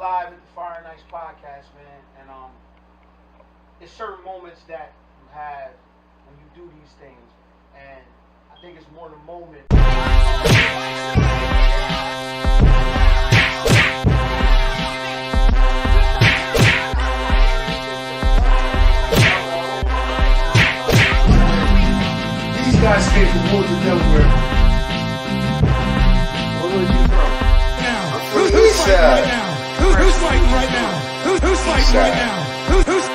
live at the Fire and Ice podcast, man, and it's certain moments that you have when you do these things, and I think it's more the moment. These guys came from Woods of Delaware. Where was you from? Who's fighting right now? Who's fighting right now? Who's fighting right now? Who's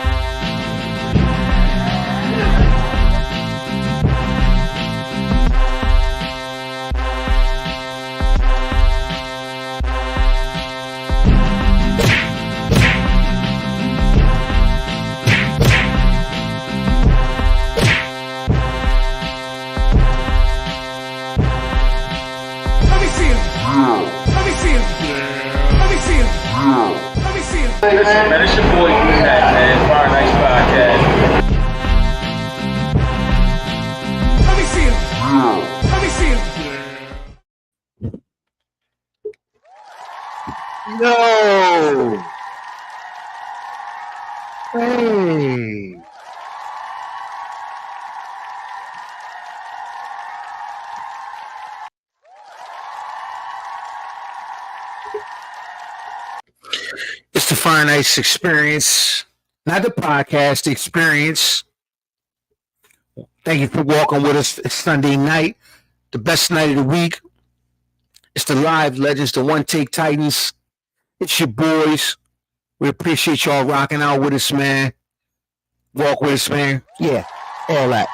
Man, it's your boy Matt, man. Fire and Ice Podcast. Let me see him. Let me see him. No. Hey. It's the Fire and Ice experience, not the podcast, the experience. Thank you for walking with us. It's Sunday night, the best night of the week. It's the live legends, the One Take Titans. It's your boys. We appreciate y'all rocking out with us, man. Walk with us, man. Yeah, all that.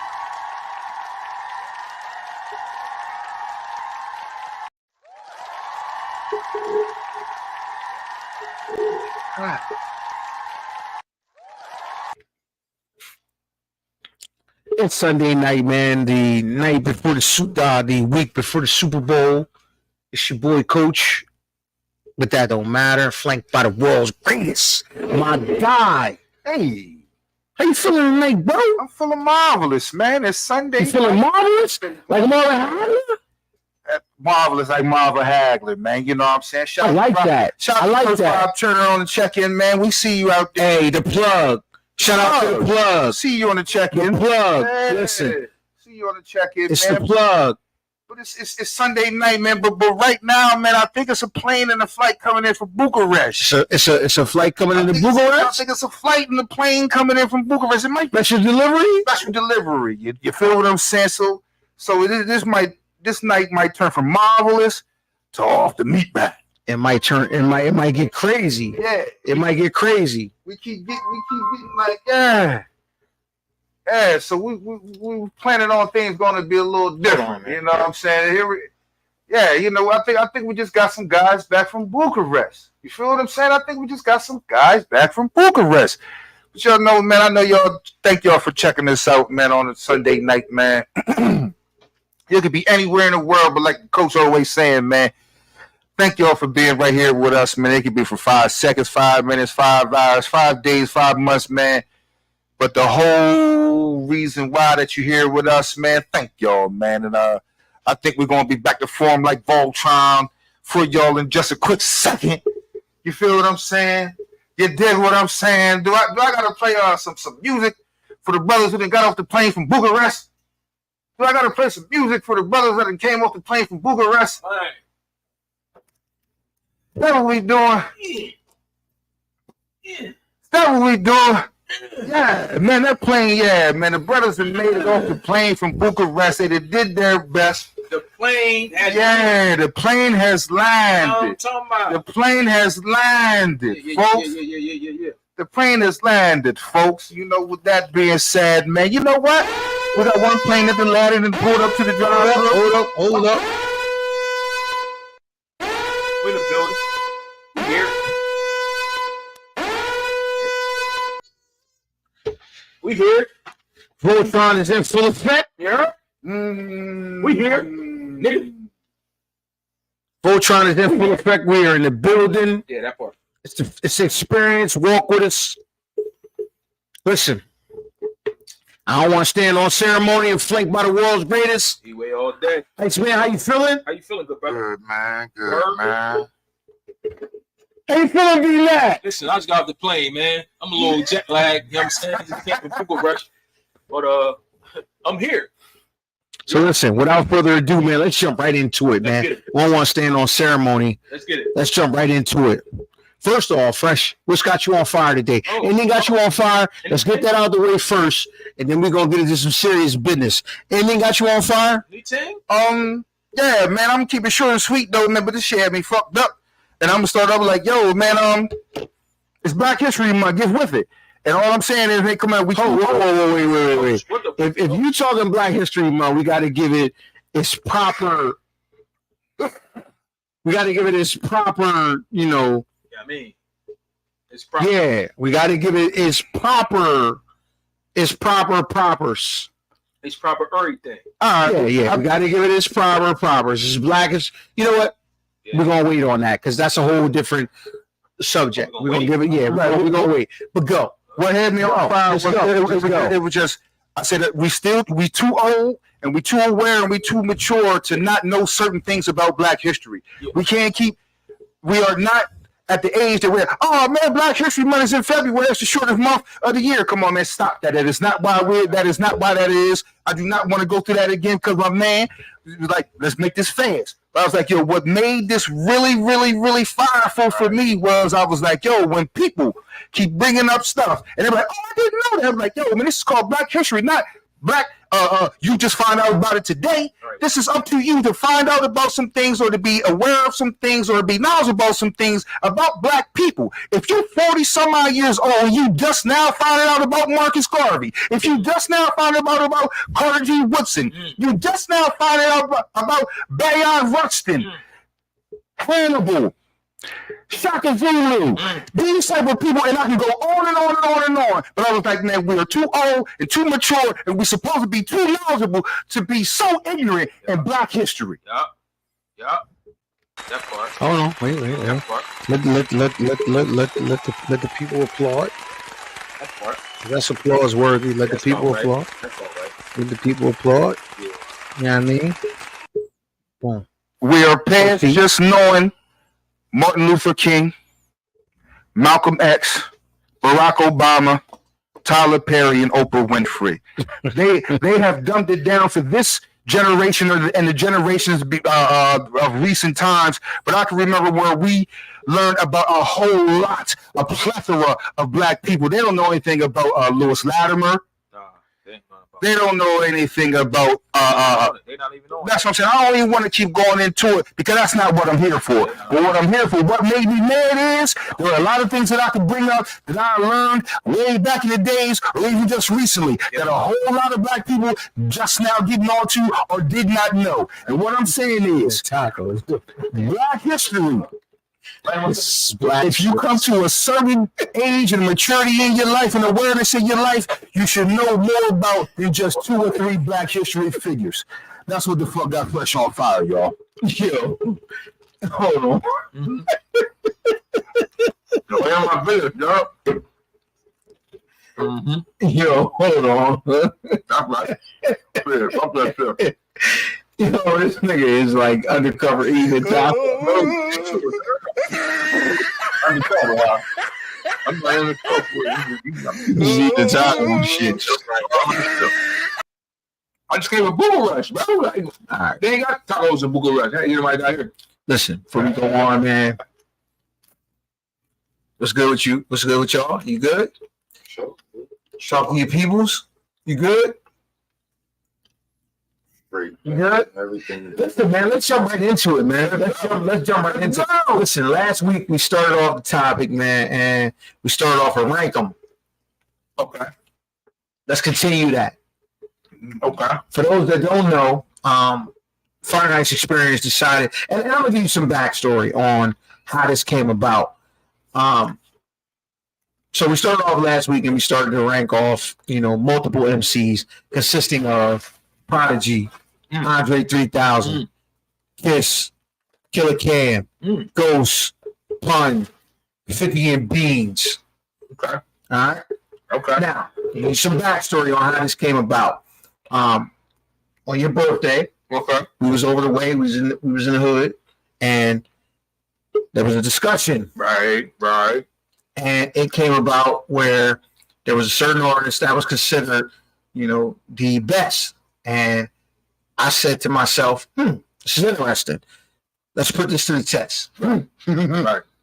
It's Sunday night, man. The night before the week before the Super Bowl. It's your boy, Coach. But that don't matter. Flanked by the world's greatest, my guy. Hey, how you feeling tonight, bro? I'm feeling marvelous, man. It's Sunday. You feeling marvelous? Like Marvin Hagler? Marvelous, like Marvin Hagler, man. You know what I'm saying? I like that. Shout out to Bob Turner on the check-in, man. We see you out there. Hey, the plug. Shout out to the plug. See you on the check-in. The plug. Hey, listen. See you on the check-in, it's man. The plug. But it's Sunday night, man. But right now, man, I think it's a plane and a flight coming in from Bucharest. It's a flight coming in to Bucharest? I think it's a flight and a plane coming in from Bucharest. It might be special delivery? Special delivery. You feel what I'm saying? So this night might turn from marvelous to off the meat bag. It might get crazy. Yeah. It might get crazy. We keep getting like, yeah. Yeah, so we planning on things going to be a little different. You know what I'm saying? I think we just got some guys back from Bucharest. You feel what I'm saying? I think we just got some guys back from Bucharest. But y'all know, man, I know y'all, thank y'all for checking this out, man, on a Sunday night, man. You could be anywhere in the world, but like the coach always saying, man, thank y'all for being right here with us, man. It could be for 5 seconds, 5 minutes, 5 hours, 5 days, 5 months, man. But the whole reason why that you're here with us, man, thank y'all, man. And I think we're going to be back to form like Voltron for y'all in just a quick second. You feel what I'm saying? You dig what I'm saying? Do I got to play some music for the brothers who done got off the plane from Bucharest? Do I got to play some music for the brothers that done came off the plane from Bucharest? All right. That's what we doing. Yeah. That's what we doing. Yeah, man, that plane, yeah, man, the brothers that made it off the plane from Bucharest, they did their best. The plane has the plane has landed. The plane has landed, folks. Yeah. The plane has landed, folks. You know, with that being said, man, you know what? We got one plane that landed and pulled up to the drive. Hold up. We're in the building. Here. We here. Voltron is in full effect. Yeah. We here. Nigga. Voltron is in full effect. We are in the building. Yeah, that part. It's experience. Walk with us. Listen, I don't want to stand on ceremony and flanked by the world's greatest. D-Way all day. Thanks, man. How you feeling? How you feeling, good brother? Good, man. Good, man. How you feeling, B-Lad? Listen, I just got off the plane, man. I'm a little jet lagged, you know what I'm saying? Just came from Google Rush. But I'm here. So listen, without further ado, man, let's jump right into it, man. We don't want to stand on ceremony. Let's get it. Let's jump right into it. First off, Fresh, what's got you on fire today? Oh. Anything got you on fire? Let's get that out of the way first, and then we're gonna get into some serious business. Anything got you on fire? Anything? Yeah, man, I'm gonna keep it short and sweet though, man. But this shit had me fucked up, and I'm gonna start up like, yo, man, it's Black History Month. Get with it. And all I'm saying is, they come out. Wait. If you talking Black History Month, we got to give it its proper. We got to give it its proper, you know. Yeah, I mean, it's proper. Yeah, we got to give it its proper. Its proper propers. It's proper everything. All right. Yeah. We got to give it its proper propers. It's Black. You know what? Yeah. We're gonna wait on that because that's a whole different subject. We're gonna give it. Yeah, right. We're gonna wait. But go. What had me on fire was it was just, I said that we too old and we too aware and we too mature to not know certain things about Black history. Yeah. We are not at the age that we're, oh man, Black History Month is in February. That's the shortest month of the year. Come on, man, stop that. That is not why that is. I do not want to go through that again because my man was like, let's make this fast. But I was like, yo, what made this really, really, really fireful for me was I was like, yo, when people keep bringing up stuff and they're like, oh, I didn't know that. I'm like, yo, man, this is called Black History, not Black. You just find out about it today. Right. This is up to you to find out about some things or to be aware of some things or to be knowledgeable about some things about Black people. If you're 40 some odd years old and you just now finding out about Marcus Garvey, if you just now finding out about Carter G. Woodson, you just now finding out about Bayard Rustin, Hannibal, Shaka Zulu, these type of people, and I can go on and on and on and on. But I was like, man, we are too old and too mature, and we're supposed to be too knowledgeable to be so ignorant in Black history. Yeah. That part. Hold on, wait. That part. Let the people applaud. That part. That's applause worthy. Let That's the people all right. applaud. That's all right. Let the people applaud. Yeah. You know what I mean? Boom. We are past just knowing Martin Luther King, Malcolm X, Barack Obama, Tyler Perry, and Oprah Winfrey. They have dumbed it down for this generation and the generations of recent times. But I can remember where we learned about a whole lot, a plethora of Black people. They don't know anything about Lewis Latimer. They don't know anything about they not even know. that's what I'm saying. I don't even want to keep going into it because that's not what I'm here for. But what I'm here for, what made me mad is there are a lot of things that I could bring up that I learned way back in the days or even just recently that a whole lot of Black people just now getting on to or did not know. And what I'm saying is Black history. If you come to a certain age and maturity in your life and awareness in your life, you should know more about than just 2 or 3 Black history figures. That's what the fuck got Fresh on fire, y'all. Yo, hold on. Yo, my business, y'all. Yo, hold on. That's right. Yo, this nigga is like undercover eating taco. Undercover, huh? I'm not undercover. He's eating taco shit. I just came with Boogle Rush, bro. Like, all right. They ain't got tacos in Boogle Rush. I ain't right down here. Listen, before we go on, man. What's good with you? What's good with y'all? You good? Sure. Talking to your peoples? You good? You good? Everything. Listen, man, let's jump right into it, man. Let's jump right into it. Listen, last week we started off the topic, man, and we started off with rank 'em. Okay. Let's continue that. Okay. For those that don't know, Fire Night's Experience decided, and I'm gonna give you some backstory on how this came about. So we started off last week and we started to rank off, multiple MCs consisting of Prodigy, Andre 3000, Kiss, Killer Cam, Ghost, Pun, 50 and Beans. Okay. All right. Okay. Now, some backstory on how this came about. On your birthday, Okay. we was over the way. We was in the hood, and There was a discussion. Right. And it came about where there was a certain artist that was considered, the best. And I said to myself, this is interesting. Let's put this to the test. Right.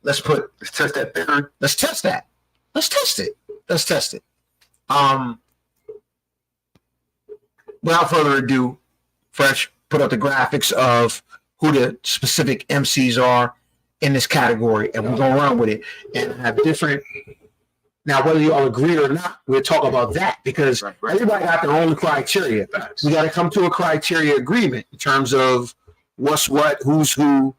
Let's test that theory. Let's test that. Let's test it. Without further ado, Fresh put up the graphics of who the specific MCs are in this category, and we're gonna run with it and have different. Now, whether you all agree or not, we'll talk about that because everybody got their own criteria. We got to come to a criteria agreement in terms of what's what, who's who,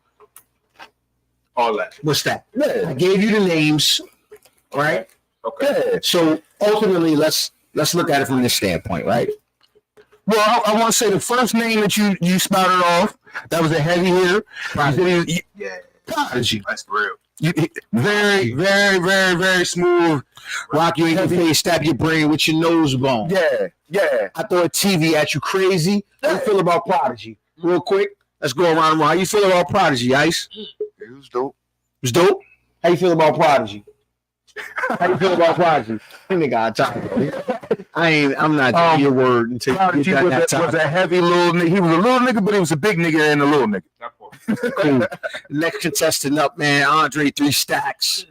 All that. what's that. I gave you the names, right? Okay. So ultimately, let's look at it from this standpoint, right? Well, I want to say the first name that you spouted off, that was a heavy hitter. Yeah. Prodigy. That's real. Very, very, very, very smooth. Rock you in your face, stab your brain with your nose bone. Yeah. I throw a TV at you crazy. How you feel about Prodigy? Real quick, let's go around. How you feel about Prodigy, Ice? It was dope. It was dope? How you feel about Prodigy? How you feel about Prodigy? I'm not taking your word until Prodigy you get that was a heavy little nigga. He was a little nigga, but he was a big nigga and a little nigga. Cool. Next contestant up, man. Andre 3 Stacks.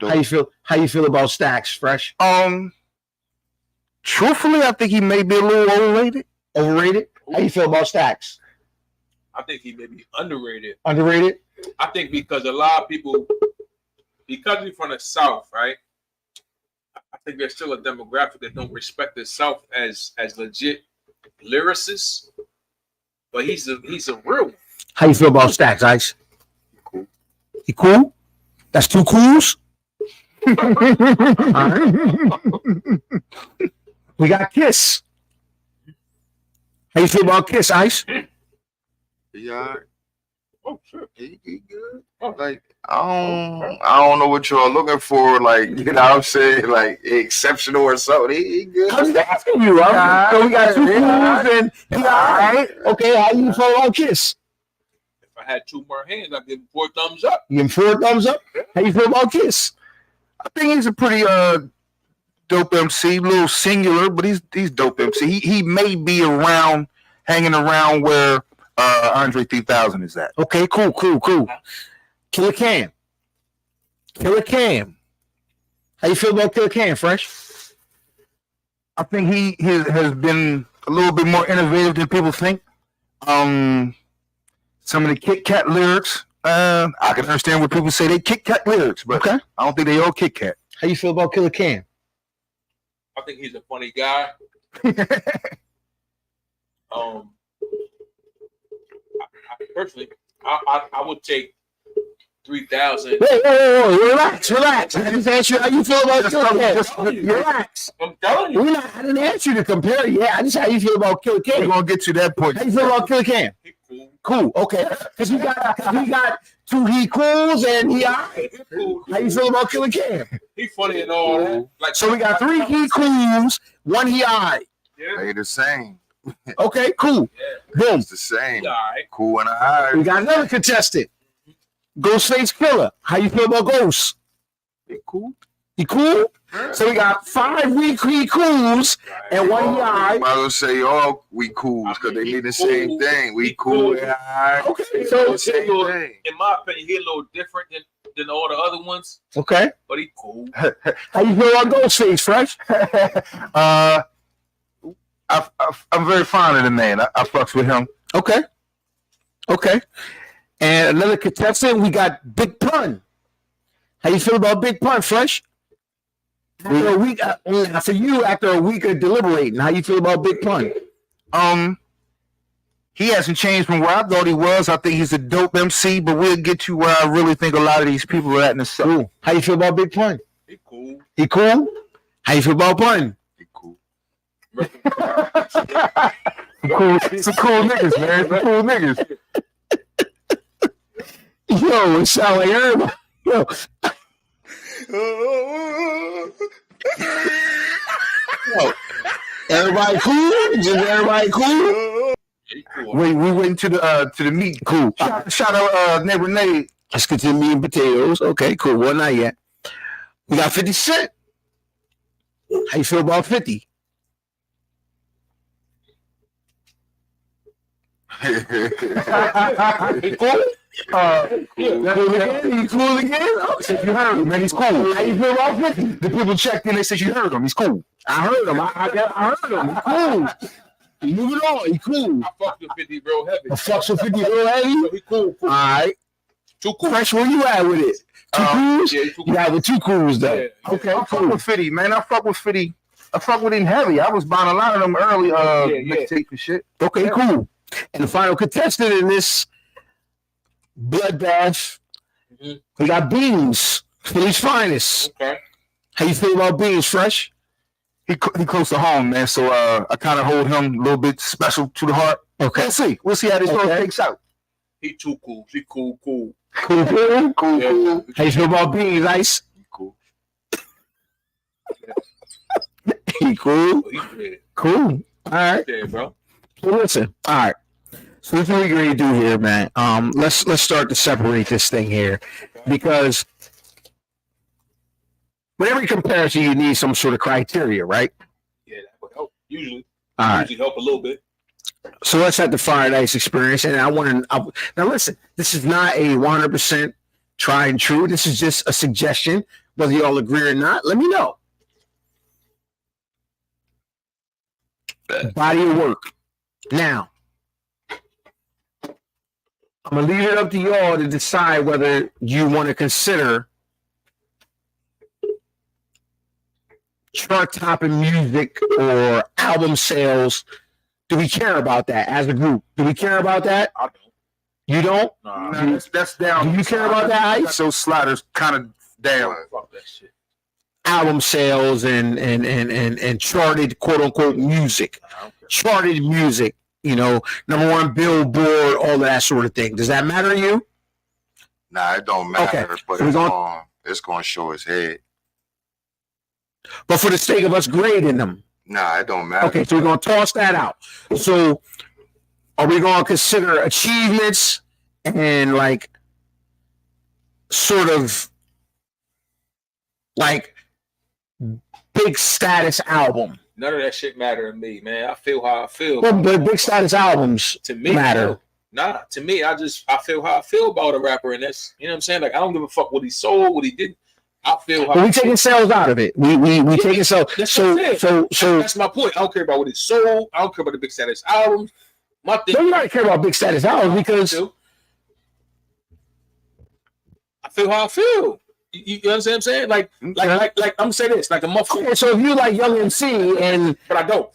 How you feel about Stacks, Fresh? Truthfully, I think he may be a little overrated. Overrated? How you feel about Stacks? I think he may be underrated. Underrated? I think because a lot of people, because we're from the South, right? I think there's still a demographic that don't respect the South as legit lyricists. But he's a real one. How you feel about Stacks, Ice? Cool. He cool? That's two cools? All right. We got Kiss. How you feel about Kiss, Ice? Yeah. Oh, sure. He good. Like I don't know what you're looking for. Like what I'm saying, like exceptional or something. He good. I'm just asking you. So we got two cools and he all right. Okay, how you feel about Kiss? If I had two more hands, I'd give him 4 thumbs up. You give him 4 thumbs up? How you feel about Kiss? I think he's a pretty dope MC, a little singular, but he's dope MC. He may be hanging around where Andre 3000 is at. Okay, cool. Killer Cam. How you feel about Killer Cam, Fresh? I think he has been a little bit more innovative than people think. Some of the Kit Kat lyrics, I can understand what people say they Kit Kat lyrics, but okay. I don't think they all Kit Kat. How you feel about Killer Cam? I think he's a funny guy. Personally, I would take 3,000. Whoa, relax. I just asked you how you feel about Killer Cam. Relax. I'm telling you. I didn't ask you to compare. Yeah, I just how you feel about Killer Cam. We're gonna get to that point. How you feel about Killer Cam? Cool. Okay. Because we got 2 he cools and he alright. Cool. How you feel about Killer Cam? He funny and all that. Like, so we got 3 he cools, 1 he alright. Yeah. They the same. Okay, cool. Yeah. Boom. It's the same. All right. Cool and alright. We got another contestant. Ghostface Killer. How you feel about Ghost? He cool. He cool? Yeah. So we got 5 he cools and 1 he alright. I was say all we cools because they need the same thing. We cool. Yeah, okay. So in my opinion, he's a little different than all the other ones. Okay. But he cool. How you feel about Ghostface, Fresh? I'm very fond of the man. I fucks with him. Okay. And another contestant, we got Big Pun. How you feel about Big Pun, Fresh? After a week, for you, after a week of deliberating, how you feel about Big Pun? He hasn't changed from where I thought he was. I think he's a dope MC, but we'll get to where I really think a lot of these people are at in the South. Cool. How you feel about Big Pun? He cool. He cool? How you feel about Pun? He cool. Some cool niggas, man. Some cool niggas. Yo, it sound like everybody. Yo. Yo. Everybody cool? Just everybody cool? Cool. We went to the meat. Cool. Shout out neighbor Nate. Let's get to the meat and potatoes. Okay, cool. Well, not yet. We got 50 Cent. How you feel about 50? He cool? Cool again? You cool again? Oh, said you heard him, man. He's cool. How you feel about 50? The people checked in. They said you heard him. He's cool. I heard him. I heard him. He's cool. He moving on. He cool. I fucked with 50 real heavy. I fucks with 50 real heavy? So he cool. All right. Too cool. Fresh, where you at with it? Two cools? Yeah, he too You got with 2 cools, though. Yeah. Okay, I fuck cool. with 50, man. I fuck with 50. I fuck with him heavy. I was buying a lot of them early mixtape and shit. Okay, cool. And the final contestant in this bloodbath, we got Beans, Philly's finest. Okay. How you feel about Beans, Fresh? He close to home, man. So I kind of hold him a little bit special to the heart. Okay. We'll see. We'll see how this all takes out. He too cool. He cool. Cool. Cool. Yeah. How you feel about Beans, Ice? He cool. He cool? He good. Cool. All right. Yeah, bro. So listen. All right. So this is what we're going to do here, man. Let's start to separate this thing here, because with every comparison, you need some sort of criteria, right? Yeah, that would help. Usually. All right. Usually help a little bit. So let's have the Fire and Ice experience, and I want to now listen. This is not a 100% tried and true. This is just a suggestion. Whether you all agree or not, let me know. Body of work. Now, I'm gonna leave it up to y'all to decide whether you want to consider chart-topping music or album sales. Do we care about that as a group? Do we care about that? I don't. You don't? Nah, That's down. Do you care about that, Ice? So sliders kind of down. fuck that shit. Album sales and charted quote unquote music, I don't care. charted music. You know, #1 Billboard, all of that sort of thing. Does that matter to you? Nah, it don't matter, Okay. but So it's gonna show his head. But for the sake of us grading them, Nah, it don't matter. okay, so we're gonna toss that out. So, are we gonna consider achievements and like sort of like big status album? None of that shit matter to me, man. I feel how I feel. Well, but big status albums To me, matter. Nah, to me, I feel how I feel about a rapper, and that's, you know what I'm saying. Like, I don't give a fuck what he sold, what he did. I feel how. But we taking sales out of it. We taking sales. That's So what I'm that's my point. I don't care about what he sold. I don't care about the big status albums. My thing. no, you don't care about big status albums because I feel how I feel. You understand what I'm saying? Like I'm gonna say this, like a motherfucker. okay. So if you like Young MC and But I don't.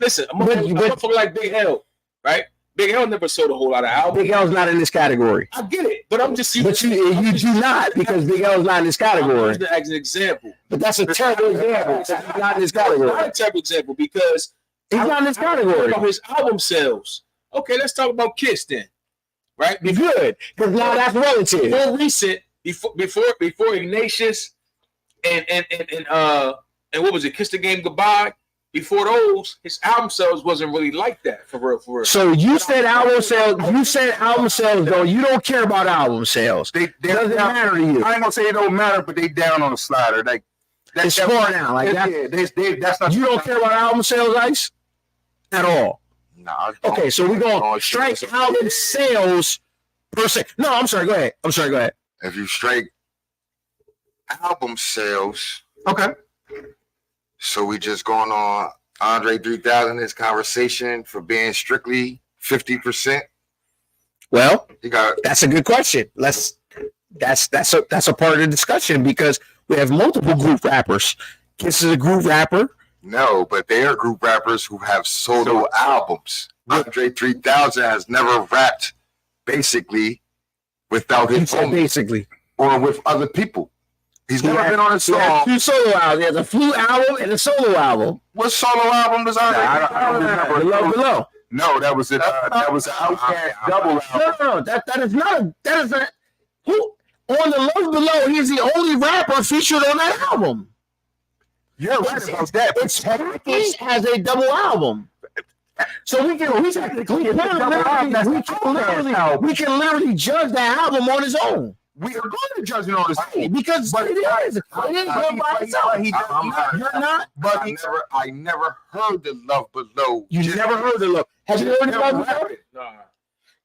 Listen, a motherfucker like Big L, right? Big L never sold a whole lot of albums. Big L's not in this category, I get it, but I'm just. but you do not because Big L's not in this I'm category. using it as an example. But that's a terrible example. He's not in this category. Not a terrible example because He's not in this I don't care category. about his album sales. Okay, let's talk about Kiss then, right? Be good because now that's relative. More recent, before Ignatius and what was it? Kiss the Game Goodbye. Before those, his album sales wasn't really like that for real. So you said album sales. You said album sales though. You don't care about album sales. They Doesn't down, matter to you. I ain't gonna say it don't matter, but they down on the slider. Like It's far now. Like that. Yeah, that's not. You don't care about album sales, Ice, at all. Nah, I don't. Okay, so we're gonna strike album sales per se. No, I'm sorry. Go ahead. If you straight album sales, Okay. so we just going on Andre 3000 his conversation for being strictly 50%. Well, He got that's a good question. That's a part of the discussion because we have multiple group rappers. Kiss is a group rapper. no, but they are group rappers who have solo albums. Andre 3000 has never rapped basically without He his said own basically. or with other people. He's never been on a He has song. 2 solo albums. He has a flute album and a solo album. What solo album does Andre? I don't remember. Below. No, that was it. That was an Outkast double album. No. That is not. Who on the Love Below? He's the only rapper featured on that album. You're right about that. It's packaged as a double album. So we can literally judge that album on its own. We are going to judge it on this Right, because it is good by itself. I never heard the Love Below. You never heard the Love. Have you heard the Love Below? Nah,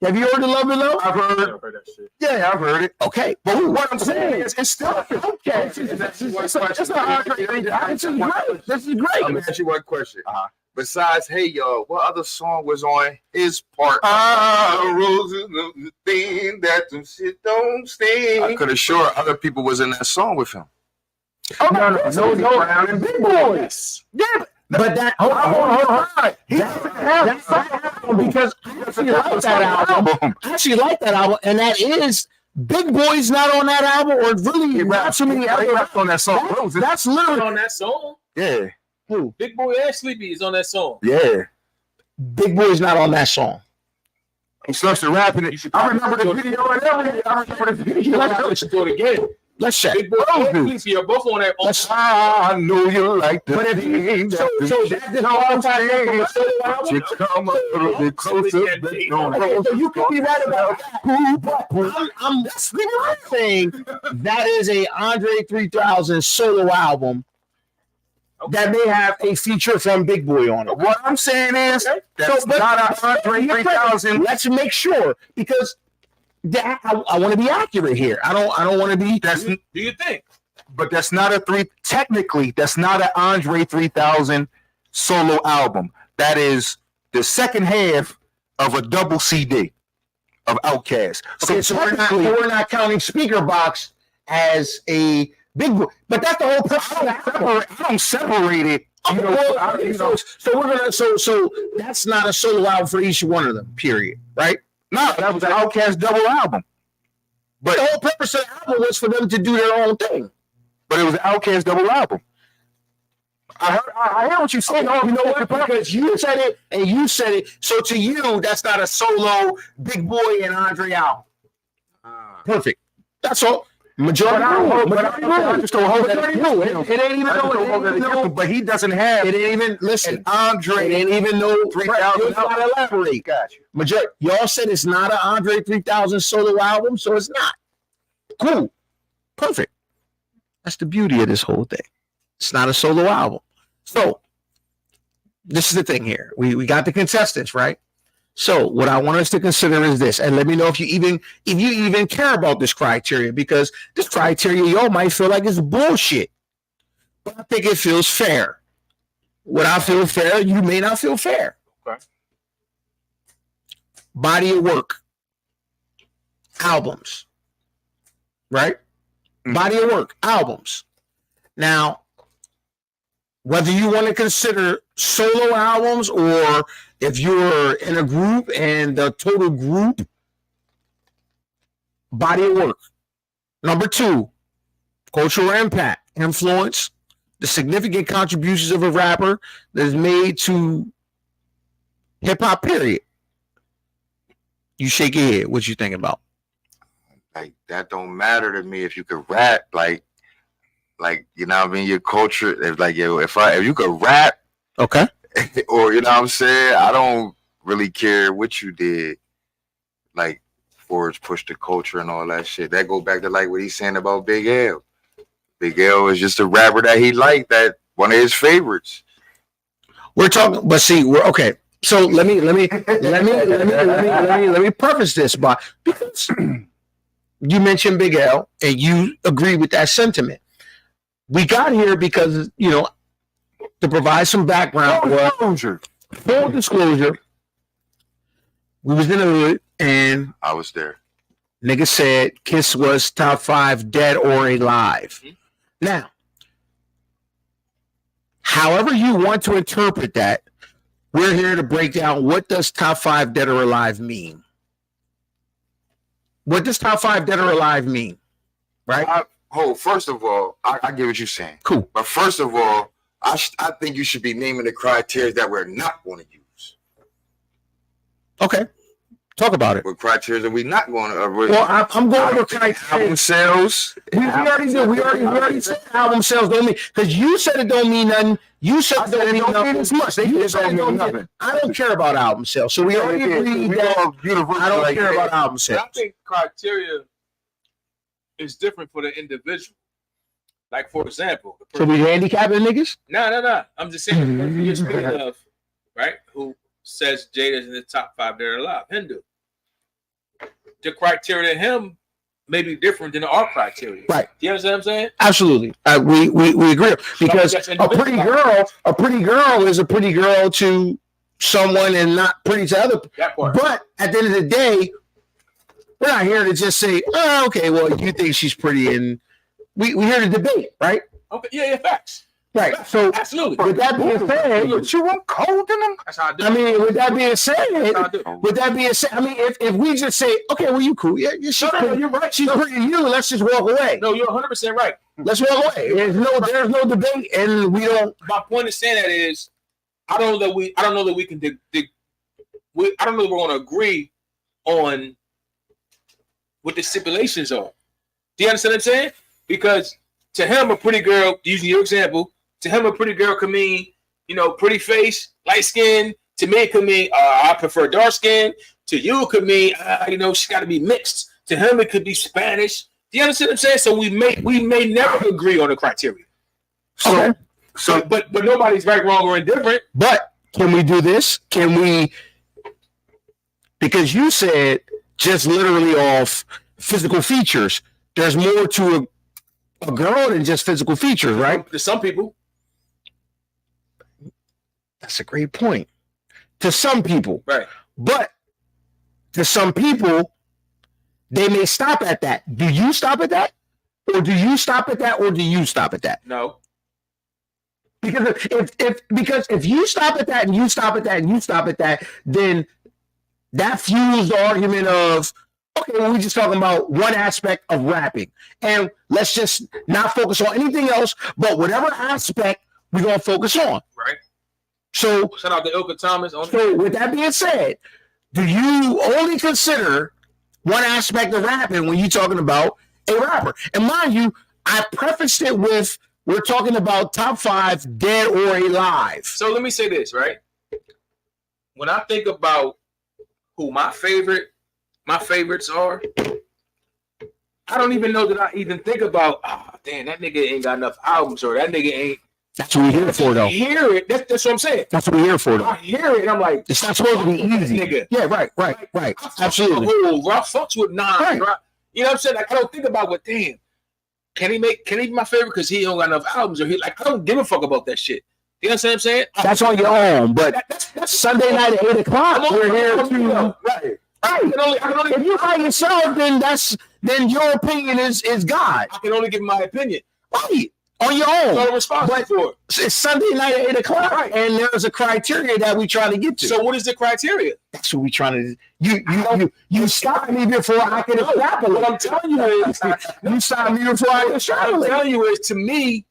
Have you heard the Love Below? I've I heard. never heard that shit. Yeah, I've heard it. Okay, but what I'm saying is, it's still okay. It's not great. This is great. Let me ask you one question. Besides, hey y'all, what other song was on his part? Roses, the thing that them shit don't sting. I could assure other people was in that song with him. No, Big Boys. Yeah, but that hold on. Because I actually like that album. I actually like that album, and that is Big Boy's not on that album, or really not too many other on that song. That's literally On that song, Yeah. who? Big Boy and Sleepy is on that song. Yeah. Big Boy's not on that song. He starts to rapping it. I remember the video and everything. I remember the video. Let's do it again. Let's check. Big Boy and Sleepy are both on that. I know you like the But if thing so that did all time from a solo album. you come a little bit closer. Okay, so you could be right about that. But I'm saying that is a Andre 3000 solo album that may have a feature from Big Boy on it. What I'm saying is that's not an Andre 3000. Let's make sure, because I want to be accurate here. I don't want to be. Do you think? But that's not a technically, that's not an Andre 3000 solo album. That is the second half of a double CD of Outkast. Okay, so we're not counting Speaker Box as a Big Boy, but that's the whole purpose. I don't separate it. So we're gonna so that's not a solo album for each one of them. Period. Right? No, that was an Outkast double album. But the whole purpose of the album was for them to do their own thing. But it was an Outkast double album. I heard what you said. Oh, you know what? Because you said it and you said it. So to you, that's not a solo Big Boy and Andre album. Perfect. That's all. Majority rule. It ain't even no. But he doesn't have. It ain't even listen. Andre. It ain't even no 3000. You gotta elaborate. Got you. Majority. Y'all said it's not an Andre 3000 solo album, so it's not. Cool. Perfect. That's the beauty of this whole thing. It's not a solo album. So this is the thing here. We got the contestants, right? So what I want us to consider is this, and let me know if you even care about this criteria, because this criteria y'all might feel like it's bullshit, but I think it feels fair. What I feel fair, you may not feel fair. Okay. Body of work, albums, right? Body of work, albums. Now, whether you want to consider solo albums or if you're in a group and the total group, body of work. Number 2, cultural impact, influence, the significant contributions of a rapper that is made to hip hop, period. You shake your head. What you think about? Like, that don't matter to me if you could rap, like you know what I mean, your culture. If like if you could rap, okay, or you know what I'm saying, I don't really care what you did, like for push the culture and all that shit. That go back to like what he's saying about Big L. Big L is just a rapper that he liked, that one of his favorites. We're talking, but see, we're okay. So let me preface this by, because you mentioned Big L and you agree with that sentiment. We got here because, to provide some background. Full disclosure. We was in the hood and I was there. Nigga said Kiss was top 5 dead or alive. Now, however you want to interpret that, we're here to break down what does top 5 dead or alive mean. What does top 5 dead or alive mean? Right? First of all, I get what you're saying. Cool. But first of all, I think you should be naming the criteria that we're not going to use. Okay. Talk about it. What criteria are we not going to? Well, I'm going with album criteria. sales. We already did. We already said album sales don't mean, because you said it don't mean nothing. You said it don't mean nothing as much. They You said said it it don't don't mean mean nothing. I don't care about album sales. So we already agreed that I don't care about album But sales. I think criteria is different for the individual. Like, for example, the So we handicapping niggas? No. I'm just saying, the person you're speaking of, right? Who says Jada's in the top 5 that are alive? Hindu. The criteria to him may be different than our criteria. Right. Do you understand what I'm saying? Absolutely. We agree, because that's a pretty girl is a pretty girl to someone and not pretty to other. That part. But at the end of the day, we're not here to just say, oh, okay, well, you think she's pretty, and we're here to debate, right? Okay. Yeah. Facts. Right. So Absolutely. with that being said, You want cold in them? That's how I do. I mean, with that being said, That's how I do. I mean, if we just say, okay, well, you cool, yeah, she's pretty, you're right. she's pretty to you, let's just walk away. No, you're 100% right. Let's walk away. There's no debate, and we don't. My point of saying that is, I don't know that we can I don't know that we're going to agree on what the stipulations are. Do you understand what I'm saying? Because to him, a pretty girl, using your example, to him, a pretty girl can mean, pretty face, light skin. To me, it could mean I prefer dark skin. To you, it could mean she's got to be mixed. To him, it could be Spanish. Do you understand what I'm saying? So we may never agree on the criteria. Okay. But nobody's right, wrong, or indifferent. But can we do this? Can we? Because you said just literally off physical features. There's more to a girl than just physical features, right? To some people. That's a great point. To some people. Right. But to some people, they may stop at that. Do you stop at that? Or do you stop at that? Or do you stop at that? No. Because if you stop at that and you stop at that and you stop at that, then that fuels the argument of, okay, well, we're just talking about one aspect of rapping. And let's just not focus on anything else, but whatever aspect we're going to focus on. Right. So, shout out to Ilka Thomas. So with that being said, do you only consider one aspect of rapping when you're talking about a rapper? And mind you, I prefaced it with, we're talking about top 5 dead or alive. So let me say this, right? When I think about who my favorites are, I don't even know that I even think about, damn, that nigga ain't got enough albums, or that nigga ain't. That's what we're here for, though. I hear it. That's what I'm saying. That's what we're here for, though. I hear it, and I'm like, it's not supposed to be easy. Nigga. Yeah, right. Absolutely. I fucks with Nas. Right. You know what I'm saying? Like, I don't think about what, damn, can he be my favorite because he don't got enough albums, or I don't give a fuck about that shit. You know what I'm saying? That's on your own, but that's Sunday night at 8 o'clock. We're here to right. If you by yourself, then your opinion is God. I can only give my opinion. Right. On your own. So I'm responsible for it. It's Sunday night at 8 o'clock, right, and there's a criteria that we trying to get to. So what is the criteria? That's what we trying to. You stop me before I can extrapolate. What I'm telling you is, you stop me before I can extrapolate. What I'm telling you is, to me,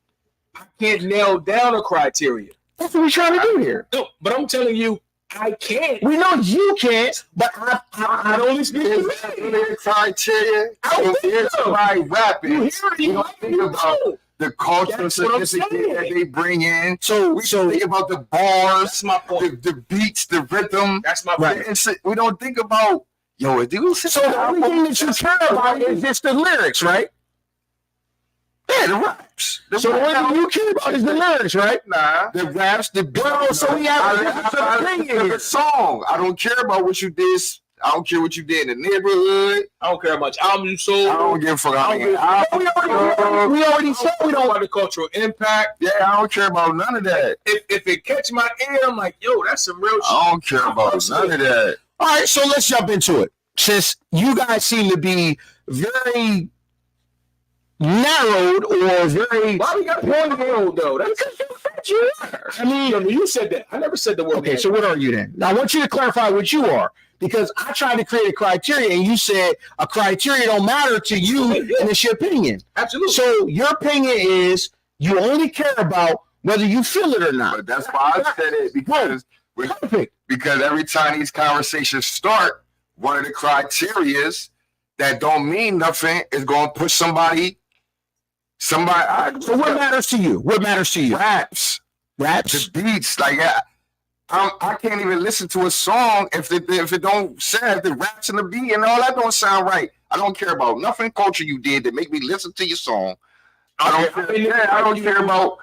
I can't nail down a criteria. That's what we're trying to do here. No, but I'm telling you, I can't. We know you can't, but I only speak to the criteria. I don't think somebody rapping. You hear it, you don't think about the cultural significance that they bring in. So think about the bars, that's my point. The beats, the rhythm. That's my point. We don't think about, yo, dude. So the only thing that you care about is just the lyrics, right? Yeah, the raps. So the only thing you care about is the lyrics, right? Nah. The raps, the beat. Well, so we have a song. I don't care about what you did. I don't care what you did in the neighborhood. I don't care how much albums you sold. I don't give a fuck. We already said we don't about the cultural impact. Yeah, I don't care about none of that. If it catch my ear, I'm like, yo, that's some real shit. I don't care about none of that. All right, so let's jump into it. Since you guys seem to be very narrowed or very. Why we got one narrowed though? That's because you are. I mean, you said that. I never said the word. Okay, so what are you then? Now I want you to clarify what you are, because I tried to create a criteria and you said a criteria don't matter to you and it's your opinion. Absolutely. So your opinion is you only care about whether you feel it or not. But that's why I said it, because every time these conversations start, one of the criterias that don't mean nothing is going to push somebody. So what matters to you? What matters to you? Raps. The beats, like I can't even listen to a song if it don't sound the raps and the beat and all that don't sound right. I don't care about nothing culture you did that make me listen to your song. I don't care about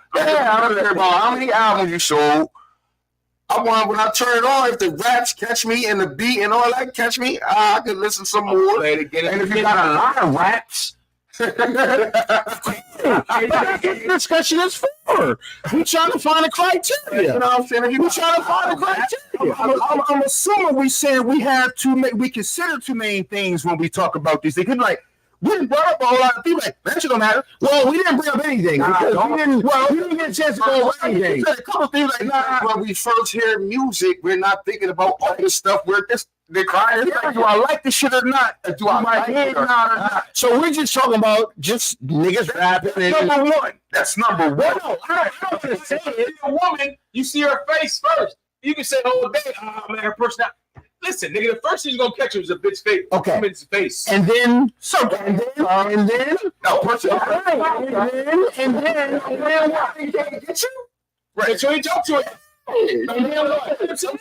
how many albums you sold. I want when I turn it on, if the raps catch me and the beat and all that catch me, I can listen some more. And if you got a lot of raps. That's what discussion is for. We trying to find a criteria. You know what I'm saying? We trying to find a criteria. I'm assuming we said we have we consider two main things when we talk about these things. Like, we didn't bring up a whole lot of people. Like, that shit don't matter. Well, we didn't bring up anything because we didn't get a chance to go over anything. A couple things like when we first hear music, we're not thinking about all this stuff. They're crying. Do I like this shit or not? Do I like it or not? So we're just talking about just niggas rapping. Number one. That's number one. No, I don't want to say it. A woman, you see her face first. You can say the whole day, oh man, her personality. Listen, nigga, the first thing you're gonna catch is a bitch face. Okay. Woman's face. And then what? Get you? Right. So he talked to her. And then what? So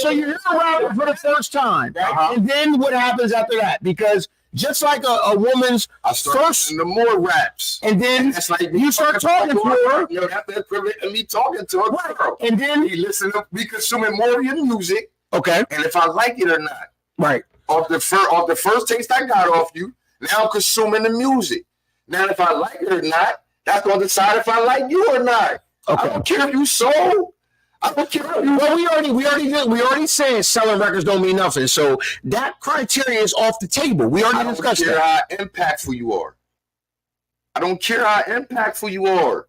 you hear around for the first time, right? And then what happens after that? Because just like a woman's first, the more raps, and then it's like you start talking to her. You know, that's the privilege of me talking to her. Girl. And then we consuming more of your music. Okay. And if I like it or not, right? Off the first taste I got off you, now I'm consuming the music. Now, if I like it or not, that's gonna decide if I like you or not. Okay. I don't care if you sold. I don't care. Well, we already said selling records don't mean nothing. So that criteria is off the table. We already discussed that. I don't care how impactful you are. I don't care how impactful you are.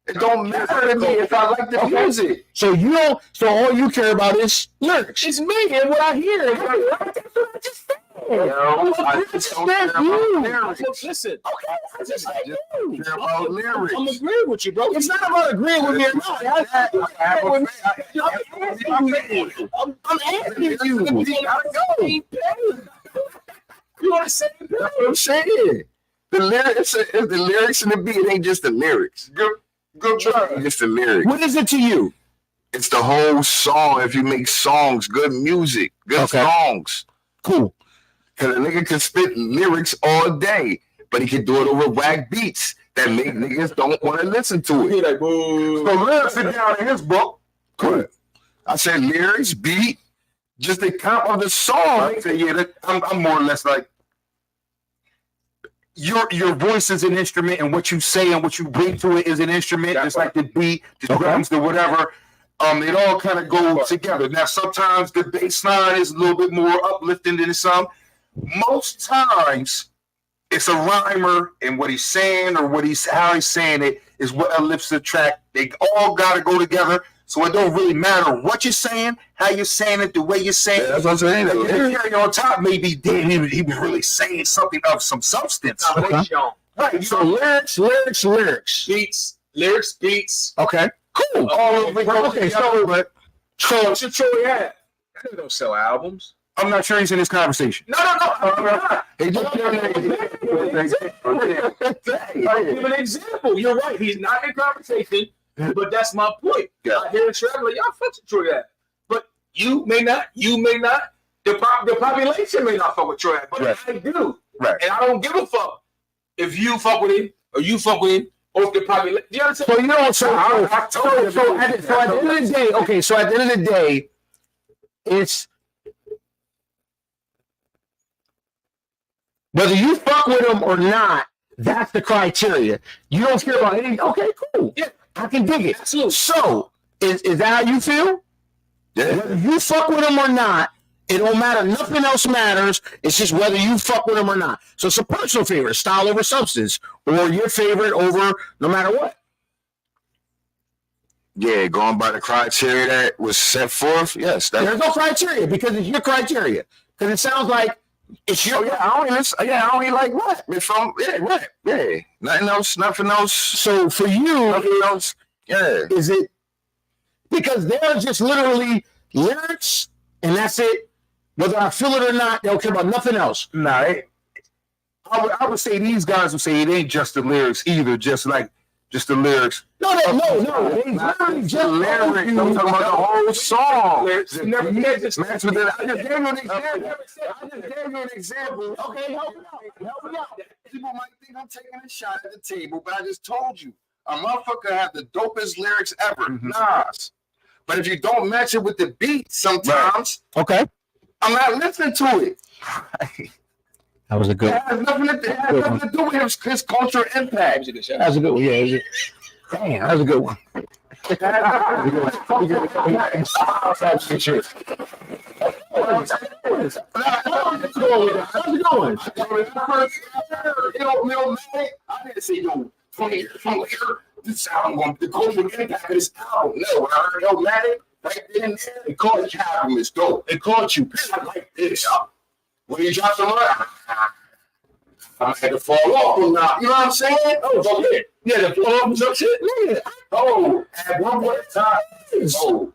It don't matter to me if I like the music. So you don't. So all you care about is lyrics. It's me and what I hear. I just don't care about lyrics. Listen, okay, I just like you. Care about lyrics. I'm agreeing with you, bro. It's not about agreeing with me or not. I'm asking you. You want to say it? That's what I'm saying. The lyrics and the beat, it ain't just the lyrics. Good job. It's the lyrics. What is it to you? It's the whole song. If you make songs, good music, good songs. Cool. Because a nigga can spit lyrics all day, but he can do it over whack beats that make niggas don't want to listen to it. Like, boo. So lyrics are down in his book. Cool. I said lyrics, beat, just the count of the song. I say, yeah, I'm more or less like, your voice is an instrument, and what you say and what you bring to it is an instrument, just like the beat, the drums, the whatever. It all kind of goes together. Now, sometimes the bass line is a little bit more uplifting than some. Most times, it's a rhymer, and what he's saying or how he's saying it is what uplifts the track. They all got to go together. So it don't really matter what you're saying, how you're saying it, the way you're saying it. That's what I'm saying. The cherry on top, maybe he was really saying something of some substance. Okay. Right. So lyrics. Beats. Lyrics, beats. Okay. Cool. All over. Okay. So What's your Troy at? They don't sell albums. I'm not sure he's in this conversation. No. He just I'll give an example. You're right. He's not in conversation, but that's my point. I hear a track like, y'all fuck with Troy at. But you may not. The population may not fuck with Troy at, but I do. Right. And I don't give a fuck if you fuck with him or you fuck with him or if the population. You understand? So you know, so at the end of the day, okay. So at the end of the day, it's whether you fuck with them or not. That's the criteria. You don't care about anything. Okay, cool. Yeah, I can dig it. Absolutely. So is that how you feel? Yeah. Whether you fuck with them or not, it don't matter. Nothing else matters. It's just whether you fuck with them or not. So it's a personal favorite, style over substance, or your favorite over no matter what. Yeah, going by the criteria that was set forth. Yes, There's no criteria because it's your criteria. Because it sounds like it's your. I only like rap. Rap. Yeah, nothing else. So for you, Nothing else. Yeah. is it because they're just literally lyrics and that's it. Whether I feel it or not, they don't care about nothing else. Nah, I would say these guys would say it ain't just the lyrics either, just the lyrics. No. They literally just the lyrics. I'm talking about the whole song. You never said this. I just gave you an example. Okay, help me out. People might think I'm taking a shot at the table, but I just told you, a motherfucker have the dopest lyrics ever. Nas. But if you don't match it with the beat sometimes, Okay. I'm not listening to it. That was a good It one. has nothing to do with his cultural impact. That was a good one. Yeah. Damn, that was a good one. How's it going? I didn't say, 20 years from later, this album, the cultural impact of this album. No, when I heard Illmatic, right then and there, it caught the album is dope. It caught you. I like this. When you drop the money, I had to fall off from now. You know what I'm saying? Oh, shit. Yeah, the fall off was some shit. Yeah. Oh, at one point in time. Oh,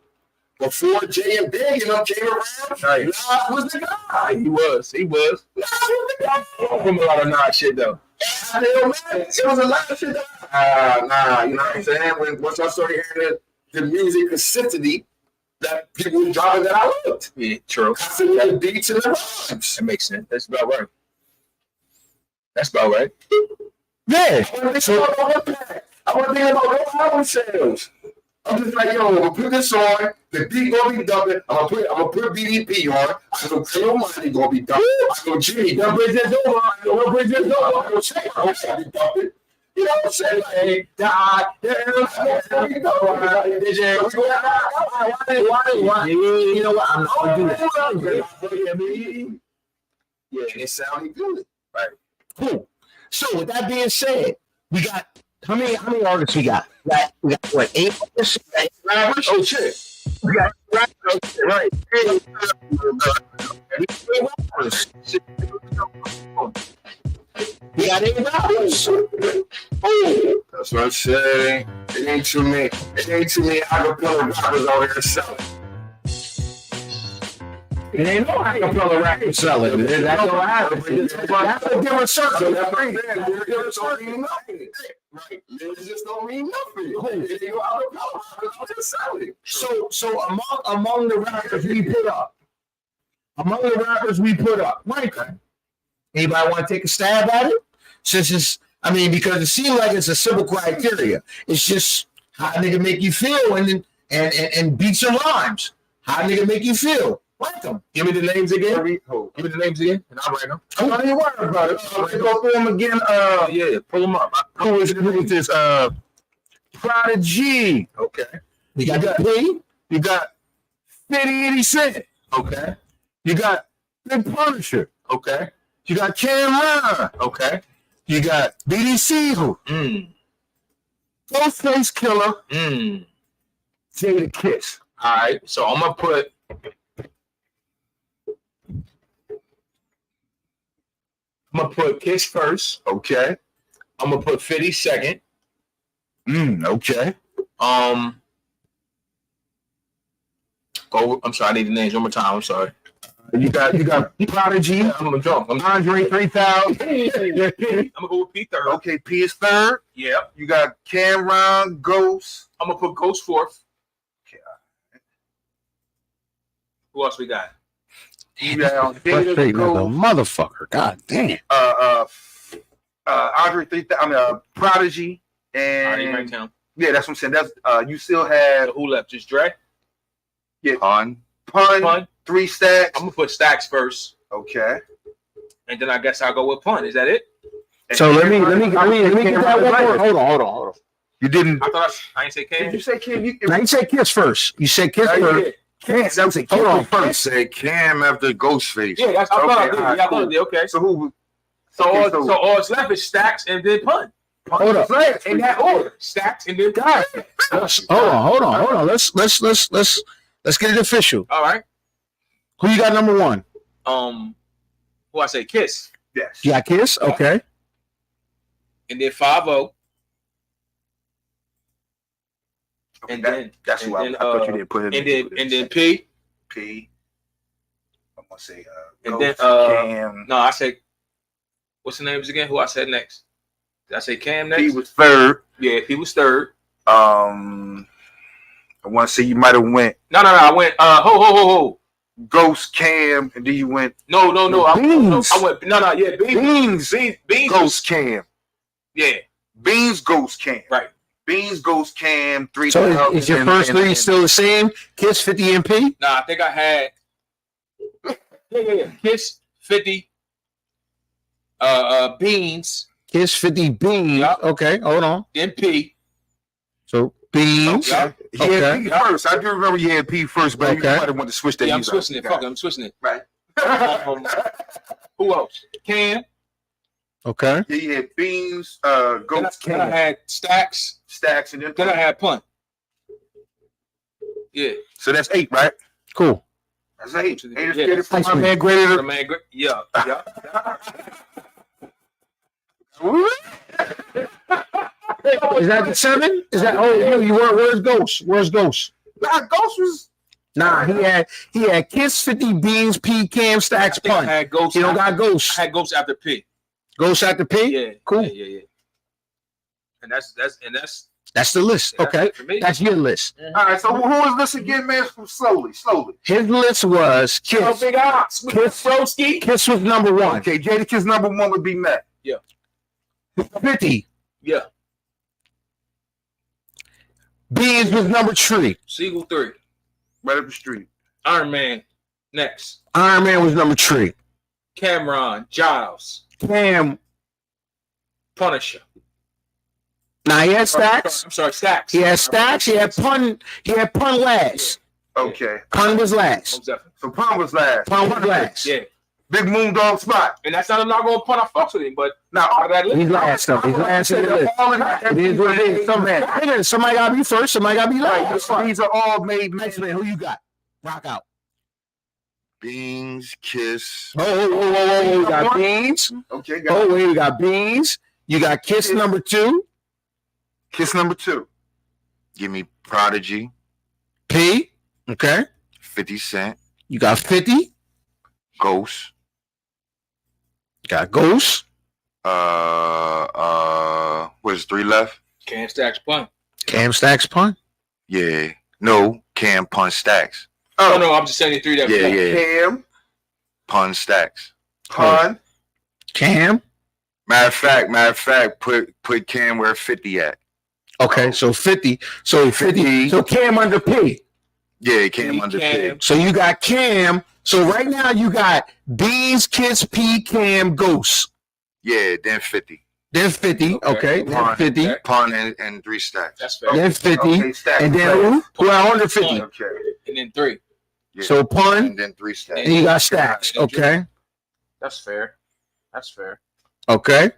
before Jay and Big and them came around, right. Nas was the guy. He was. Nas was the guy. From a lot of Nas shit, though. It was a lot of shit. Nah, you know what I'm saying? Once I started hearing the music consistency, that people were dropping that I loved. Yeah, true. I said the beats and the rhymes. That makes sense. That's about right. Yeah. I want to think about no album sales. I'm just like, I'm gonna put this on. The beat gonna be dumping. I'm gonna put BDP on. I know Cleo Money gonna be dumping. I know Jimmy gonna bridge this over. I know bridge this over. I know Shaq gonna be dumping. You know what I'm saying? Hey, why? You know what? I'm not gonna do that. Yeah, it sounded good. Right. Cool. So with that being said, we got how many artists we got? We got what, 8 artists? 8 rappers? Oh shit. We got rappers, right? 8 rappers. We got 8 rappers. Oh. That's what I'm saying. It ain't too many acapella rappers out here selling. It ain't no acapella rapper selling. That's no happen. That's a different circle. Right. It just don't mean nothing. It ain't no acapella rappers just selling. So among the rappers we put up, right? Anybody want to take a stab at it? Since it's, because it seems like it's a simple criteria. It's just how a nigga make you feel and beats and rhymes. How a nigga make you feel. Like them. Give me the names again. And I'll write them. I'm not even worried about it. Let's go through them again. Yeah, pull them up. Who is this? Prodigy. Okay. You got P. You got 50 Cent. Okay. You got Big Punisher. Okay. You got Cameron. Okay. You got BDC. Ghostface Killer. Jada Kiss. All right. So I'm gonna put Kiss first. Okay. I'm gonna put 50 second. Okay. I'm sorry, I need the names one more time. I'm sorry. You got Prodigy. I'm gonna jump. Andre 3000. I'm gonna go with P third. Okay, P is third. Yep. You got Cameron, Ghost. I'm gonna put Ghost fourth. Okay. Who else we got? You got Frustrating like a motherfucker. God damn. Andre 3000. Prodigy and right down. Yeah, that's what I'm saying. That's you still have So who left? Just Dre? Yeah. Pun. 3 Stacks. I'm gonna put Stacks first. Okay. And then I guess I'll go with Pun. Is that it? So let me get that one more. Hold on. You didn't. I thought I ain't say Cam. Did you say Cam? Now you say Kiss first. You said Kiss first. Cam. That was a Hold on. first. Say Cam after Ghostface. Yeah, that's I thought I did. Yeah, I thought I did. Okay. So who? So all that's left is Stacks and then Pun. Hold up. In that order. Stacks and then Pun. Hold on. Let's get it official. All right. Who you got number 1? Who I say Kiss. Yes. You got Kiss? Okay. And then 5-0. And then that's who I thought you didn't put him. And then P. P. want to say And Ghost, then Cam. no, I said, what's the names again? Who I said next? Did I say Cam next? He was third. Yeah, he was third. I want to say you might have went No. I went ho. Ghost, Cam, and then you went No. Beans. I went yeah, Beans. Ghost, Cam. Yeah, Beans, Ghost, Cam. right. Beans, Ghost, Cam. 3. So is your first three still the same? Kiss, 50, MP? Nah, I think I had yeah. Kiss 50, Beans, Kiss, 50, Beans. Yup. Okay, hold on. then P. So Beans. Okay. He had Okay. P first. I do remember you had P first, but you Okay. might have wanted to switch that. Yeah, I'm user. switching it. Fuck it, I'm switching it. Right. Who else? Cam. Okay. Yeah, you had Beans, Then Ghost, I had Stacks. Stacks, and then Then I had Punt. Yeah. so that's 8, right? Cool. That's 8. 8 is Yeah, good for that's my sweet. man graded The man, yeah. Is that the 7? Is that you were where's Ghost? Where's Ghost? Nah, Ghost was Nah, he had Kiss, 50, Beans, P, Cam, Stacks, I think I Punt. had Ghost. He don't got I Ghost. had Ghost after P. Ghost after P? Yeah. Cool. Yeah. And that's That's the list. that's Okay. it for me. That's your list. all right. So who is this again, man? Slowly. His list was Kiss. Big Ox with Kiss. Broski. Kiss was number 1. Okay, Jadakiss number 1 would be Matt. 50. Yeah. Beans was number 3. Siegel 3. Right up the street. Iron Man next. Iron Man was number 3. Cameron, Giles, Cam. Punisher. Now he had Stacks. I'm sorry, Stacks. He had Stacks. He had Pun. He had Pun last. Okay. Pun was last. Most definitely. So Palm was last. Pun was last. Yeah. Big Moondog spot. And that's not I'm not gonna punt. I fucks with him, but Now, out of that list, He's last though. He's last in the list. It is what it is. Somebody gotta be first. Somebody gotta be last. These are all made men. Next man, who you got? Rock out. Beans, Kiss. Oh, we got Beans. Okay, got Oh, wait, we got Beans. You got Kiss number 2. Kiss number 2. Give me Prodigy, P. Okay. 50 Cent, You got 50. Ghost. Got Ghost. What's 3 left? Cam Stacks punt. Cam Stacks Pun. Yeah. No, Cam Pun Stacks. Oh no, I'm just saying the 3 that Yeah, punt. yeah. Cam, Pun Stacks. Pun, Cam. Matter of fact, put Cam where 50 at. Okay, so 50. So 50. So Cam under P. Yeah, Cam under Cam. Pig. So you got Cam. So right now you got Beans, Kiss, P, Cam, Ghost. Yeah, then 50. Then 50. Okay. Then Pun, 50. Pun and 3 Stacks. That's fair. Then 50. okay, Stacks. And then who? Who are under 50? Okay. And then 3. Yeah. So Pun. and then 3 Stacks. And you got Stacks. Okay. That's fair. That's fair. Okay.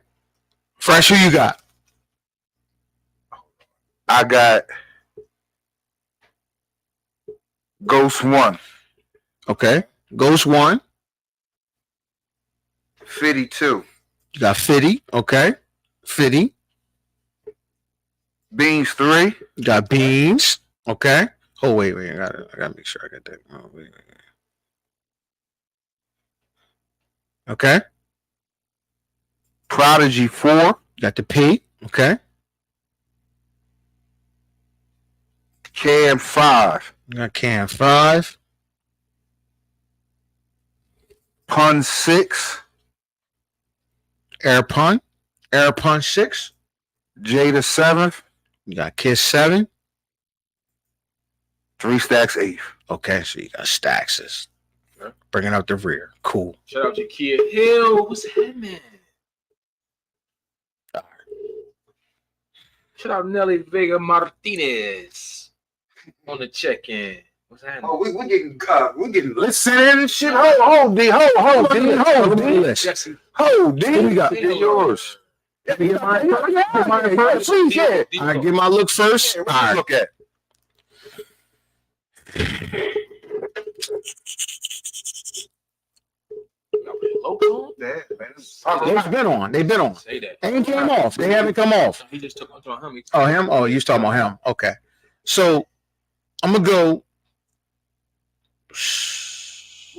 Fresh, who you got? I got Ghost 1, Okay. Ghost 1. 52, You got 50. Okay. 50. Beans 3, You got Beans. Okay. Oh, wait. I gotta make sure I got that. Oh, wait. Okay. Prodigy 4, Got the P. Okay. Cam 5, You got Cam 5. Pun 6, Air Pun. Air Pun 6. Jada 7th, You got Kiss 7. 3 Stacks 8th. Okay, so you got Stacks. Okay. Bringing up the rear. Cool. Shout out to Kia Hill. What's happening? Shout out Nelly Vega Martinez on the check-in. What's happening? Oh, we're getting listening and shit. Hold, D. Jesse. Hold, D. We got yours. Get mine first. Please, yeah. All right, get my look first. All right. Look at. Local? Yeah, man. They've been on. They've been on. Say that. They ain't came off. They haven't come off. He just took onto him. Oh, him? Oh, you was talking about him. Okay. So I'm gonna go.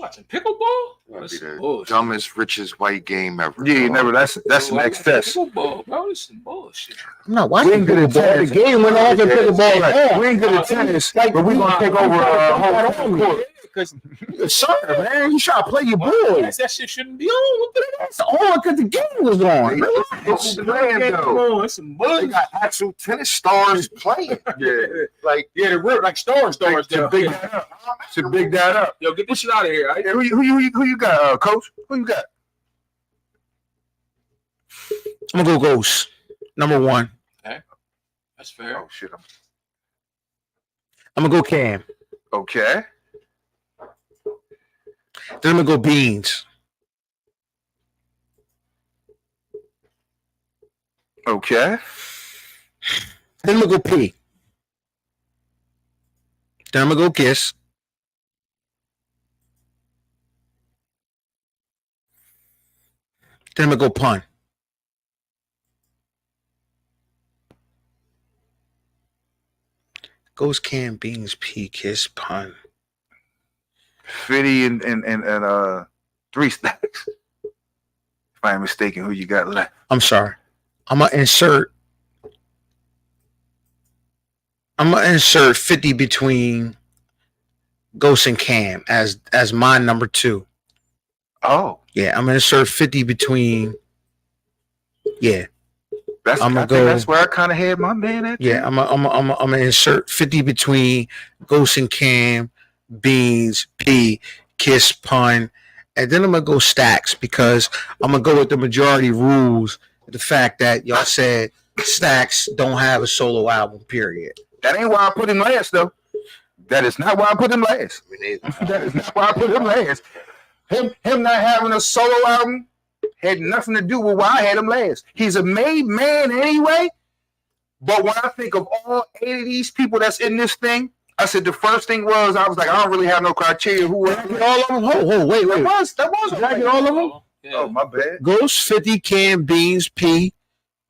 Watching pickleball? That'd be That's the bullshit. dumbest, richest white game ever. Yeah, never. That's the next test. Pickleball, bro. This is bullshit. I'm not We watching ain't good at pickleball. The tennis. game went off in pickleball. Right. We ain't good at tennis, but we gonna take over whole court. Because Sorry, man. You try to play your boy. that shit shouldn't be on. What the It's on because the game was on. It's playing though. Come on, it's some They bullshit. got actual tennis stars playing. Yeah, Like Yeah, they're like stars. to big that up. To big that up. Yo, get this shit out of here. Right? Yeah, who you got, Coach? Who you got? I'm gonna go Ghost. Number 1. That's fair. Oh shit. I'm gonna go Cam. Okay. Then I'm gonna go Beans. Okay. Then I'm gonna go P. Then I'm gonna go Kiss. Then I'm gonna go Pun. Goes Cam, Beans, P, Kiss, Pun. 50 and 3 stacks. If I ain't mistaken, who you got left? I'm sorry. I'm gonna insert 50 between Ghost and Cam as my number 2. Oh, Yeah, I'm gonna insert 50 between. Yeah, that's I'ma I think go- that's where I kind of had my man at. yeah. I'm gonna insert 50 between Ghost and Cam, Beans, P, Kiss, Pun, and then I'm gonna go Stacks because I'm gonna go with the majority rules. The fact that y'all said Stacks don't have a solo album. Period. That ain't why I put him last, though. That is not why I put him last. That is not why I put him last. Him not having a solo album had nothing to do with why I had him last. He's a made man anyway. But when I think of all 8 of these people that's in this thing, I said the first thing was I was like, I don't really have no criteria. Who was All of them. Oh, wait. that was Did I get all of them? Yeah. Oh, my bad. Ghost, 50, Cam, Beans, P,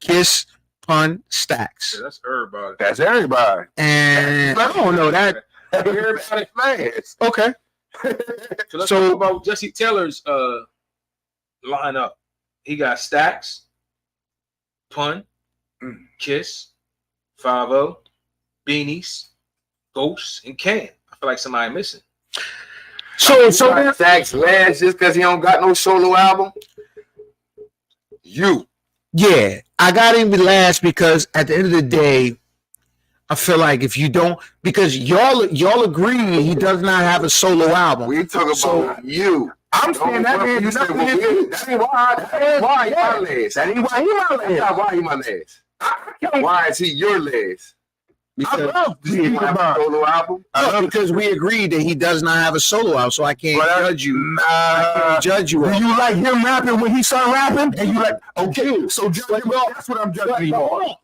Kiss, Pun, Stacks. Yeah, that's everybody. That's everybody. And I don't know that. Everybody last. Okay. So let's So- talk about Jesse Taylor's lineup. He got Stacks, Pun, Kiss, 5-0, Beanies, Ghosts, and Cam. I feel like somebody missing. So Stacks last just because he don't got no solo album. yeah, I got him last because at the end of the day, I feel like if you don't, because y'all agree he does not have a solo album. We talking So- about you. I'm saying that man You nothing said, to well, do. that ain't why he my last. That ain't why he my That's last. not why he my last. Why is he your last? I Because, love Does he Steve have a Bond. solo album? no, because we agreed that he does not have a solo album, so I can't But judge you. I can't judge you. Do you like him rapping when he started rapping? And you like, okay, so judge him. Well, That's what I'm judging But- him but hold on. on.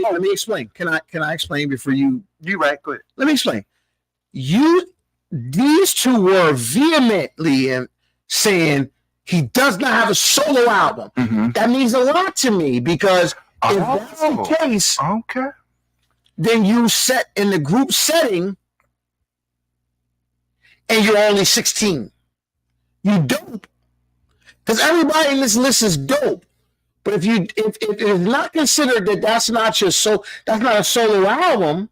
Let me explain. Can I explain before you? You right, go ahead. Let me explain. These two were vehemently saying he does not have a solo album. Mm-hmm. That means a lot to me because if that's the case, Okay. then you set in the group setting and you're only 16. You dope. Because everybody in this list is dope. But if it's not considered that that's not a solo album,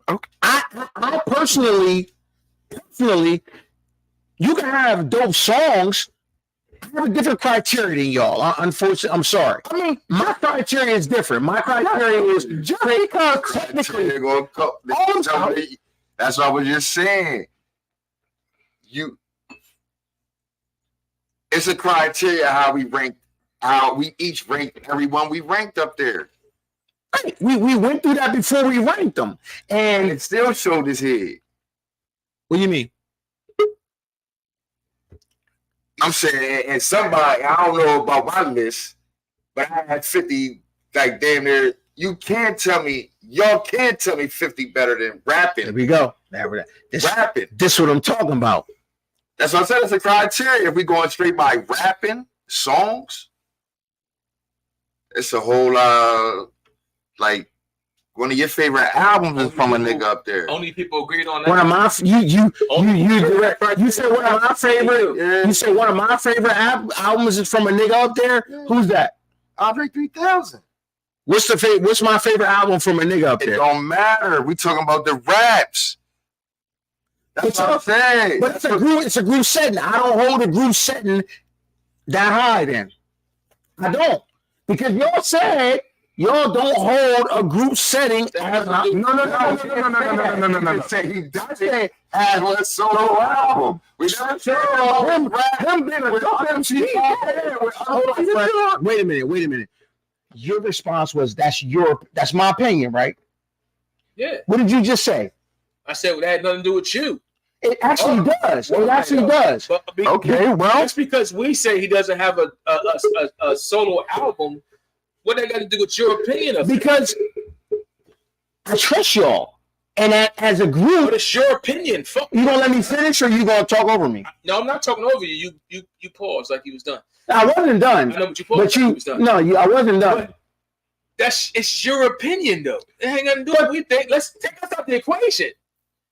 Okay. I personally, you can have dope songs. I have a different criteria than y'all. Unfortunately, I'm sorry. I mean, my criteria is different. My criteria is just because technically, They're gonna co- That's what I was just saying. It's a criteria how we each ranked everyone we ranked up there. right, we went through that before we ranked them. And And it still showed his head. what do you mean? I'm saying, and somebody, I don't know about my list, but I had 50, like damn near, y'all can't tell me 50 better than There rapping. we go. This Rapping. this what I'm talking about. That's what I said. It's a criteria. If we going straight by rapping songs, it's a whole like One of your favorite albums is from a nigga up there. Only people agreed on that. One of my you said one of my favorite. Yeah. You said one of my favorite albums is from a nigga up there. Yeah. Who's that? Andre 3000. What's my favorite album from a nigga up It there? don't matter. We talking about the raps. That's what I'm saying. But it's a group setting. I don't hold a group setting that high. Then I don't, because y'all said y'all don't hold a group setting as high. No. He does say has one solo album. We never said Him being a top MC. Wait a minute. Your response was that's my opinion, right? Yeah. What did you just say? I said, well, that had nothing to do with you. It actually does. It actually does. But Okay, well, just because we say he doesn't have a solo album, what that got to do with your opinion of it? because I trust y'all, and as a But group, it's your opinion. Fuck. you gonna let me finish, or you gonna talk over me? No, I'm not talking over you. You paused like he was done. I wasn't done, I know, but you paused but like he was done. I wasn't done. But it's your opinion, though. It ain't nothing to do with what we think. Let's take us out the equation.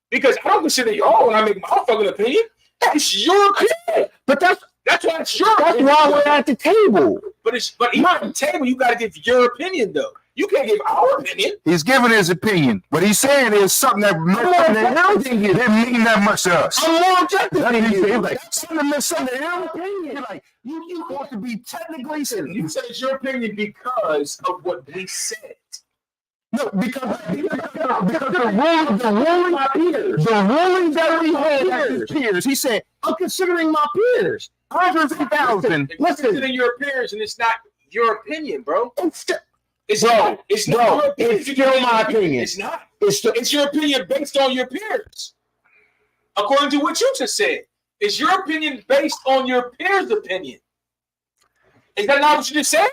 Because I don't consider you all when I make my fucking opinion. It's your opinion. But that's why it's your why opinion. we're at the table. But even at the table, you gotta give your opinion, though. You can't give our opinion. He's giving his opinion. What he's saying is something that didn't mean that much to us. I'm more objective than you. He's like, something meant something to him. He's like, you want to be technically You said it's your opinion because of what we said. No, because the ruling that we had as his peers, he said, I'm considering my peers. Andre 3000. If you're considering your peers, and it's not your opinion, bro. It's not your opinion. It's still my opinion. It's not. It's your opinion based on your peers. According to what you just said. Is your opinion based on your peers' opinion? Is that not what you just said?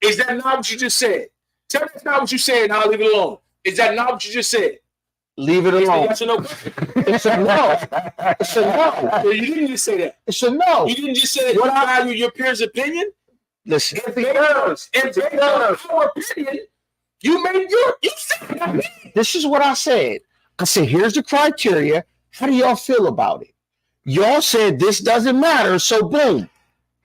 Is that not what you just said? Tell me that's not what you said, and I'll leave it alone. Is that not what you just said? Leave it alone. Yes or no? It's a no. It's a no. So you didn't just say that. It's a no. You didn't just say that you value your peers' opinion. Listen. If based on your opinion, you said that. This is what I said. I said, here's the criteria. How do y'all feel about it? Y'all said this doesn't matter, so boom.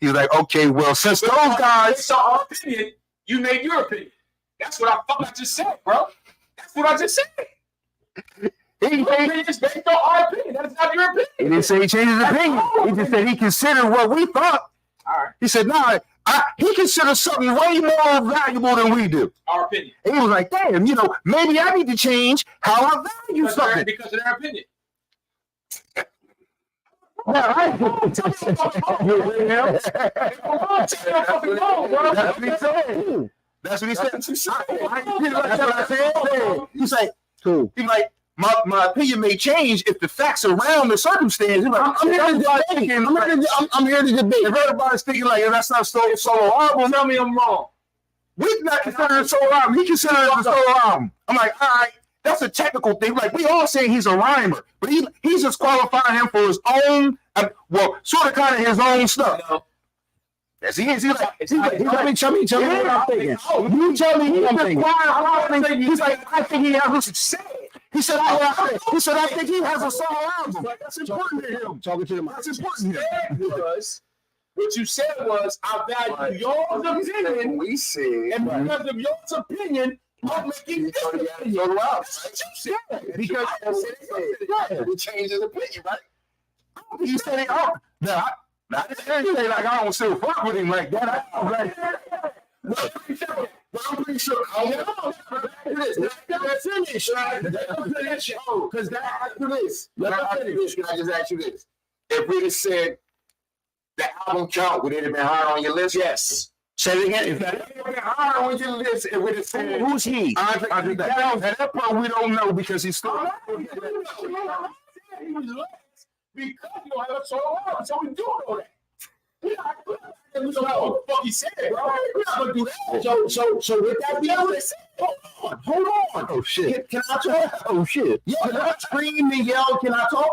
He's like, okay, well, since those guys based on our opinion, you made your opinion. That's what I just said, bro. That's what I just said. Your opinion is based on our opinion. That's not your opinion. he didn't say he changed his opinion. He just said he considered what we thought. All right. He said, no, he considers something way more valuable than we do. Our opinion. And he was like, damn, maybe I need to change how I value something. Because of their opinion. That's what he said. He's like, Cool. he's like, my opinion may change if the facts around the circumstance. He's like, I'm here to debate. If everybody's thinking like, if that's not a solo album, tell me I'm wrong. We're not considering a solo album. He considers it a solo album. I'm like, all right, that's a technical thing. Like, we all say he's a rhymer, but he's just qualifying him for his own, sort of kind of his own stuff. Yes, he is. He's like, Tell me what I'm thinking. You tell me what I'm thinking. He's like, I think he has what you said. He said, I think he has a solo album. That's important to him. Talking to the mic. That's important to him. Because what you said was, I value yours opinion. We said, And because of yours opinion, I'm making this opinion. because he changed his opinion, right? He said, I didn't say like I don't still fuck with him like that. But I'm pretty sure. Let's finish. Because that after this, can I just ask you this? If we'd have said the album count, would it have been higher on your list? Yes. Say it again. If that would have been higher on your list, it would have said. Who's he? At that point, we don't know because he's still. Because you don't have a solo album, so we do know that. We don't know what the fuck he said, bro. We're not gonna do that. So with that being said, hold on. Oh shit! Can I talk? Oh shit! Yeah, can I scream and yell? Can I talk?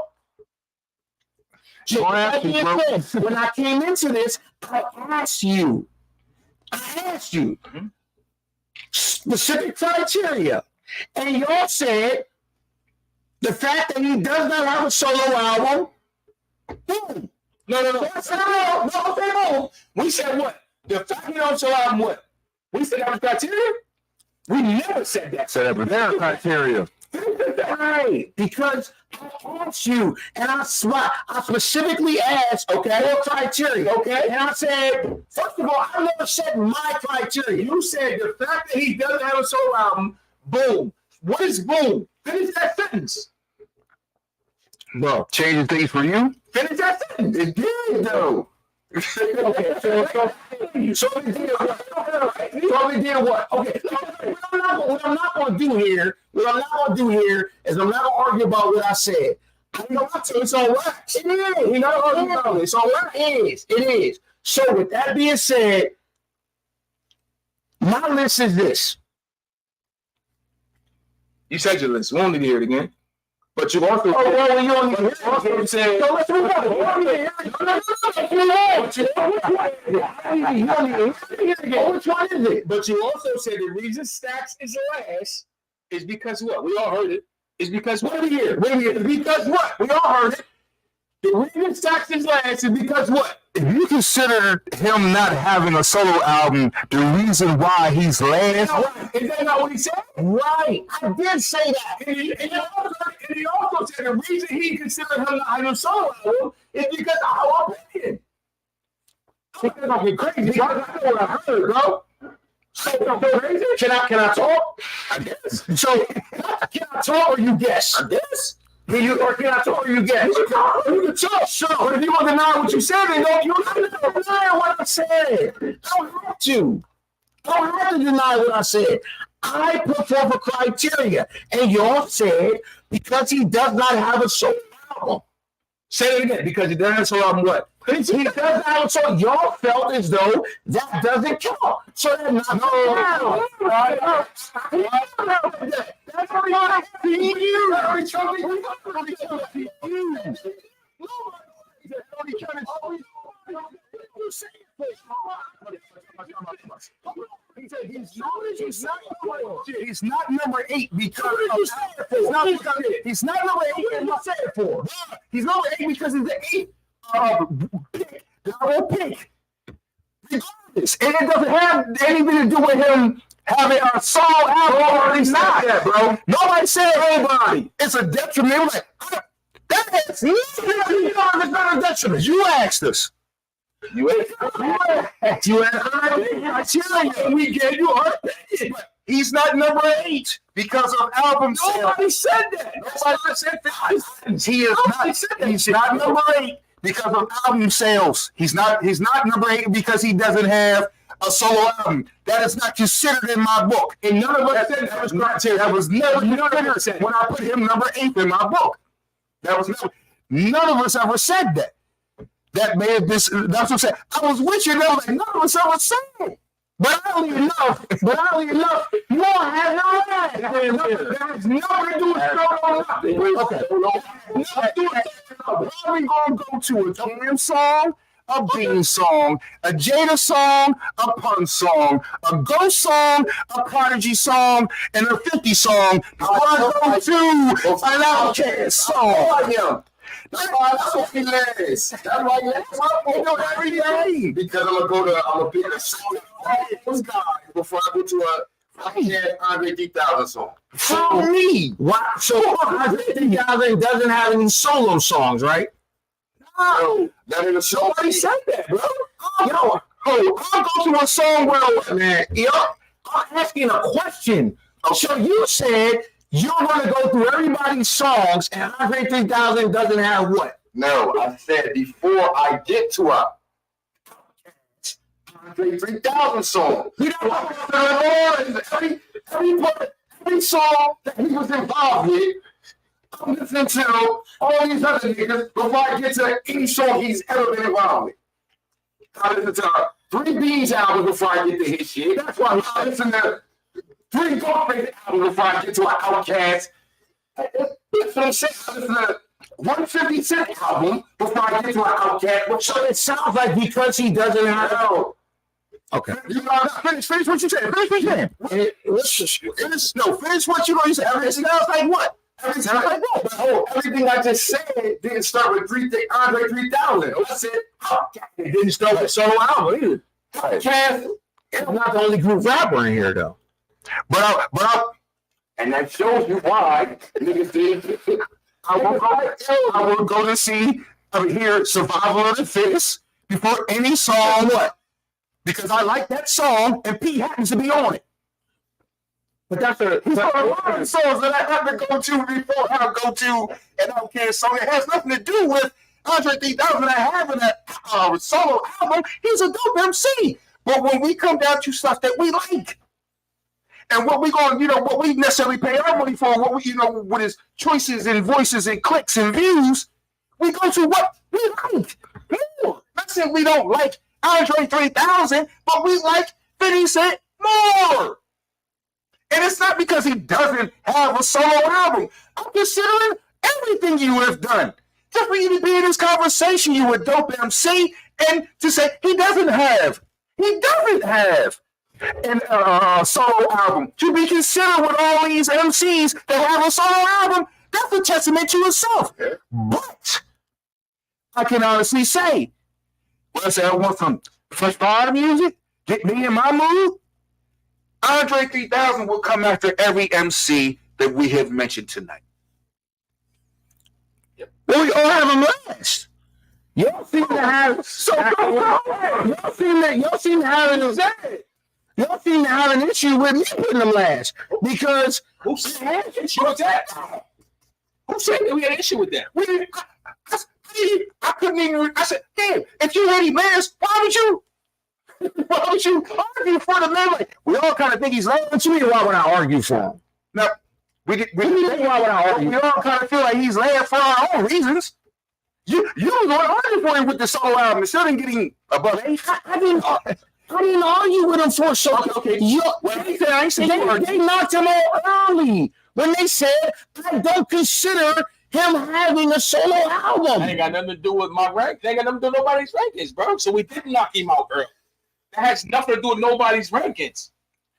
So when I came into this, I asked you. specific criteria. And y'all said the fact that he does not have a solo album, boom. No. We said what? The fact he don't solo album, what? We said that was criteria? We never said that. So that was their criteria. Right, because I asked you, and I specifically asked, okay, what criteria, okay? And I said, first of all, I never said my criteria. You said the fact that he doesn't have a solo album, boom. What is boom? Finish that sentence. Bro, changing things for you? Finish that sentence. It did, though. Okay, so we did what? So we did what? Okay, what I'm not going to do here is I'm not going to argue about what I said. I know it's all right. It is. You know, it's all right. It is. So with that being said, my list is this. You said your list. We don't need to hear it again. But you also said, so let's move on. Which one is it? But you also said the reason Stacks is last is because what? We all heard it. It's because what? Wait a minute. Because what? We all heard it. The reason Stacks is last is because what? If you consider him not having a solo album the reason why he's last, is that not what he said? Right. I did say that. And he also said the reason he considered him not having a solo album is because of our opinion. Because I'm crazy. I know what I heard, bro. So crazy? Can I talk? I guess. So can I talk or you guess? I guess. Can I talk or you guess? You can talk, sure. But if you want to deny what you said, then you don't have to deny what I said. Don't have to deny what I said. I put forth a criteria, and y'all said because he does not have a solo album. Say it again. Because he doesn't have a solo album. What? He doesn't have a solo. Y'all felt as though that doesn't count. So that's not That's what I He's not number 8 because he's not number 8 because I said it for. He's number 8 because he's the 8th pick that I will pick. Regardless. And it doesn't have anything to do with him having a solo album. He's not that, bro. Nobody said anybody. It's a detriment. Like, that is it's not a detriment. You asked us. You asked. We gave you our opinion. He's not number 8 because of album sales. Nobody said that. Nobody said that. He is not. He's not number 8 because of album sales. He's not number 8 because he doesn't have a solo album. That is not considered in my book. And none of us said that was criteria. That was never considered when I put him number 8 in my book. That was never. None of us ever said that. That may have been. That's what I'm saying. I was with you. That was like none of us ever said it. But oddly enough, you all had no that. That has nothing to do with nothing. Okay. Are we gonna go to a Cam song, a Bean song, a Jada song, a Pun song, a Ghost song, a Prodigy song, and a 50 song? I go to an Outkast song. That's why he last. That's why he last. I do every day. Because I'm gonna pick a song those guys before I go to a Andre 3000 song. For me. Why? So Andre 3000 doesn't have any solo songs, right? No. Nobody said that, bro. Yo, I'll go to a song where, man, I'm asking a question. So you said you're going to go through everybody's songs, and Andre 3000 doesn't have what? No, I said before I get to a Andre 3000 song. You know, every song that he was involved with, I'm listening to all these other niggas before I get to any song he's ever been involved with. I listen to 3 Beans albums before I get to his shit. That's why I listen to 3 Ghostface albums before I get to an Outkast. That's what I'm saying. I listen to 150 Cent album before I get to an Outkast. So it sounds like because he doesn't have Okay. You know, finish what you said. Finish what you said. Finish what you said. It sounds like what? Everything sounds like what? Everything I just said didn't start with Andre 3000. I said, it didn't start with solo album either. Cass is not the only group rapper in here, though. And that shows you why niggas did. I will go to see, hear Survival of the Fittest before any song. What? Because I like that song and P happens to be on it. But that's a lot of songs that I have to go to before I go to an Outkast song. It has nothing to do with Andre 3000 I have in that solo album. He's a dope MC. But when we come down to stuff that we like, and what we going, what we necessarily pay our money for, what we, with his choices and voices and clicks and views, we go to what we like more. Not saying we don't like Andre 3000, but we like 50 Cent more. And it's not because he doesn't have a solo album. I'm considering everything you have done. Just for you to be in this conversation, you a dope MC, and to say he doesn't have an solo album. To be considered with all these MCs that have a solo album, that's a testament to yourself. But I can honestly say, I want some fresh fire music, get me in my mood. Andre 3000 will come after every MC that we have mentioned tonight. Well, we all have them last. Y'all seem to have y'all seem to have an issue with me putting them last because Who said an issue with that? Who said that we had an issue with that? I couldn't even. I said, damn, if you had him last, why would you argue for the man? Like, we all kind of think he's last. what you mean? Why would I argue for him? Now, we all kind of feel like he's last for our own reasons. You was going to argue for him with the solo album instead of getting above 8. I didn't argue with him for so. Okay. They knocked him out early when they said I don't consider him having a solo album. That ain't got nothing to do with my rank. That ain't got nothing to do with nobody's rankings, bro. So we didn't knock him out early. That has nothing to do with nobody's rankings.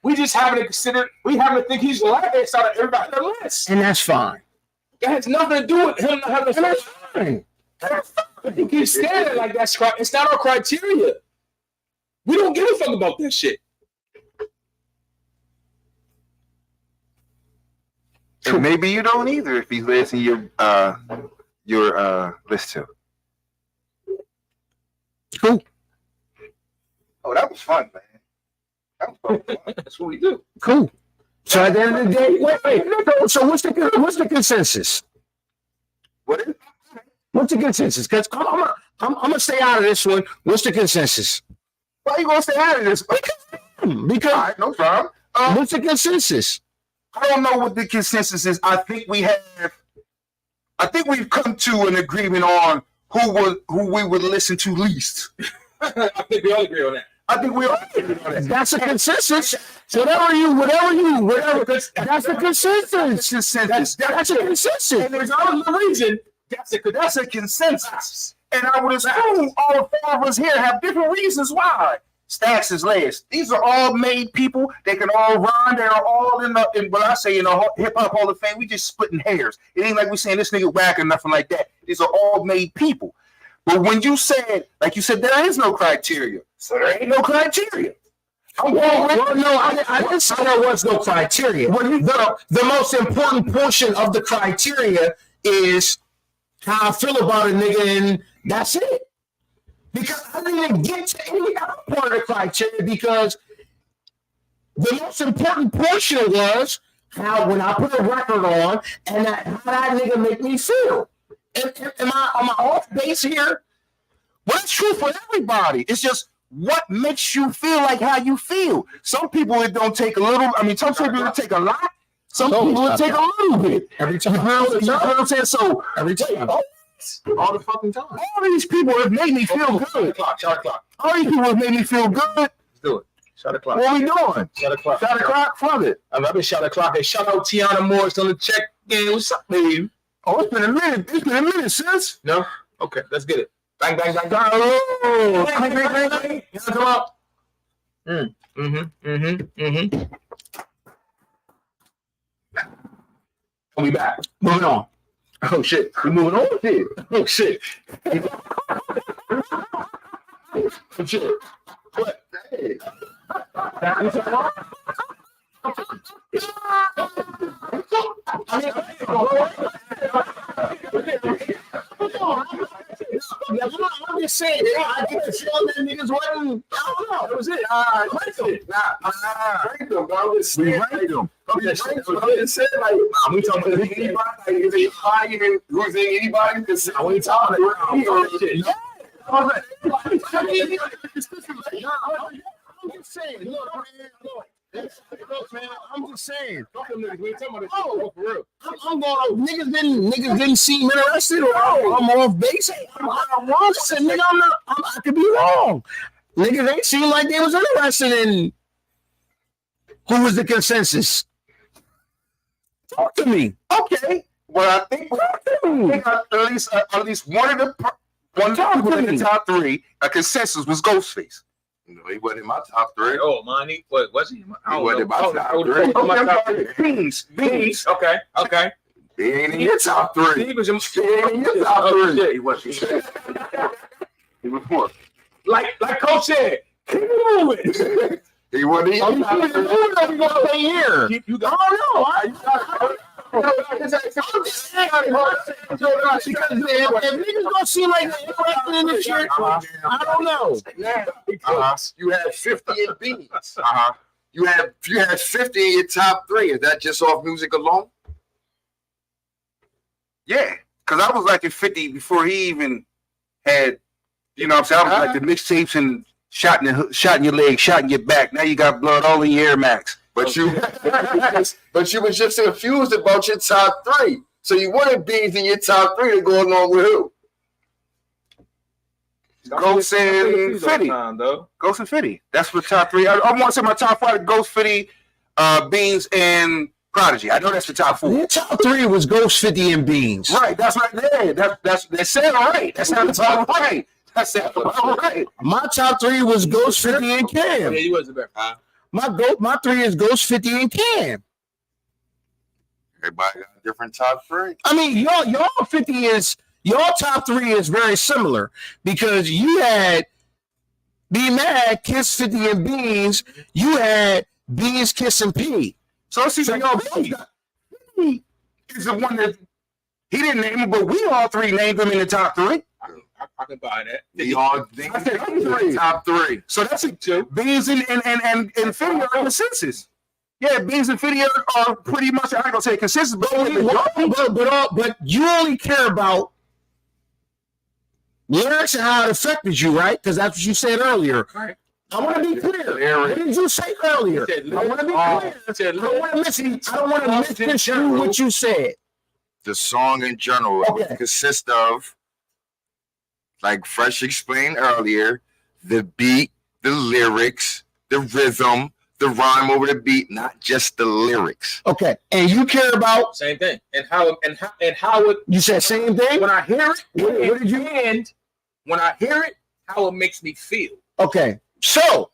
We just haven't considered. We haven't think he's last out of everybody on the list. And that's fine. That has nothing to do with him not having a solo album. That's fine. He keeps standing like that's. It's not our criteria. We don't give a fuck about that shit. And maybe you don't either if he's last in your list too. Cool. Oh, that was fun, man. That was fun. That's what we do. Cool. So at the end of the day, wait. So what's the consensus? What is? What's the consensus? Because I'm gonna stay out of this one. What's the consensus? Why are you gonna stay out of this? Because All right, no problem. what's the consensus? I don't know what the consensus is. I think we've come to an agreement on who we would listen to least. I think we all agree on that. I think we all agree on that. That's a consensus. Whatever. That's the consensus. That's a consensus. And there's another reason. That's a consensus. And I would assume all 4 of us here have different reasons why Stacks is last. These are all made people. They can all rhyme. They're all in what I say in the Hip Hop Hall of Fame. We just splitting hairs. It ain't like we saying this nigga whack or nothing like that. These are all made people. But when you said, like you said, there is no criteria. So there ain't no criteria. No, I didn't say there was no criteria. The most important portion of the criteria is how I feel about a nigga, and that's it. Because I didn't even get to any other part of the criteria because the most important portion was how when I put a record on and how that nigga make me feel. Am I off base here? Well, it's true for everybody. It's just what makes you feel like how you feel. Some people it don't take a little. I mean, some people it take a lot. Some people it take a little bit. Every time. You know what I'm saying? So Every time. All the fucking time. all these people have made me feel good. Shot o'clock. All these people have made me feel good. Let's do it. Shot o'clock. What are we doing? Shot o'clock. Shot o'clock? Fuck it. I've been shot o'clock. And shout out Tiana Morris on the check in. What's up, baby? Oh, it's been a minute. It's been a minute, sis. No? Okay, let's get it. Bang, bang, bang, bang. Oh, Bang, bang, bang, bang. You wanna come up? We back. Moving on. Oh shit. We moving on here. Oh shit. Oh shit. What? Hey. You talking about? I'm just saying, I get the show that niggas wasn't. I don't know. That was it. Rank them, bro. We ranked them. I'm just saying, like, we talking about anybody, like, is it anybody, who's in anybody? Because I ain't talking about shit. I'm just saying, look, man, I'm just saying. Oh, for real. I'm going. Niggas didn't seem interested. Or I'm off base. I'm wrong. Listen, nigga, I could be wrong. Niggas ain't seem like they was interested in. Who was the consensus? Talk to me. Okay. Well, I think at least one of the people in the top three, a consensus was Ghostface. No, he wasn't in my top three. Oh, man, what was he? He wasn't in my top three. Beans. Okay. He ain't in your top three. He was in your top three. He wasn't. He was fourth. Like Coach said, keep it moving. He wasn't in your top three. We gonna play here. You got. I don't know. Because if niggas don't seem like they're interested in this shit, I don't know. You had 50 in beats. You had 50 in your top three. Is that just off music alone? Yeah, because I was like at 50 before he even had, you know what I'm saying? I was like the mixtapes and shot in your leg, shot in your back. Now you got blood all in your Air Max. But you was just confused about your top three. So you wanted beans in your top three to go along with who? Ghost and Fitty. Ghost and Fitty. That's the top three. I want to say my top five: Ghost, Fitty, Beans, and Prodigy. I know that's the top four. Your top three was Ghost, 50, and Beans. Right. That's right there. That sound right. That sounds all right. That sounds all right. My top three was Ghost, 50, and Cam. Yeah, he wasn't there. My three is Ghost, 50, and Cam. Everybody got a different top three. I mean, y'all 50 is your top three is very similar because you had Be Mad, Kiss, 50, and Beans. You had Beans, Kiss, and P. So see, y'all he is the one that he didn't name him, but we all three named him in the top three. I can buy that. They all I said three. top three. So that's it too. Beans and Fitty are in the census. Yeah, Beans and Fitty are pretty much, I ain't gonna say consensus, But you only care about lyrics and how it affected you, right? Because that's what you said earlier. Right. I want to be clear. What did you say earlier? I want to be clear. I don't want to misconstrue what you said. The song in general consists of, like Fresh explained earlier, the beat, the lyrics, the rhythm, the rhyme over the beat, not just the lyrics. Okay, and you care about same thing, and how it. You said same thing. When I hear it, what did you end? When I hear it, how it makes me feel. Okay, so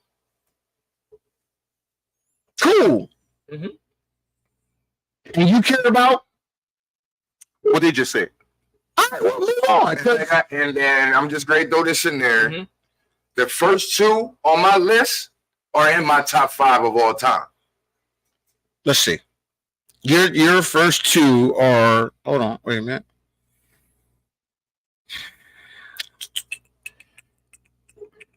cool. Mm-hmm. And you care about what they just said. All right, well, move on. And then I'm just going to throw this in there. Mm-hmm. The first two on my list are in my top five of all time. Let's see. Your first two are. Hold on. Wait a minute.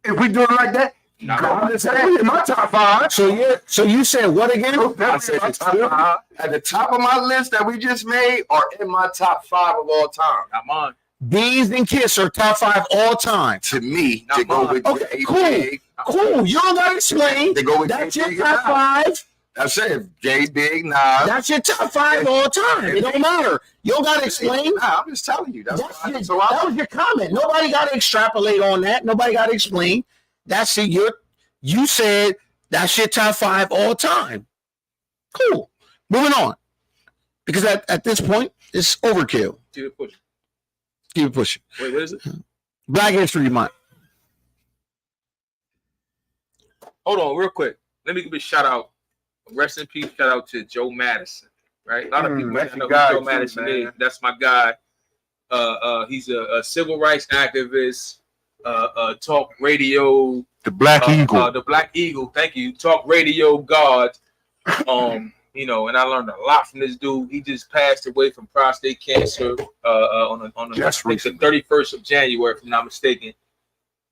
If we do it like that, in my top five. So you said what again? I said at the top of my list that we just made are in my top five of all time. Not mine. Beans and Kiss are top five all time. To me, to go with cool. You don't gotta explain. They go with that's your top five. I said J Big Nas. That's your top five all time. It don't matter. You don't gotta explain. Nah, I'm just telling you. That was your comment. Nobody gotta extrapolate on that. Nobody gotta explain. That's it. You said that's your top five all time. Cool. Moving on. Because at this point, it's overkill. Keep it pushing. Keep it pushing. Wait, what is it? Black History Month. hold on, real quick. Let me give a shout out. Rest in peace. Shout out to Joe Madison. Right, a lot of people That's know your guy who Joe too, Madison man. is. That's my guy. He's a civil rights activist. Talk radio. The Black Eagle. The Black Eagle. Thank you. Talk radio God. You know, and I learned a lot from this dude. He just passed away from prostate cancer on the 31st of January, if I'm not mistaken.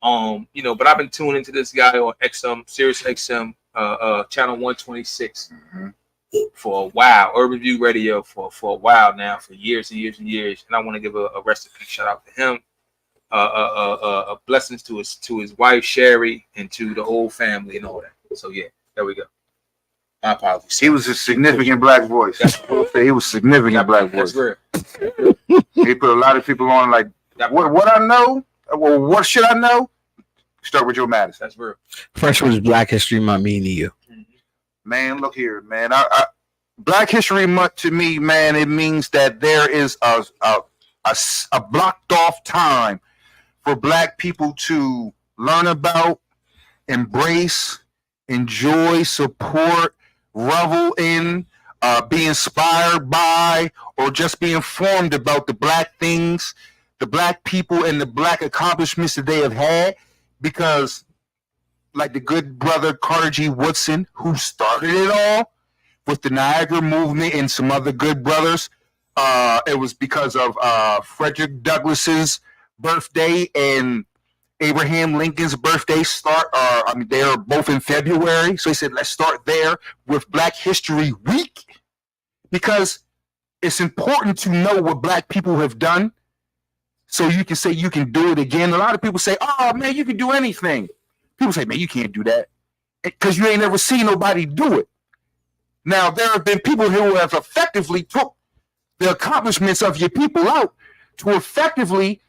You know, but I've been tuning into this guy on Sirius XM, channel 126 for a while. Urban View Radio for a while now, for years and years and years. And I want to give a rest in peace shout out to him. Blessings to his wife Sherry and to the whole family and all that. So yeah, there we go. My apologies. He was a significant black voice. He was significant black voice. That's real. He put a lot of people on like what I know. Well, what should I know? Start with Joe Madison. That's real. Fresh was Black History Month mean to you? Man, look here, man. Black History Month to me, man, it means that there is a blocked off time for black people to learn about, embrace, enjoy, support, revel in, be inspired by, or just be informed about the black things, the black people, and the black accomplishments that they have had. Because, like the good brother Carter G. Woodson, who started it all with the Niagara movement and some other good brothers, it was because of Frederick Douglass's birthday and Abraham Lincoln's birthday they are both in February. So he said, let's start there with Black History Week, because it's important to know what black people have done so you can say you can do it again. A lot of people say, oh, man, you can do anything. People say, man, you can't do that because you ain't never seen nobody do it. Now, there have been people who have effectively took the accomplishments of your people out to effectively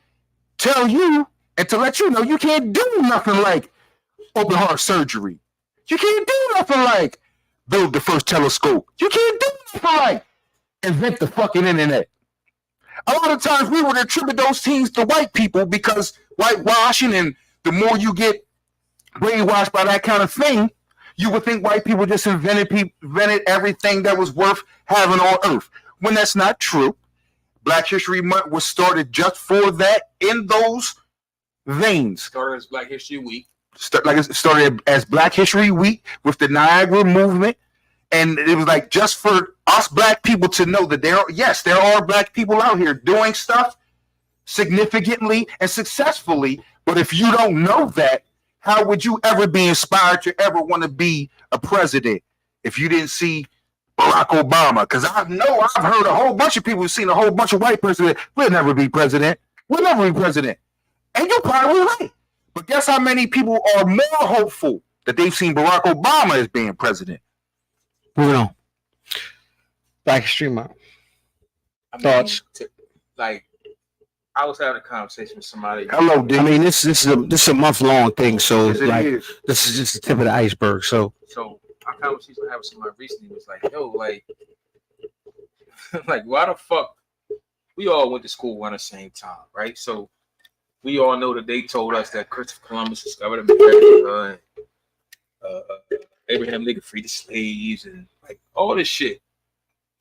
tell you and to let you know you can't do nothing like open heart surgery. You can't do nothing like build the first telescope. You can't do nothing like invent the fucking internet. A lot of times we would attribute those things to white people because whitewashing, and the more you get brainwashed by that kind of thing, you would think white people just invented everything that was worth having on earth. When that's not true. Black History Month was started just for that, in those veins. Started as Black History Week. Started as Black History Week with the Niagara movement. And it was like just for us black people to know that there are black people out here doing stuff significantly and successfully. But if you don't know that, how would you ever be inspired to ever want to be a president if you didn't see Barack Obama? Because I've heard a whole bunch of people who've seen a whole bunch of white presidents. We'll never be president. We'll never be president. And you're probably right. But guess how many people are more hopeful that they've seen Barack Obama as being president? Moving on. Black History Month. Thoughts? Like, I was having a conversation with somebody. Hello, D. I mean, this is a month-long thing, so Yes, it like is. this is just the tip of the iceberg. So My conversation I had with somebody recently was like, yo, like why the fuck we all went to school around the same time, right? So we all know that they told us that Christopher Columbus discovered America, and Abraham Lincoln freed the slaves, and like all this shit.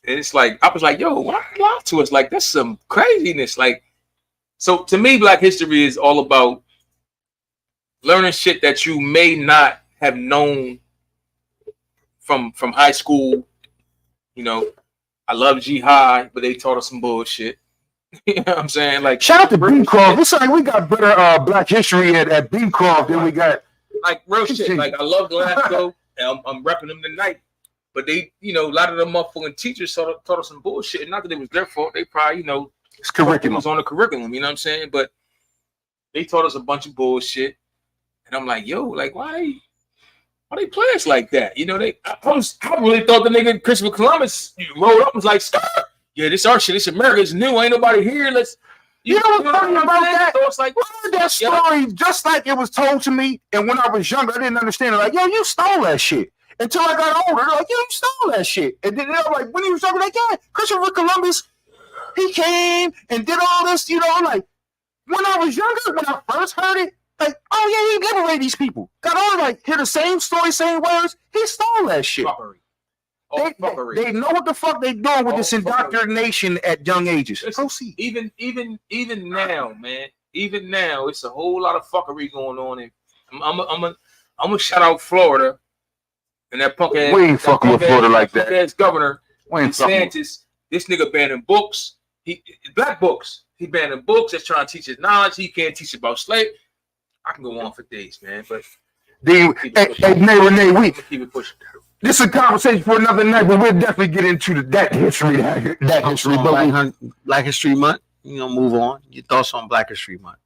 And it's like I was like, yo, why lie to us? Like that's some craziness. Like, so to me, Black history is all about learning shit that you may not have known from high school. You know, I love jihad, but they taught us some bullshit. You know what I'm saying? Like, shout out to Beecroft. It's like we got better Black history at Beecroft than we got. Like real shit. Like I love Glasgow, and I'm repping them tonight. But they, you know, a lot of them motherfucking teachers taught us some bullshit. And not that it was their fault. They probably, you know, it's curriculum. It was on the curriculum. You know what I'm saying? But they taught us a bunch of bullshit. And I'm like, yo, like why they play us like that? You know, I really thought the nigga Christopher Columbus rolled up and was like, stop. Yeah, this our shit. This America. It's new. Ain't nobody here. You know what's funny about that? So it's like, I heard that story just like it was told to me. And when I was younger, I didn't understand it. Like, yo, you stole that shit. Until I got older, like, yo, you stole that shit. And then I'm like, when he was talking, like, yeah, Christopher Columbus, he came and did all this, you know. I'm like, when I was younger, when I first heard it, Like, oh yeah, he liberated these people. Got all right. Hear the same story, same words. He stole that shit. Fuckery. Oh, fuckery. They know what the fuck they doing with this fuckery. indoctrination at young ages. Listen, Proceed. Even now, man. Even now, it's a whole lot of fuckery going on. And I'm gonna shout out Florida and that punk ass. We ain't fucking with Florida like that. Ass governor We ain't fucking. DeSantis. This nigga banning books. Black books. He banning books. That's trying to teach his knowledge. He can't teach about slavery. I can go on for days, man. But Hey, Renee, keep it pushing. this is a conversation for another night, but we'll definitely get into that history. That history, but Black History Month. You know, move on. Your thoughts on Black History Month?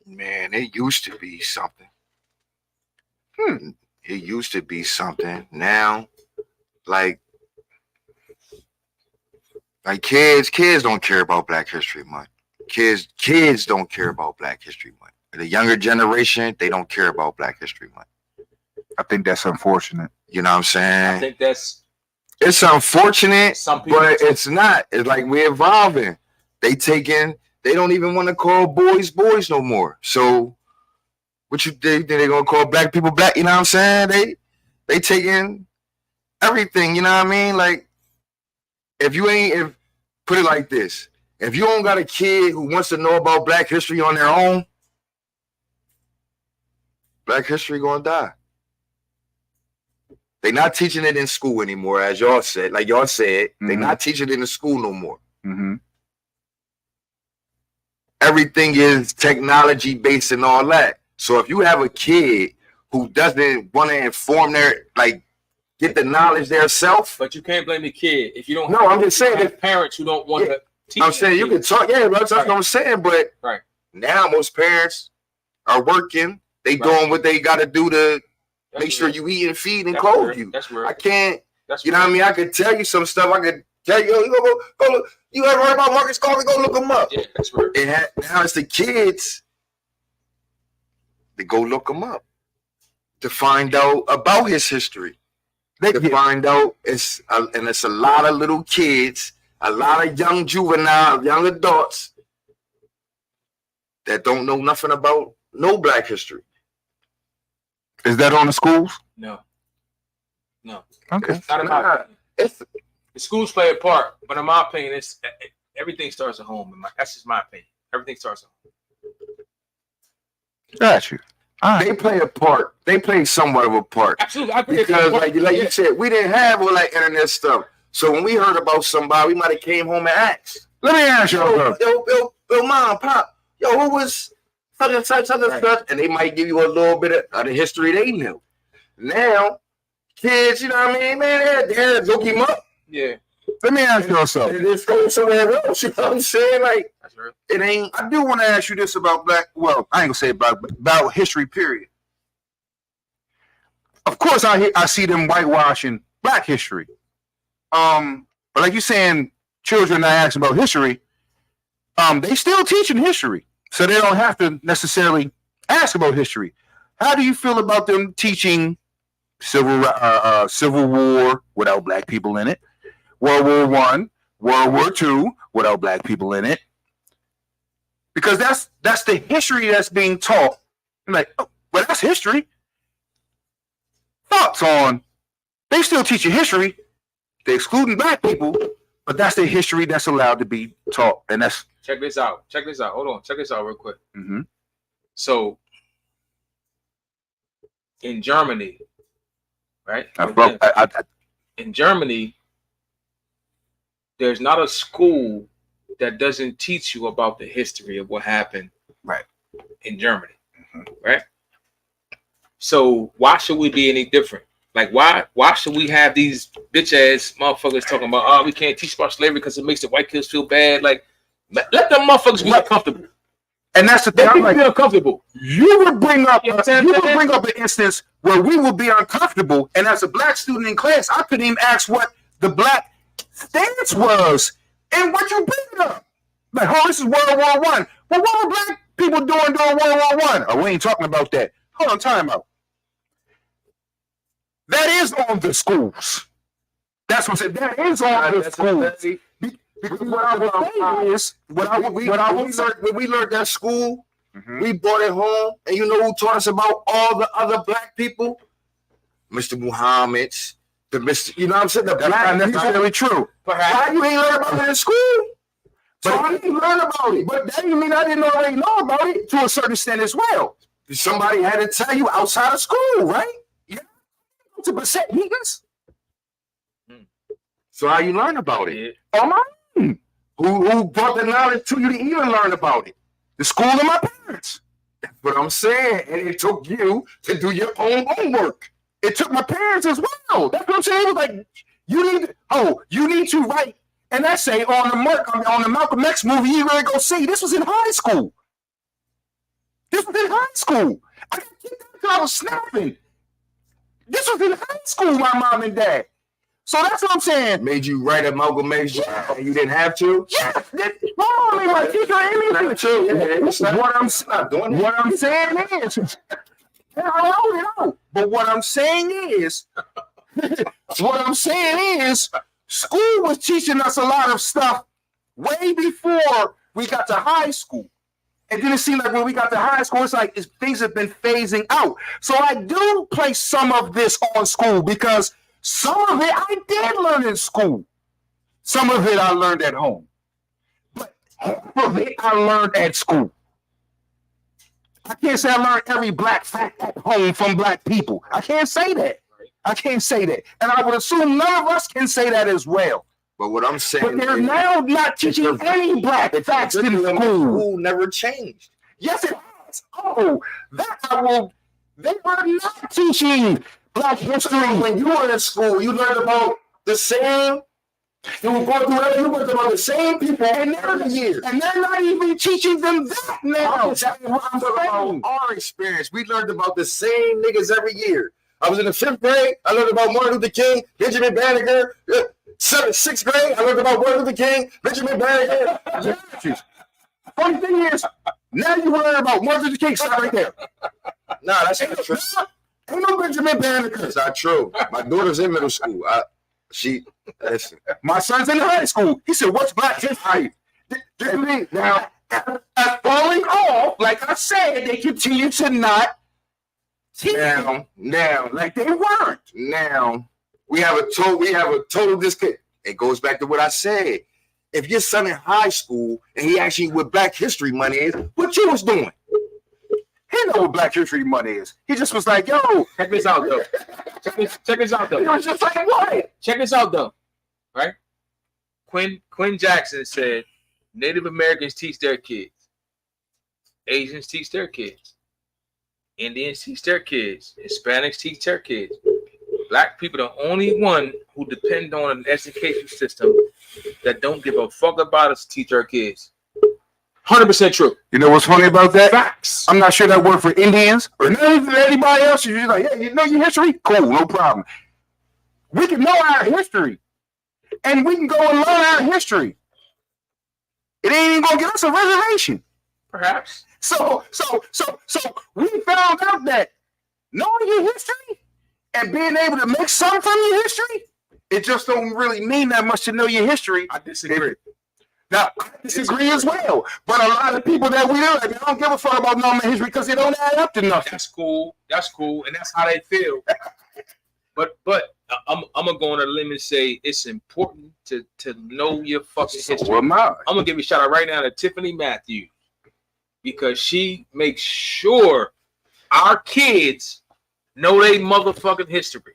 Man, it used to be something. It used to be something. Now, like kids don't care about Black History Month. Kids don't care about Black History Month. The younger generation, they don't care about Black History Month. I think that's unfortunate. You know what I'm saying? I think it's unfortunate, but do. it's not. It's like we're evolving. They don't even want to call boys no more. So what you think they're gonna call black people black? You know what I'm saying? They taking everything, you know what I mean? Like if put it like this, if you don't got a kid who wants to know about Black history on their own, Black history gonna die. They're not teaching it in school anymore, as y'all said. Like y'all said, they're not teaching it in school no more. Mm-hmm. Everything is technology based and all that. So if you have a kid who doesn't want to inform get the knowledge themselves. But you can't blame the kid if you don't. No, I'm just saying that parents who don't want to teach. I'm saying you can talk, that's what I'm saying. But now most parents are working. They doing what they got to do to make sure you eat and feed and clothe you. That's real. I can't. You know what I mean? I could tell you some stuff. I could tell you, you go look. You ever heard about Marcus Garvey? Go look him up. Yeah, that's real. Now it's the kids to go look him up to find out about his history. Find out it's a lot of little kids, a lot of young juvenile, young adults that don't know nothing about no Black history. Is that on the schools? No. Okay. It's not about the schools play a part, but in my opinion, everything starts at home. That's just my opinion. Everything starts at home. Got you. They play a part. They play somewhat of a part. Absolutely, I because like you said, we didn't have all that internet stuff. So when we heard about somebody, we might have came home and asked. Let me ask you, yo, mom, pop, who was such and such, and they might give you a little bit of the history they knew. Now, kids, you know what I mean, man, they're look him up. Yeah. Let me ask you something. It's going somewhere else. You know what I'm saying? Like, it ain't. I do want to ask you this about Black. Well, I ain't gonna say about history. Period. Of course, I see them whitewashing Black history. But like you saying, children not asking about history. They still teaching history, so they don't have to necessarily ask about history. How do you feel about them teaching Civil War without Black people in it? World War I, World War II without Black people in it, because that's the history that's being taught. I'm like, oh, well, that's history. Thoughts on? They still teaching history. They're excluding Black people, but that's the history that's allowed to be taught, and that's. Check this out. Hold on. Check this out real quick. Mm-hmm. So, in Germany, right? In Germany, there's not a school that doesn't teach you about the history of what happened in Germany, right? So why should we be any different? Like, why should we have these bitch ass motherfuckers talking about, we can't teach about slavery because it makes the white kids feel bad? Like, let them motherfuckers be uncomfortable. And that's the thing. Let people be uncomfortable. You would bring up an instance where we would be uncomfortable, and as a Black student in class, I couldn't even ask what the Black stance was, and what you bring up. Like, oh, this is World War I. Well, what were Black people doing during World War I? Oh, we ain't talking about that. Hold on, time out. That is on the schools. That's what I said. That is on the schools. Because what I would say is, when we learned at school, We brought it home, and you know who taught us about all the other black people? Mr. Muhammad's, the Mr. You know what I'm saying? The That's black not necessarily true. Why you ain't learn about it in school? So I didn't learn about it. But that didn't mean I didn't already know about it to a certain extent as well. Somebody had to tell you outside of school, right? Yeah. To percent meetings So how you learn about it? on my own. Who brought the knowledge to you to even learn about it? The school and my parents. That's what I'm saying. And it took you to do your own homework. It took my parents as well. That's what I'm saying. It was like, you need to write an essay on the Malcolm X movie you ready to go see. This was in high school. I got kicked out because I was snapping. This was in high school, my mom and dad. So that's what I'm saying. Made you write amalgamation and you didn't have to? Yes. My teacher What I'm saying is, but what I'm saying is, school was teaching us a lot of stuff way before we got to high school. And then it seemed like when we got to high school, it's like things have been phasing out. So I do place some of this on school because some of it I did learn in school. Some of it I learned at home. But half of it I learned at school. I can't say I learned every black fact at home from black people. I can't say that. And I would assume none of us can say that as well. But what I'm saying But they're now not teaching any black facts in school. School never changed. Yes, it has. They were not teaching black history. When you were in school, you learned about the same. You learned about the same people in every year. And they're not even teaching them that now. That's what I'm talking about. Our experience, we learned about the same niggas every year. I was in the 5th grade. I learned about Martin Luther King, Benjamin Banneker. 6th grade, I learned about Martin Luther King, Benjamin Banneker. Funny thing is, now you learn about Martin Luther King. Stop right there. Nah, that's not true. Ain't no Benjamin Banneker. It's not true. My daughter's in middle school. Listen. My son's in high school. He said, "What's black history?" Now, falling off, like I said, they continue to not teach now, like they weren't. Now, we have a total disconnect. It goes back to what I said. If your son in high school and he actually what Black History Month is, what you was doing? He know what Black History Month is. He just was like, "Yo, Check this out, though. Check this out, he though. was just like, what?" Check this out, though. Right? Quinn Jackson said, Native Americans teach their kids. Asians teach their kids. Indians teach their kids. Hispanics teach their kids. Black people are the only one who depend on an education system that don't give a fuck about us to teach our kids. 100% true. You know what's funny about that? Facts. I'm not sure that worked for Indians or not even anybody else. You're just like, "Yeah, you know your history? Cool, no problem." We can know our history, and we can go and learn our history. It ain't even gonna give us a reservation. Perhaps. So we found out that knowing your history and being able to make something from your history, it just don't really mean that much to know your history. I disagree. Now, I disagree as well. But a lot of people that we know, like, I don't give a fuck about knowing my history because it don't add up to nothing. That's cool, and that's how they feel. But I'm gonna go on a limb and say it's important to know your fucking history. Well, I'm gonna give a shout out right now to Tiffany Matthews because she makes sure our kids know their motherfucking history,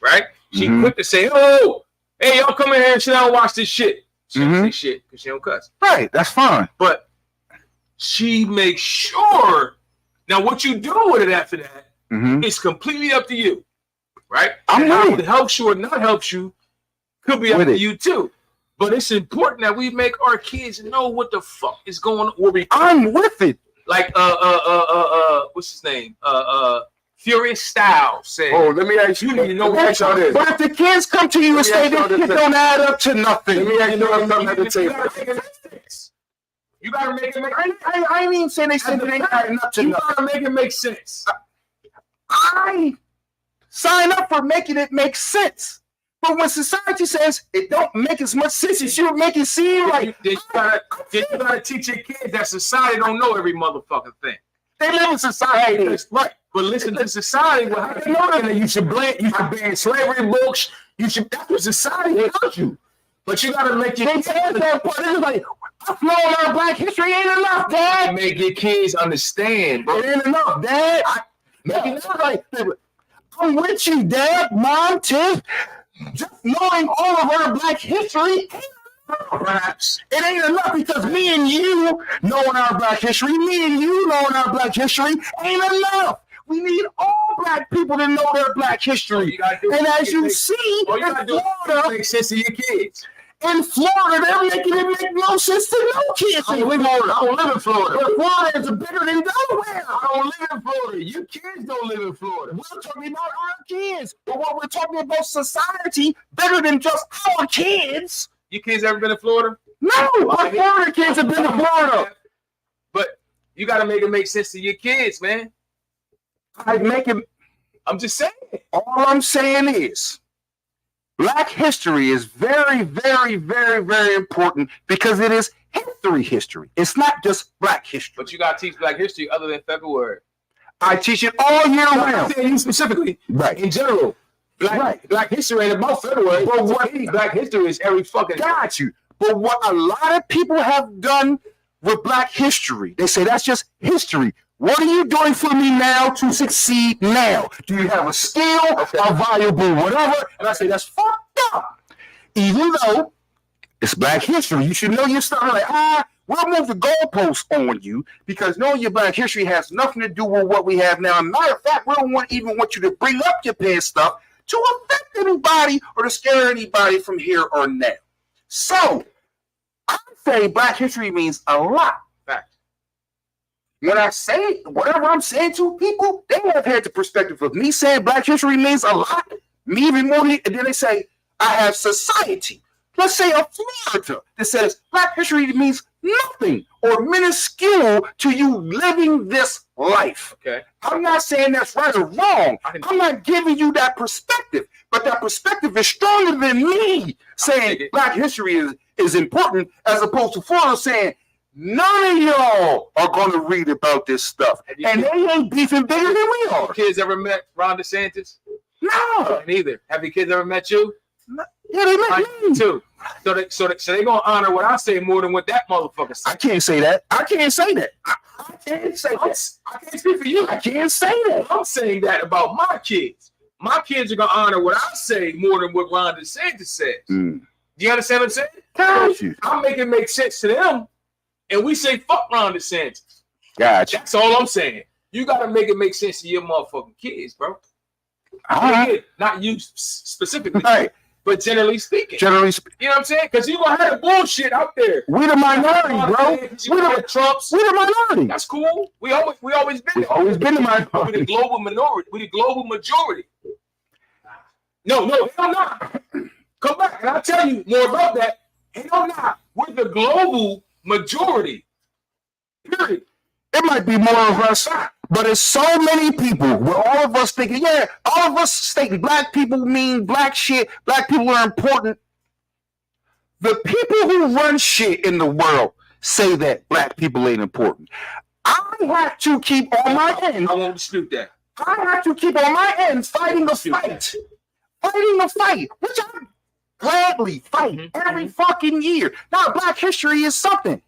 right? She quick to say, "Oh, hey, y'all come in here and sit down and watch this shit." She don't say shit because she don't cuss. Right, that's fine. But she makes sure. Now, what you do with it after that is completely up to you, right? I'm how with it helps you or not helps you could be up With to it. you too. But it's important that we make our kids know what the fuck is going on. I'm with it. Like what's his name? Furious Styles said. Oh, let me ask you. You need to know Let me ask y'all this. But if the kids come to you and say this shit don't add up to nothing, Let me ask you something at the table. You gotta make it make I ain't even saying they said it ain't adding up to You nothing. gotta make it make sense. I sign up for making it make sense. But when society says it don't make as much sense as you make it seem like, you gotta teach your kids that society don't know every motherfucking thing. they live in society. Right. But listen to society. Well, how They know that you should ban slavery books. That's what society tells you. But you gotta make your kids that part. It's like, knowing our Black history ain't enough, Dad. make your kids understand, bro. It ain't enough, Dad. I'm with you, Dad, Mom, Tiff. Just knowing all of our Black history, perhaps it ain't enough because me and you knowing our Black history, ain't enough. We need all Black people to know their Black history. And as you see, in Florida, Make sense to your kids. they're making it make no sense to no kids in Florida. I don't live in Florida. But Florida is bigger than Delaware. I don't live in Florida. You kids don't live in Florida. We're talking about our kids. But what we're talking about society bigger than just our kids. Your kids ever been to Florida? No, our Florida kids have been to Florida. But you gotta make it make sense to your kids, man. I'm just saying. All I'm saying is Black history is very, very, very, very important because it is history. It's not just Black history. But you gotta teach Black history other than February. I teach it all year I'm round. saying you specifically, Right. in general. Black history ain't about February. But what Black history is every fucking. got you. But what a lot of people have done with Black history, they say that's just history. What are you doing for me now to succeed now? Do you have a skill, a valuable whatever? And I say that's fucked up. Even though it's Black history, you should know your stuff. Like, we'll move the goalposts on you because knowing your Black history has nothing to do with what we have now. And matter of fact, we don't even want you to bring up your past stuff to affect anybody or to scare anybody from here or now. So, I say Black history means a lot. Fact. When I say whatever I'm saying to people, they have had the perspective of me saying Black history means a lot, me even more, and then they say, I have society. Let's say a Florida that says Black history means nothing or minuscule to you living this life. Okay. I'm not saying that's right or wrong. I'm not giving you that perspective, but that perspective is stronger than me saying Black history is important as opposed to Florida saying none of y'all are going to read about this stuff. And they ain't beefing bigger than we are. Kids ever met Ron DeSantis? No. Neither. Have your kids ever met you? Yeah, they met me too. So they gonna honor what I say more than what that motherfucker says. I can't say that. I can't say that. I can't say that. I can't speak for you. I can't say that. I'm saying that about my kids. My kids are gonna honor what I say more than what Ron DeSantis says. Do you understand what I'm saying? Got you. I'm making it make sense to them, and we say fuck Ron DeSantis. Got you. That's all I'm saying. You gotta make it make sense to your motherfucking kids, bro. All right. Not you specifically. Right. But generally speaking. You know what I'm saying? Because you're going to have bullshit out there. We the minority, bro. We the minority. That's cool. We always been We've always been the We minority. the global minority. We the global majority. No, hell not. Come back and I'll tell you more about that. Hell not. We're the global majority. Period. It might be more of us, but it's so many people where all of us thinking, yeah, all of us stating Black people mean Black shit. Black people are important. The people who run shit in the world say that Black people ain't important. I have to keep on my end. I won't dispute that. I have to keep on my end fighting the fight. Fighting the fight, which I gladly fight every fucking year. Now, Black history is something.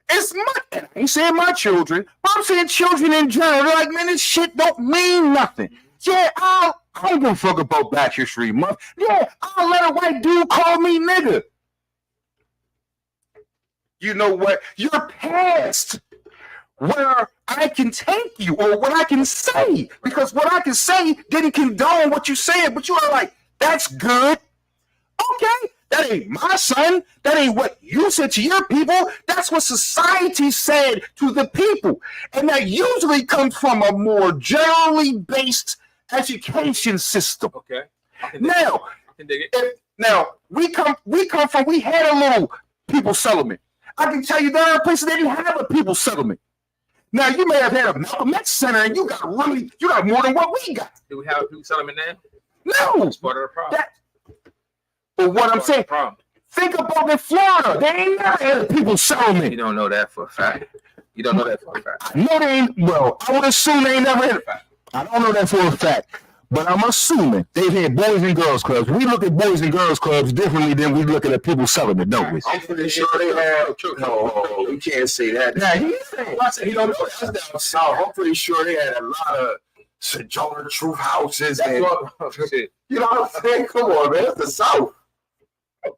It's my, I ain't saying my children, but I'm saying children in general. They're like, man, this shit don't mean nothing. Yeah, I don't give a fuck about Black History Month. Yeah, I'll let a white dude call me nigga. You know what? You're past where I can take you or what I can say. Because what I can say didn't condone what you said, but you are like, that's good. Okay. That ain't my son. That ain't what you said to your people. That's what society said to the people. And that usually comes from a more generally based education system. Okay. Now, we had a little people settlement. I can tell you there are places that didn't have a people settlement. Now, you may have had a Malcolm X Center and you got more than what we got. Do we have a people settlement now? No. That's part of the problem. But what I'm saying, Problem. think about in Florida. They ain't never had a people's settlement. You don't know that for a fact. You don't know that for a fact. I know they ain't. Well, I would assume they ain't never had. I don't know that for a fact, but I'm assuming they've had boys and girls clubs. We look at boys and girls clubs differently than we look at a people's settlement, don't we? I'm pretty sure they have. No, you can't say that. Now he's saying, I said, you don't know that's down south. I'm pretty sure they had a lot of Sojourner Truth houses. And, you know what I'm saying? Come on, man. It's the South.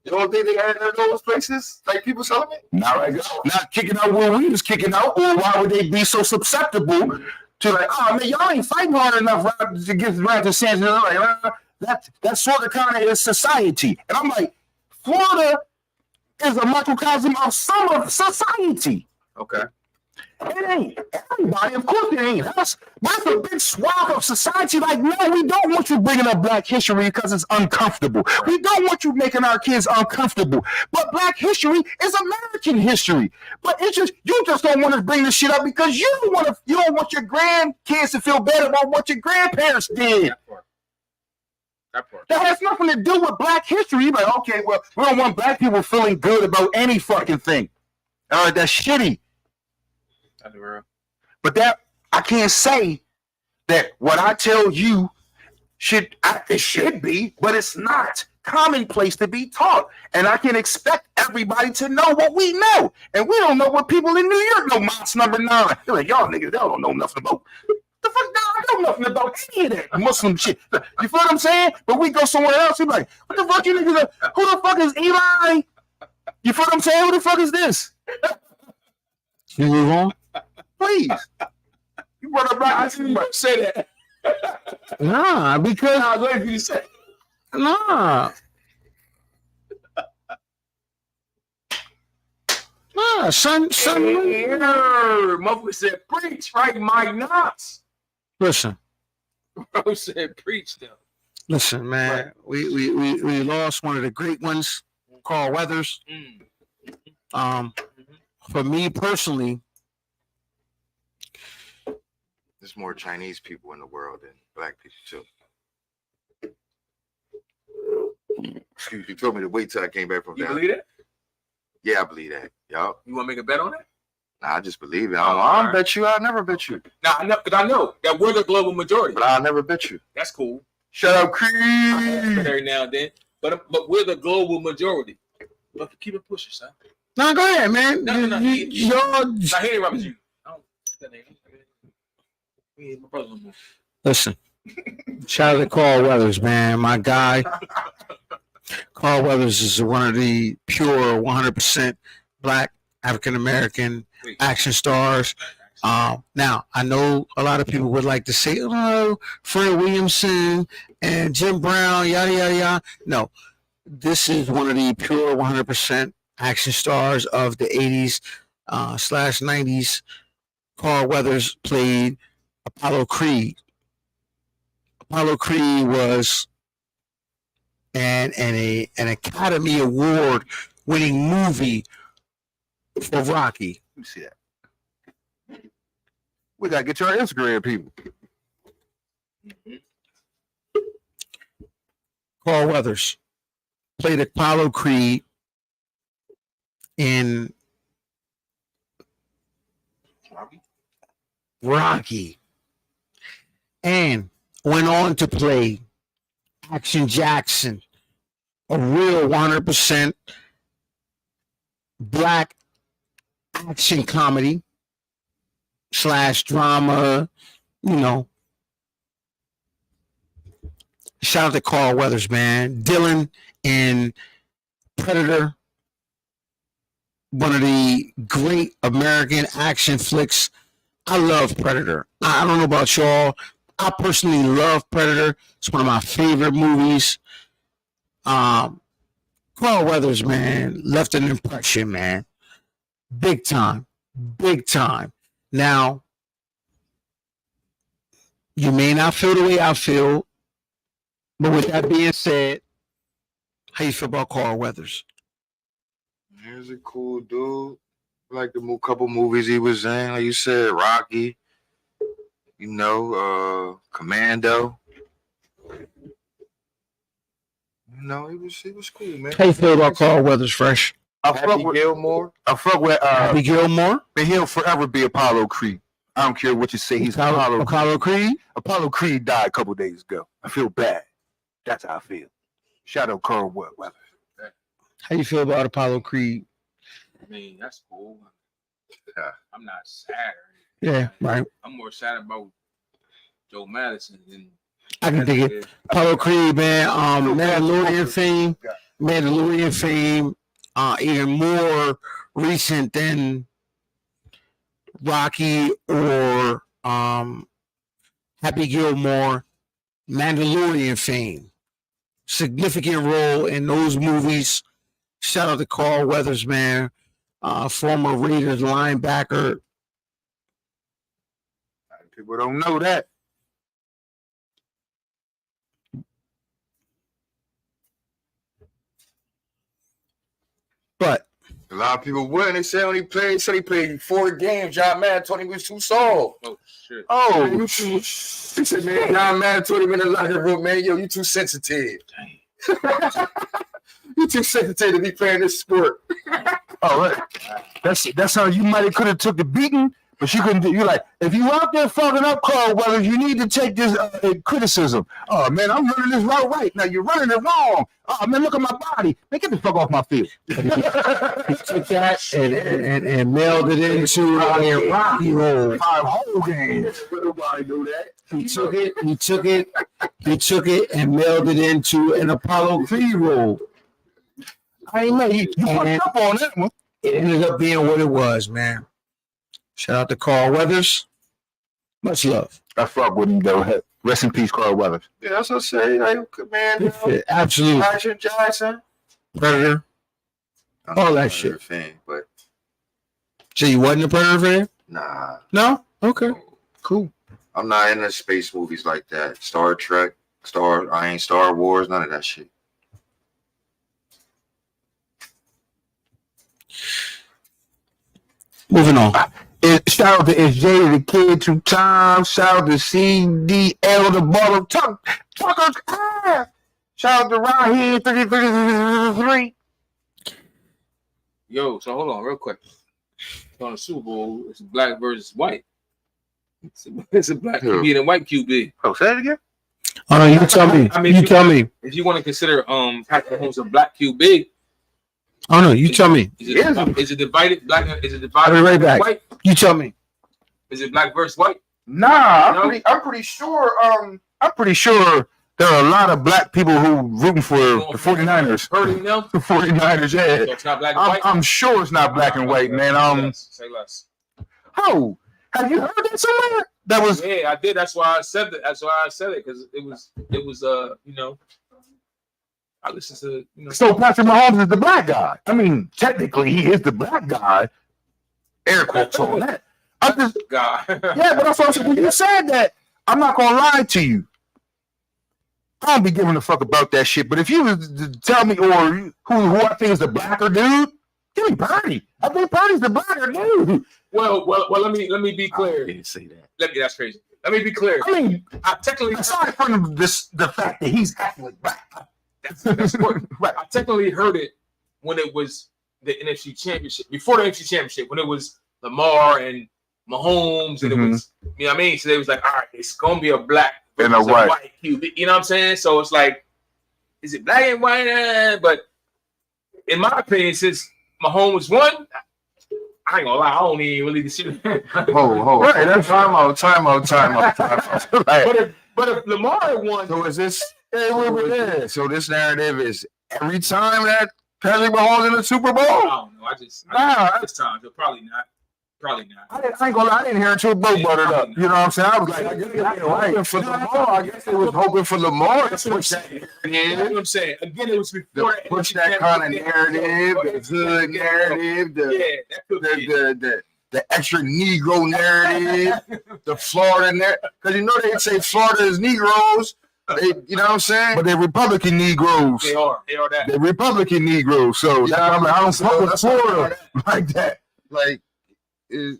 You don't think they had those places? Like people settlement? not right now, not kicking out where we was kicking out. Or why would they be so susceptible to like, oh man, y'all ain't fighting hard enough to get around to San Diego? Like, that sort of kind of is society. And I'm like, Florida is a microcosm of some of society. Okay. It ain't everybody, of course it ain't us. But it's a big swath of society. Like, no, we don't want you bringing up Black history because it's uncomfortable. We don't want you making our kids uncomfortable. But Black history is American history. But it's just you just don't want to bring this shit up because you don't want your grandkids to feel bad about what your grandparents did. That part. That has nothing to do with Black history. Like, okay, well, we don't want Black people feeling good about any fucking thing. All right, that's shitty. That's real. But that I can't say that what I tell you it should be, but it's not commonplace to be taught. And I can expect everybody to know what we know. And we don't know what people in New York know. Mott's number 9. They're like, y'all niggas, y'all don't know nothing about. The fuck, no, I know nothing about any of that Muslim shit. You feel what I'm saying? But we go somewhere else, we be like, what the fuck you niggas are? Who the fuck is Eli? You feel what I'm saying? Who the fuck is this? You move on? Please. You brought up Black history. Say that. Nah, because I was waiting for you to say. nah. Nah, son. Motherfucker said preach, right? Mike Knox. Listen, Bro said preach them. listen, man. We lost one of the great ones, Carl Weathers. For me personally, There's more Chinese people in the world than Black people too. Excuse me. You told me to wait till I came back from You down. believe that? Yeah, I believe that. Yup. You want to make a bet on that? Nah, I just believe it. I don't bet you. I'll never bet you. Nah, I know, because I know that we're the global majority. But I'll never bet you. That's cool. Shut up, Creed. Every now and then. But we're the global majority. But keep it pushing, son. no, go ahead, man. No. Y'all, Now, he ain't rubbing you. I don't. That ain't. He ain't my brother no more. listen. Shout out to Carl Weathers, man. My guy. Carl Weathers is one of the pure 100% Black African American action stars. Now, I know a lot of people would like to say, oh, Fred Williamson and Jim Brown, yada, yada, yada. No, this is one of the pure 100% action stars of the 80s / 90s. Carl Weathers played Apollo Creed. Apollo Creed was an Academy Award winning movie for Rocky. Let me see that. We gotta get your Instagram people. Carl Weathers played Apollo Creed in Rocky and went on to play Action Jackson, a real 100% Black action comedy / drama, you know. Shout out to Carl Weathers, man. Dylan in Predator, one of the great American action flicks. I love Predator. I don't know about y'all. I personally love Predator. It's one of my favorite movies. Carl Weathers, man, left an impression, man. Big time. Big time. Now, you may not feel the way I feel, but with that being said, how you feel about Carl Weathers? He's a cool dude. I like the couple movies he was in. Like you said, Rocky. You know, Commando. No, it was cool, man. How you feel about Carl Weathers, Fresh? I fuck Happy with Gilmore. Happy Gilmore? but he'll forever be Apollo Creed. I don't care what you say. He's Apollo Creed? Apollo Creed died a couple days ago. I feel bad. That's how I feel. Shout out Carl Weathers. How you feel about Apollo Creed? I mean, that's cool. Yeah. I'm not sad. Yeah, right. I'm more sad about Joe Madison than I can dig it. Apollo Creed, man. Mandalorian fame. Even more recent than Rocky or Happy Gilmore. Mandalorian fame. Significant role in those movies. Shout out to Carl Weathers, man. Former Raiders linebacker. People don't know that. But A lot of people wouldn't. They said he played 4 games. John Madden told him he was too soft. oh shit. Oh, He said, man, John Madden told him in the locker room, man, yo, you too sensitive. You too sensitive to be playing this sport. all right. That's how you might have could have took the beating, but you couldn't. You're like, if you out there fucking up, Carl Weathers, you need to take this criticism. Oh man, I'm running this route right now. You're running it wrong. Oh man, look at my body. Man, get the fuck off my field. he took that and mailed it into a Rocky role. 5 whole games. Nobody knew that. He took it and mailed it into an Apollo Creed role. I ain't mad. You fucked up on that one. It ended up being what it was, man. Shout out to Carl Weathers. Much love. I fuck with him though. Rest in peace, Carl Weathers. Yeah, that's what I say. Like, man, you know, Absolute Action Johnson. Predator. I'm All not that a shit. fan, but So you wasn't a Predator fan? nah. No? Okay. Cool. I'm not into space movies like that. Star Trek, I ain't Star Wars, none of that shit. Moving on. Shout out to SJ, the kid 2 times. Shout out to CDL, the bottom Tucker's ass. Shout out to Raheem 33. Yo, so hold on real quick. On the Super Bowl, it's black versus white. It's a black QB and a white QB. Oh, say it again. Oh no, you tell me. I mean, you tell me. If you want to consider Patrick Mahomes a black QB, Oh no, you tell me. is it divided black? Is it divided I'll be right back. white? You tell me. Is it black versus white? Nah, No? I'm pretty sure. I'm pretty sure there are a lot of black people who rooting for the 49ers. Hurting them? The 49ers, So yeah. it's not black and white. I'm sure it's not black and white, man. Say less. Oh, have you heard that somewhere? That was Yeah, I did. That's why I said that. That's why I said it because it was you know, I listened to so Patrick Mahomes is the black guy. I mean, technically he is the black guy. Air quotes on that. I'm just God. yeah, but that's what I'm saying. When you said that, I'm not gonna lie to you. I don't be giving a fuck about that shit. But if you was to tell me or who I think is the blacker dude, give me Purdy. I think Purdy's the blacker dude. Well, let me be clear. I didn't say that. That's crazy. Let me be clear. I mean, I technically aside from the fact that he's actually black. that's important. Right. I technically heard it when it was the NFC Championship, before the NFC Championship, when it was Lamar and Mahomes, and it was, you know what I mean? So they was like, all right, it's gonna be a black And a versus white. QB. You know what I'm saying? So it's like, is it black and white? But in my opinion, since Mahomes won, I ain't gonna lie, I don't even really consider that. Hold. Right, that's time out. But if Lamar had won, So is this? yeah. So this narrative is every time that Patrick Mahomes in the Super Bowl. I don't know. I just Nah. this time, so probably not. I ain't gonna lie, I didn't hear it until Bo buttered up. You know what I'm saying? I was like, I guess they were hoping for Lamar. I guess they was hoping for Lamar to push that That's what I'm saying. Again, it was before To push that kind of narrative, the hood narrative, that could be it. the extra Negro narrative, the Florida narrative. Because you know they say Florida is Negroes. You know what I'm saying? But they're Republican Negroes. They are that. They're Republican Negroes. So Yeah, I'm like, I don't so fuck with that's Florida like that. like Is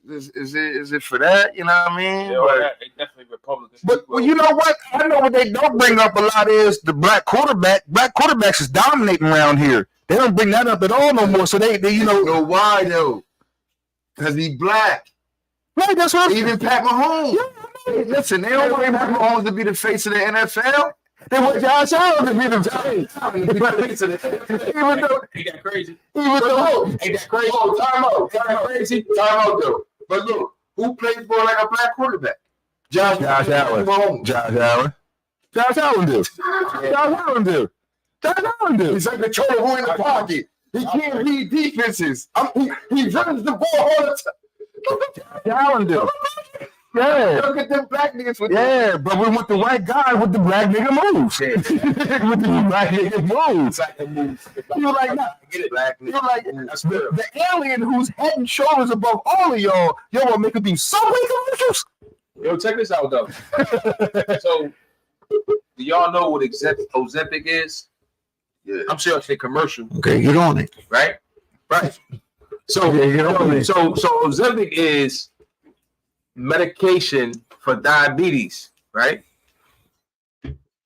it for that? You know what I mean? Yeah, they definitely Republicans. But well, you know what? I know what they don't bring up a lot is the black quarterback. Black quarterbacks is dominating around here. They don't bring that up at all no more. So they you know why though? Because he black. Right, that's what Even Pat Mahomes. Yeah, listen, they don't want Pat Mahomes to be the face of the NFL. They want Josh Allen to be the face of the NFL. Even though Ain't that crazy? Ain't that crazy? Time out. Time out though. But look, who plays for like a black quarterback? Josh Allen. Mahomes. Josh Allen. Josh Allen do. Josh Allen do. Josh Allen do. He's like the troll in the pocket. He can't read defenses. He runs the ball all the time. Josh Allen do. Yeah. Look at them black niggas with But we want the white guy with the black nigga moves. with the black nigga moves. You're like, nah. Get it, black nigga. You're like, the alien who's head and shoulders above all of y'all want to make it be Subway commercials? Yo, check this out though. So, do y'all know what Ozempic is? Yeah. I'm sure it's a commercial. Okay, get on it. Right. So, so Ozempic is medication for diabetes, right?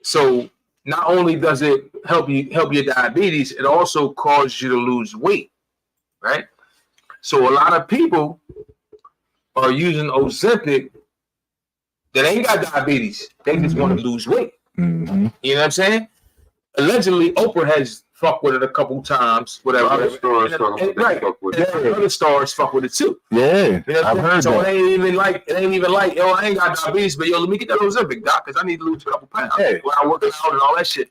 So not only does it help your diabetes, it also causes you to lose weight, right? So a lot of people are using Ozempic that ain't got diabetes. They just want to lose weight. Mm-hmm. You know what I'm saying? Allegedly, Oprah has fucked with it a couple times, whatever. Other stars fuck with it. Other stars fuck with it too. Yeah, You know I've heard so that. it ain't even like, yo, I ain't got diabetes, but yo, let me get that Ozempic, doc, because I need to lose a couple pounds. Hey. When I'm working out and all that shit.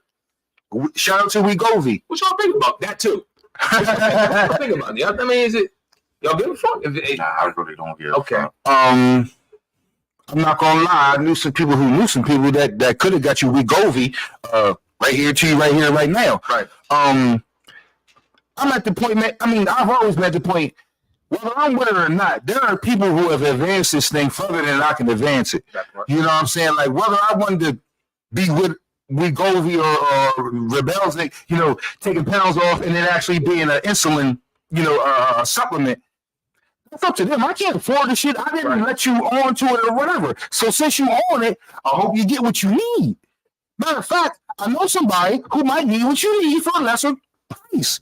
Shout out to Wegovy. What y'all think about that too? What y'all think about it? I mean, is it y'all give a fuck? I really don't give Okay. a fuck. I'm not gonna lie. I knew some people that could have got you Wegovy right here to you right now. Right. I'm at the point, man. I mean, I've always been at the point, whether I'm with it or not, there are people who have advanced this thing further than I can advance it. That's right. You know what I'm saying? Like, whether I wanted to be with Wegovy or rebels, taking pounds off and then actually being an insulin, supplement, that's up to them. I can't afford the shit. I didn't let you on to it or whatever. So since you own it, I hope you get what you need. Matter of fact, I know somebody who might need what you need for a lesser price.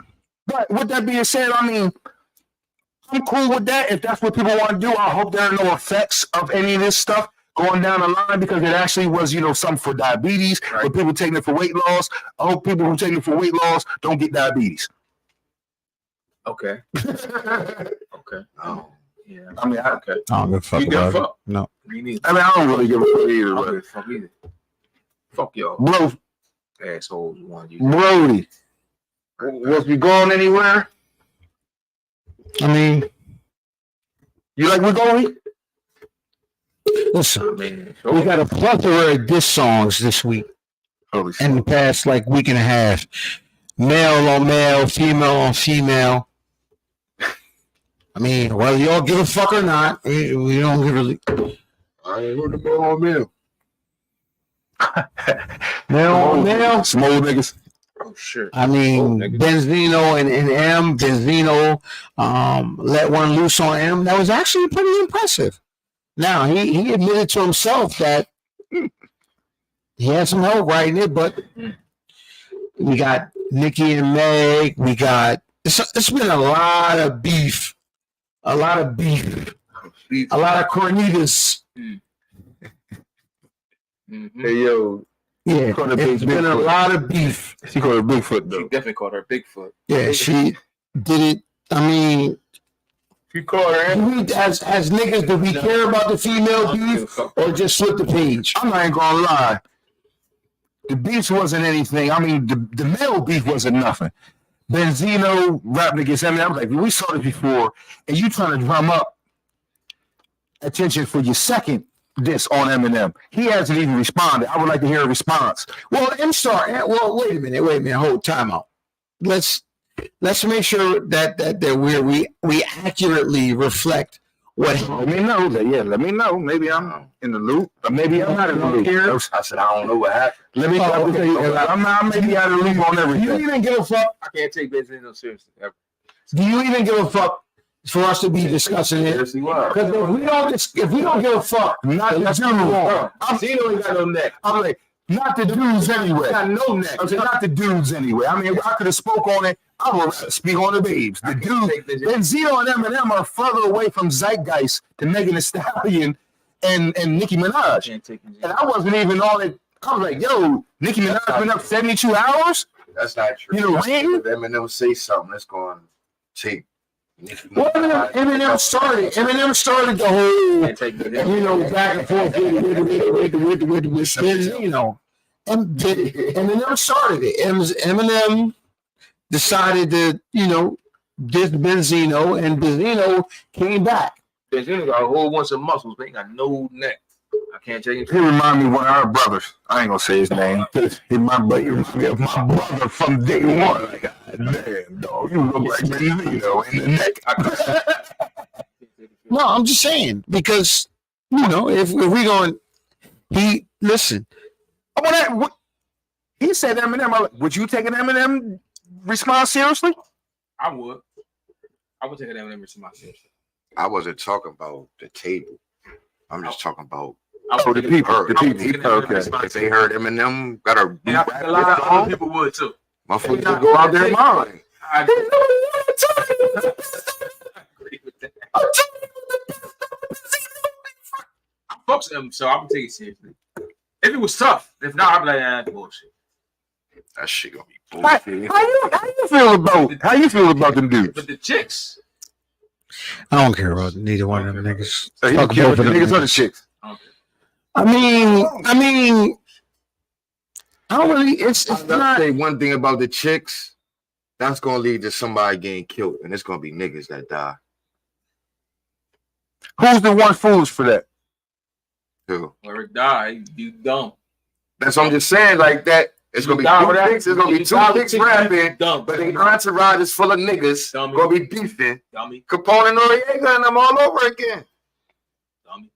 But with that being said, I mean, I'm cool with that. If that's what people want to do, I hope there are no effects of any of this stuff going down the line, because it actually was, something for diabetes, or people taking it for weight loss. I hope people who take it for weight loss don't get diabetes. Okay. Okay. Oh. Yeah. I mean, Okay. I don't give a fuck You give a about it. fuck? No. Me neither. I don't really give a fuck either. I don't But give a fuck either. Fuck y'all. Bro, Assholes want you. Brody, was we going anywhere? I mean, You like we going? listen, Man, we got a plethora of diss songs this week Holy in the past week and a half. Male on male, female on female. I mean, whether y'all give a fuck or not, we don't really. I ain't heard the ball on me. Male on male. Some old niggas. oh shit. I mean, Oh, nigga. Benzino and M. Benzino let one loose on M. That was actually pretty impressive. Now, he admitted to himself that he had some help writing it, but we got Nicki and Meg. We got it's been a lot of beef. A lot of beef. A lot of cornitas. Mm-hmm. Hey, yo. Yeah, Called her it's been a Bigfoot. lot of beef. She called her Bigfoot, She though. definitely called her Bigfoot. Yeah, she did it. I mean, She called her. as niggas, do we care about the female beef or just flip the page? I'm not even gonna lie. The beef wasn't anything. I mean, the male beef wasn't nothing. Benzino rapping against Eminem. I was like, we saw this before, and you trying to drum up attention for your second diss on Eminem. He hasn't even responded. I would like to hear a response. Well, wait a minute, hold time out. Let's make sure that we accurately reflect what Let me know. Let me know. Maybe I'm in the loop, or maybe I'm not in the loop. I said, I don't know what happened. Let me. I'm maybe out of the loop on Do you everything. even give a fuck? I can't take Benzino seriously ever. Do you even give a fuck for us to be discussing it. Yes, he was. Because if we don't give a fuck, Not the dudes. Zeno ain't got no neck. I'm like, not the dudes anyway. Got no neck. I'm saying not the dudes anyway. I mean, I could have spoke on it. I would speak on the babes. The dudes. Then Zeno and Eminem are further away from Zeitgeist than Megan Thee Stallion and Nicki Minaj. And I wasn't even on it. I was like, yo, Nicki Minaj been up 72 hours? That's not true. You know, If Eminem say something, that's going to take. Well, Eminem started the whole, back and forth with Benzino. And Eminem started it. Eminem decided to, diss Benzino, and Benzino came back. Benzino got a whole bunch of muscles, but he ain't got no neck. I can't tell you. He remind me of one of our brothers. I ain't gonna say his name. He remind me of my brother from day one. Like, God damn, dog, you look like Benzino in the neck. No, I'm just saying, because, if we going, listen. He said Eminem. Would you take an Eminem response seriously? I would take an Eminem response seriously. I wasn't talking about the table. I'm just talking about the people. The people. Okay. If they heard Eminem got a and a lot of other people would too. My folks would go out there and mind. I agree with that. I fucks with him, so I'm gonna take it seriously. If it was tough, if not, I'd be like, bullshit. That shit gonna be bullshit. How you feel about them dudes? But the chicks, I don't care about neither one of them niggas. So you don't care about the niggas or the chicks? I mean, I don't really. It's I'll not. say one thing about the chicks. That's gonna lead to somebody getting killed, and it's gonna be niggas that die. Who's the one foolish for that? Who? or die, you dumb. That's what I'm just saying. Like that. It's gonna be two dicks. It's gonna be two dicks rapping, dumb. but the entourage is full of niggas. Dummy. Gonna be beefing. Dummy. Capone and Noriega and them all over again. Dummy.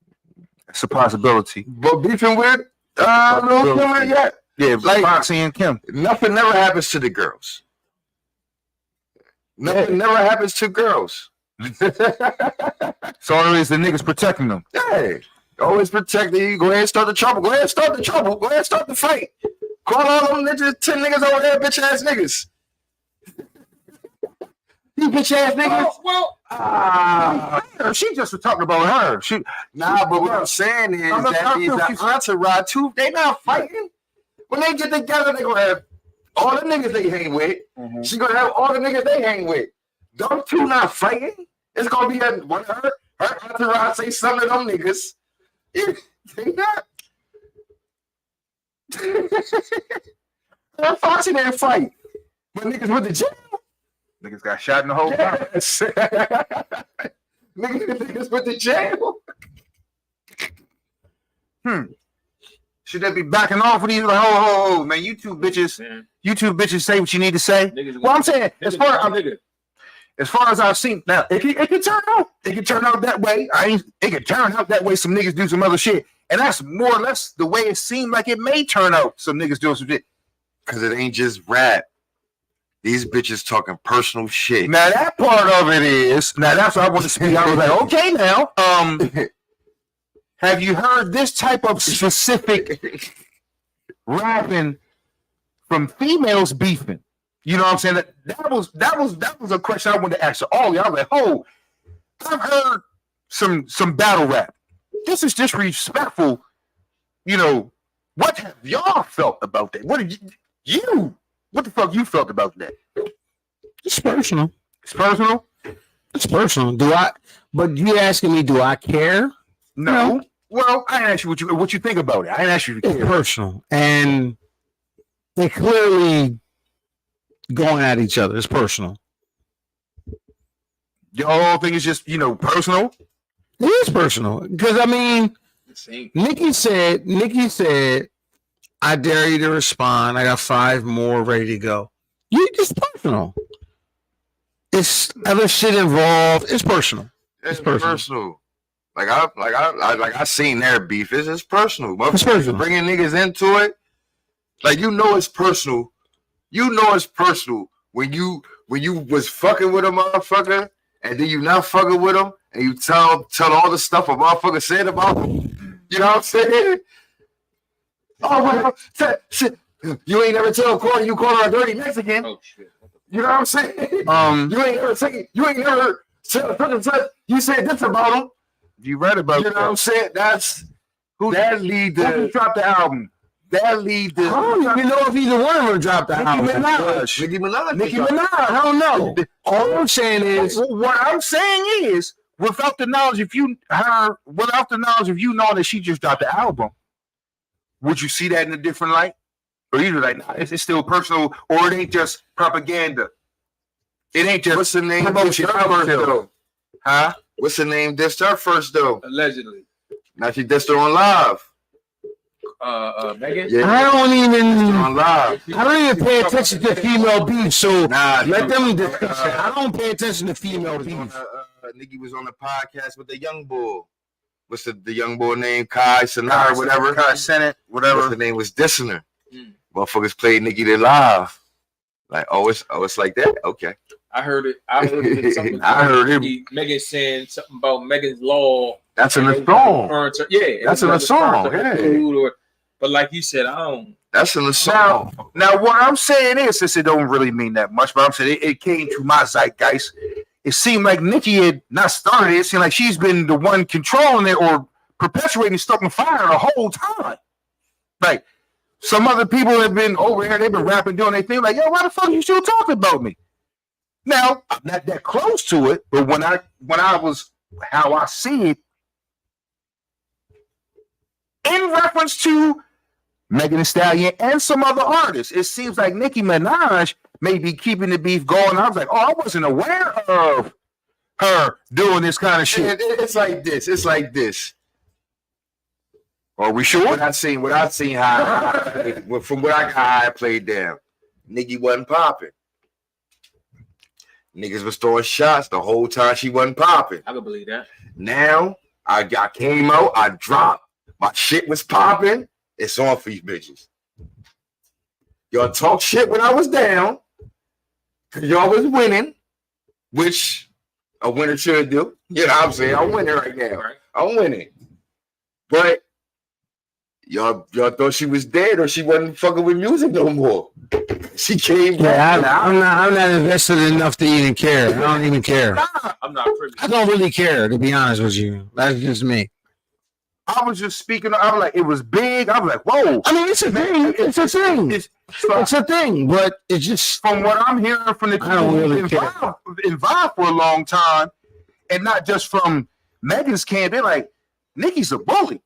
It's a possibility. But beefing with Lil Kim and yeah. Yeah, Like- Foxy and Kim. Nothing never happens to the girls. Nothing never happens to girls. So it is the niggas protecting them. Hey, always protect you. Go ahead and start the trouble. Go ahead and start the trouble. Go ahead and start the fight. Call all them niggas, 10 niggas over there, bitch ass niggas. You bitch ass niggas. She just was talking about her. Nah, but what I'm saying is that these the entourage too. They not fighting. When they get together, they gonna have all the niggas they hang with. She gonna have all the niggas they hang with. Them two not fighting. It's gonna be one of her entourage say something to them niggas. They not. Foxy didn't fight, but niggas went to jail. Niggas got shot in the whole time. Yes. niggas went to jail. Should they be backing off with these? Like, oh, man, you two bitches say what you need to say. Well, I'm saying, as far as I've seen, now it can turn out that way. It can turn out that way. Some niggas do some other shit, and that's more or less the way it seemed like it may turn out. Some niggas doing some shit Cause it ain't just rap. These bitches talking personal shit. Now that part of it is now that's what I want to speak. I was like, okay, now, have you heard this type of specific rapping from females beefing? You know what I'm saying? That was a question I wanted to ask all y'all. I was like, oh, I've heard some battle rap. This is disrespectful. You know, what have y'all felt about that? What did you what the fuck you felt about that? It's personal. It's personal? It's personal. But you asking me, do I care? No. Well, I didn't ask you what you think about it. I didn't ask you to It's care. personal. And they're clearly going at each other. It's personal. Your whole thing is just, personal. It is personal. Because, I mean, Nikki said, I dare you to respond. I got 5 more ready to go. It's personal. It's other shit involved. It's personal. It's personal. Like I seen their beef. It's just personal. It's personal. Bringing niggas into it. Like it's personal. It's personal when you was fucking with a motherfucker and then you not fucking with him, and you tell all the stuff a motherfucker said about him. You know what I'm saying? Oh well, you ain't never tell Corey you call her a dirty Mexican. Oh shit. You know what I'm saying? You ain't never tell you said this about him. You read about You know what I'm saying? That's that lead who to dropped the album? that lead to I don't even know if either one of them dropped the album. Nicki Minaj. Nicki Minaj. I don't know. All I'm saying is, What I'm saying is, without the knowledge of you knowing that she just dropped the album, would you see that in a different light? Or you like, nah, it's still personal, or it ain't just propaganda. It ain't just What's the name? promotion. Dissed her first, though? Huh? What's the name? Dissed her first though. Allegedly. Now she dissed her on live. Megan. Yeah, I don't even. on live. I don't even pay attention to female beef, so Nah, let them discuss it. I don't pay attention to female beef. Nikki was on the podcast with the young bull. What's the young bull name? Kai Sanar, whatever. Kai Senate, What's whatever. the name? Was dissing her. Motherfuckers played Nikki there live. Like, it's like that. Okay. I heard it. I heard it. Something I heard him. Megan saying something about Megan's Law. That's in the song. Yeah, That's in the song. Yeah. But like you said, I don't. That's in the song. Now, what I'm saying is, since it don't really mean that much, but I'm saying it came to my zeitgeist. It seemed like Nikki had not started it. It seemed like she's been the one controlling it or perpetuating stoking fire the whole time. Like, some other people have been over here, they've been rapping, doing their thing, like, yo, why the fuck are you still talking about me? Now, I'm not that close to it, but when I was how I see it, in reference to Megan Thee Stallion and some other artists, it seems like Nicki Minaj may be keeping the beef going. I was like, oh, I wasn't aware of her doing this kind of shit. It's like this. It's like this. Are we sure? What I seen how from what I got, how I played down. Nikki wasn't popping. Niggas was throwing shots the whole time she wasn't popping. I can believe that. Now I came out, I dropped, my shit was popping. It's on for you bitches. Y'all talk shit when I was down, cause y'all was winning, which a winner should do. You know what I'm saying? I'm winning right now. Right. I'm winning. But y'all thought she was dead or she wasn't fucking with music no more. She came back. Yeah, I'm not invested enough to even care. I don't even care. I'm not privy. I don't really care, to be honest with you. That's just me. I was just speaking. I was like, it was big. I was like, whoa. I mean, it's a thing. It's a thing. It's a thing, but it's just From what I'm hearing from the I don't people really care. involved for a long time, and not just from Megan's camp, they're like, Nikki's a bully.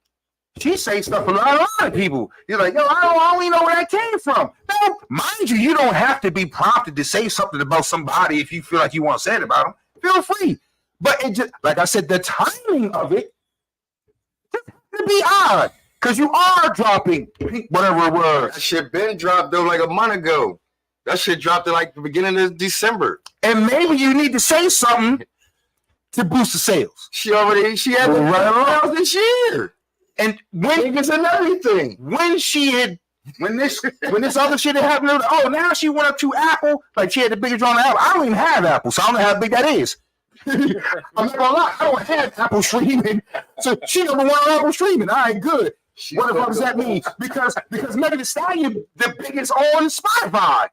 She say stuff a lot of people. You're like, yo, I don't even know where that came from. Now, mind you don't have to be prompted to say something about somebody if you feel like you want to say it about them. Feel free. But it just, like I said, the timing of it to be odd. Because you are dropping whatever it was. That shit been dropped though like a month ago. That shit dropped in like the beginning of December. And maybe you need to say something to boost the sales. She had the Right. sales this year. And when Niggas and everything. when this other shit had happened, oh, now she went up to Apple, like she had the biggest on Apple. I don't even have Apple, so I don't know how big that is. I'm not gonna lie, I don't have Apple streaming. So she number one on Apple streaming. All right, good. What the fuck does that mean? Because Megan Thee Stallion the biggest on Spotify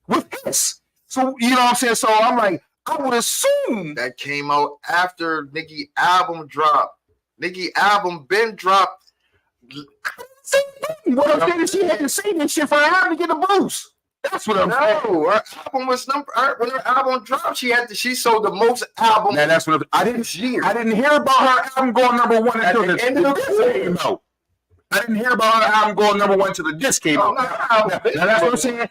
with this. So you know what I'm saying? So I'm like, I would assume That came out after Nicki album dropped. Nicki album been dropped. what I'm saying is she had to say this shit for her album to get a boost. That's what I'm saying. No, her album was when her album dropped, she sold the most album. Now that's what I didn't hear about her album going number one until the end of the disc came out. I didn't hear about her album going number one until the disc came out. Now that's what I'm saying.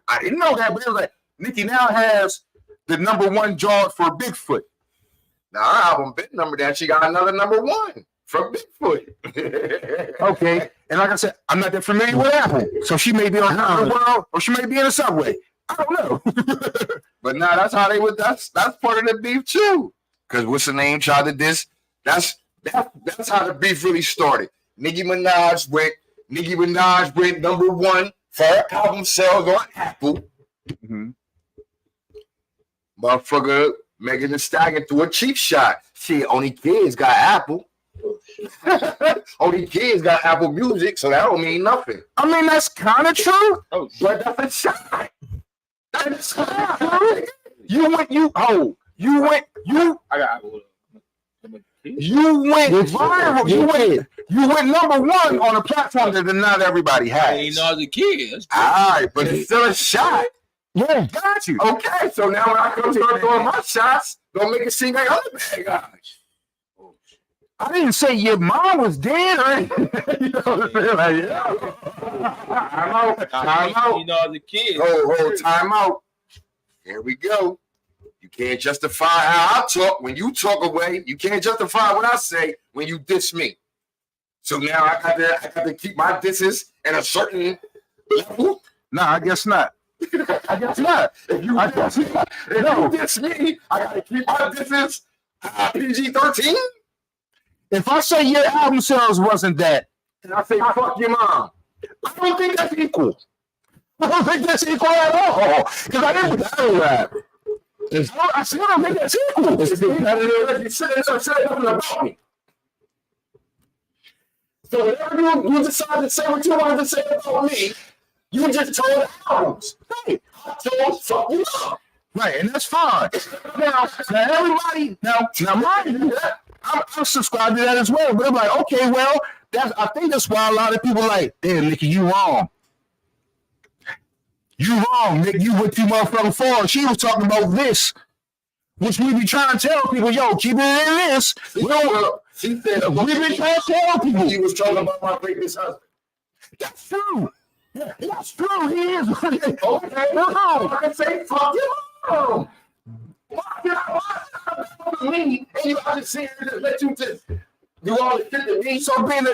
I didn't know that, but it was like Nicki now has the number one job for Bigfoot. Now her album been number that. She got another number one from Bigfoot. Okay, and like I said, I'm not that familiar with Apple, so she may be on the world or she may be in a subway. I don't know. But nah, that's how they would. That's part of the beef too. Cause what's the name? Tried to diss. That's how the beef really started. Nicki Minaj went number one for her album sales on Apple. Mm-hmm. Motherfucker Megan Thee Stallion threw a cheap shot. Shit, only kids got Apple. Only kids got Apple Music, so that don't mean nothing. I mean, that's kind of true, but that's a shot. That's true. You went viral. You went viral. You went number one on a platform that not everybody has. I ain't know the kid. All right, but it's still a shot. Yeah, got you. Okay, so now when I come start throwing my shots, don't make it seem like other bad guys. I didn't say your mom was dead or anything. You know what I'm saying? Like, yeah. Time out. You know the kid. Hold, time out. Here we go. You can't justify how I talk when you talk away. You can't justify what I say when you diss me. So now I got to keep my disses at a certain level. Nah, I guess not. I guess not. If you diss me, I got to keep my disses PG-13. If I say your album sales wasn't that, and I say fuck your mom, I don't think that's equal. I don't think that's equal at all. Because I didn't battle rap. I still don't think that's equal. It's competitive. You said nothing about me. So whenever you decide to say what you wanted to say about me, you just told the albums. Hey, I told fuck you up. Right, and that's fine. Now everybody, now mind you, I'm subscribed to that as well. But I'm like, okay, well, I think that's why a lot of people like, damn, Nikki, you wrong. You wrong, Nick. You went too motherfucking far. She was talking about this, which we be trying to tell people, yo, keep it in this. She said, we been trying to tell people. She was talking about my rapist husband. That's true. That's true. He is. Okay. No. I can say, fuck you. Why me? And you have to sit here and let you just do all the shit to me. So being a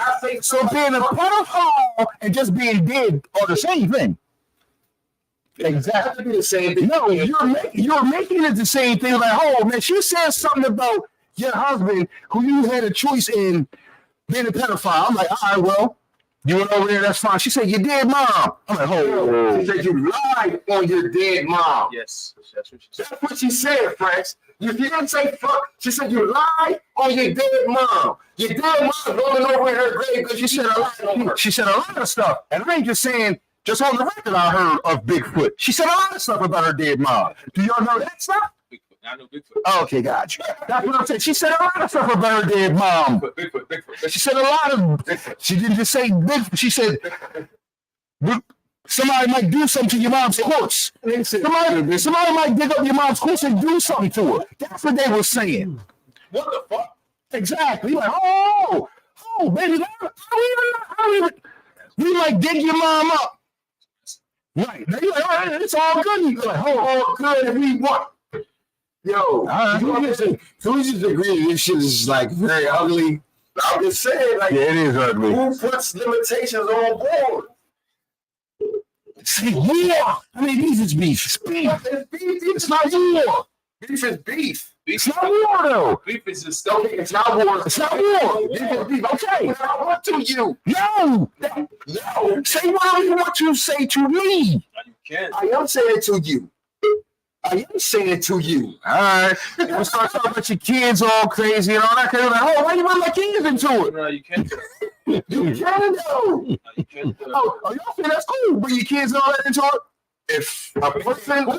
pedophile and just being dead are the same thing. Exactly the same thing. No, you're making it the same thing. Like, oh man, she said something about your husband who you had a choice in being a pedophile. I'm like, all right, well, you went over there, that's fine. She said, your dead mom. I'm like, oh. She said, you lied on your dead mom. Yes, that's what she said. That's what she said, Franks. You didn't say fuck. She said, you lied on your dead mom. Your dead mom rolling over in her grave because she said a lot on her. She said a lot of stuff. And I ain't just saying, just on the record, I heard of Bigfoot. She said a lot of stuff about her dead mom. Do y'all know that stuff? Bigfoot. I know Bigfoot. Oh, okay, gotcha. That's what I'm saying. She said a lot of stuff about her dead mom. Bigfoot. She said a lot of. She didn't just say Bigfoot. She said somebody might do something to your mom's corpse. Somebody might dig up your mom's corpse and do something to her. That's what they were saying. What the fuck? Exactly. Like, oh, baby, I don't even. We might dig your mom up. Right. Now you're like, all right, it's all good. You're like, all good if we want. Yo, can we just agree this shit is like very ugly? I'm just saying, like, yeah, it is ugly. Who puts limitations on board? See, war. I mean, these is beef. It's beef. It's not war. Beef is beef. It's not war, though. Beef is just stuff. It's not war. It's not war. Beef is beef. Okay. I want to you. No. Say whatever you want to say to me. No, you can't. I am saying to you. I am saying to you. All right. You start talking about your kids all crazy and all that kind of like, oh, why you bring my kids into it? No, you can't. You can, though. No, you can't. Oh, y'all think that's cool? Bring your kids and all that into it? If a person, no, I'm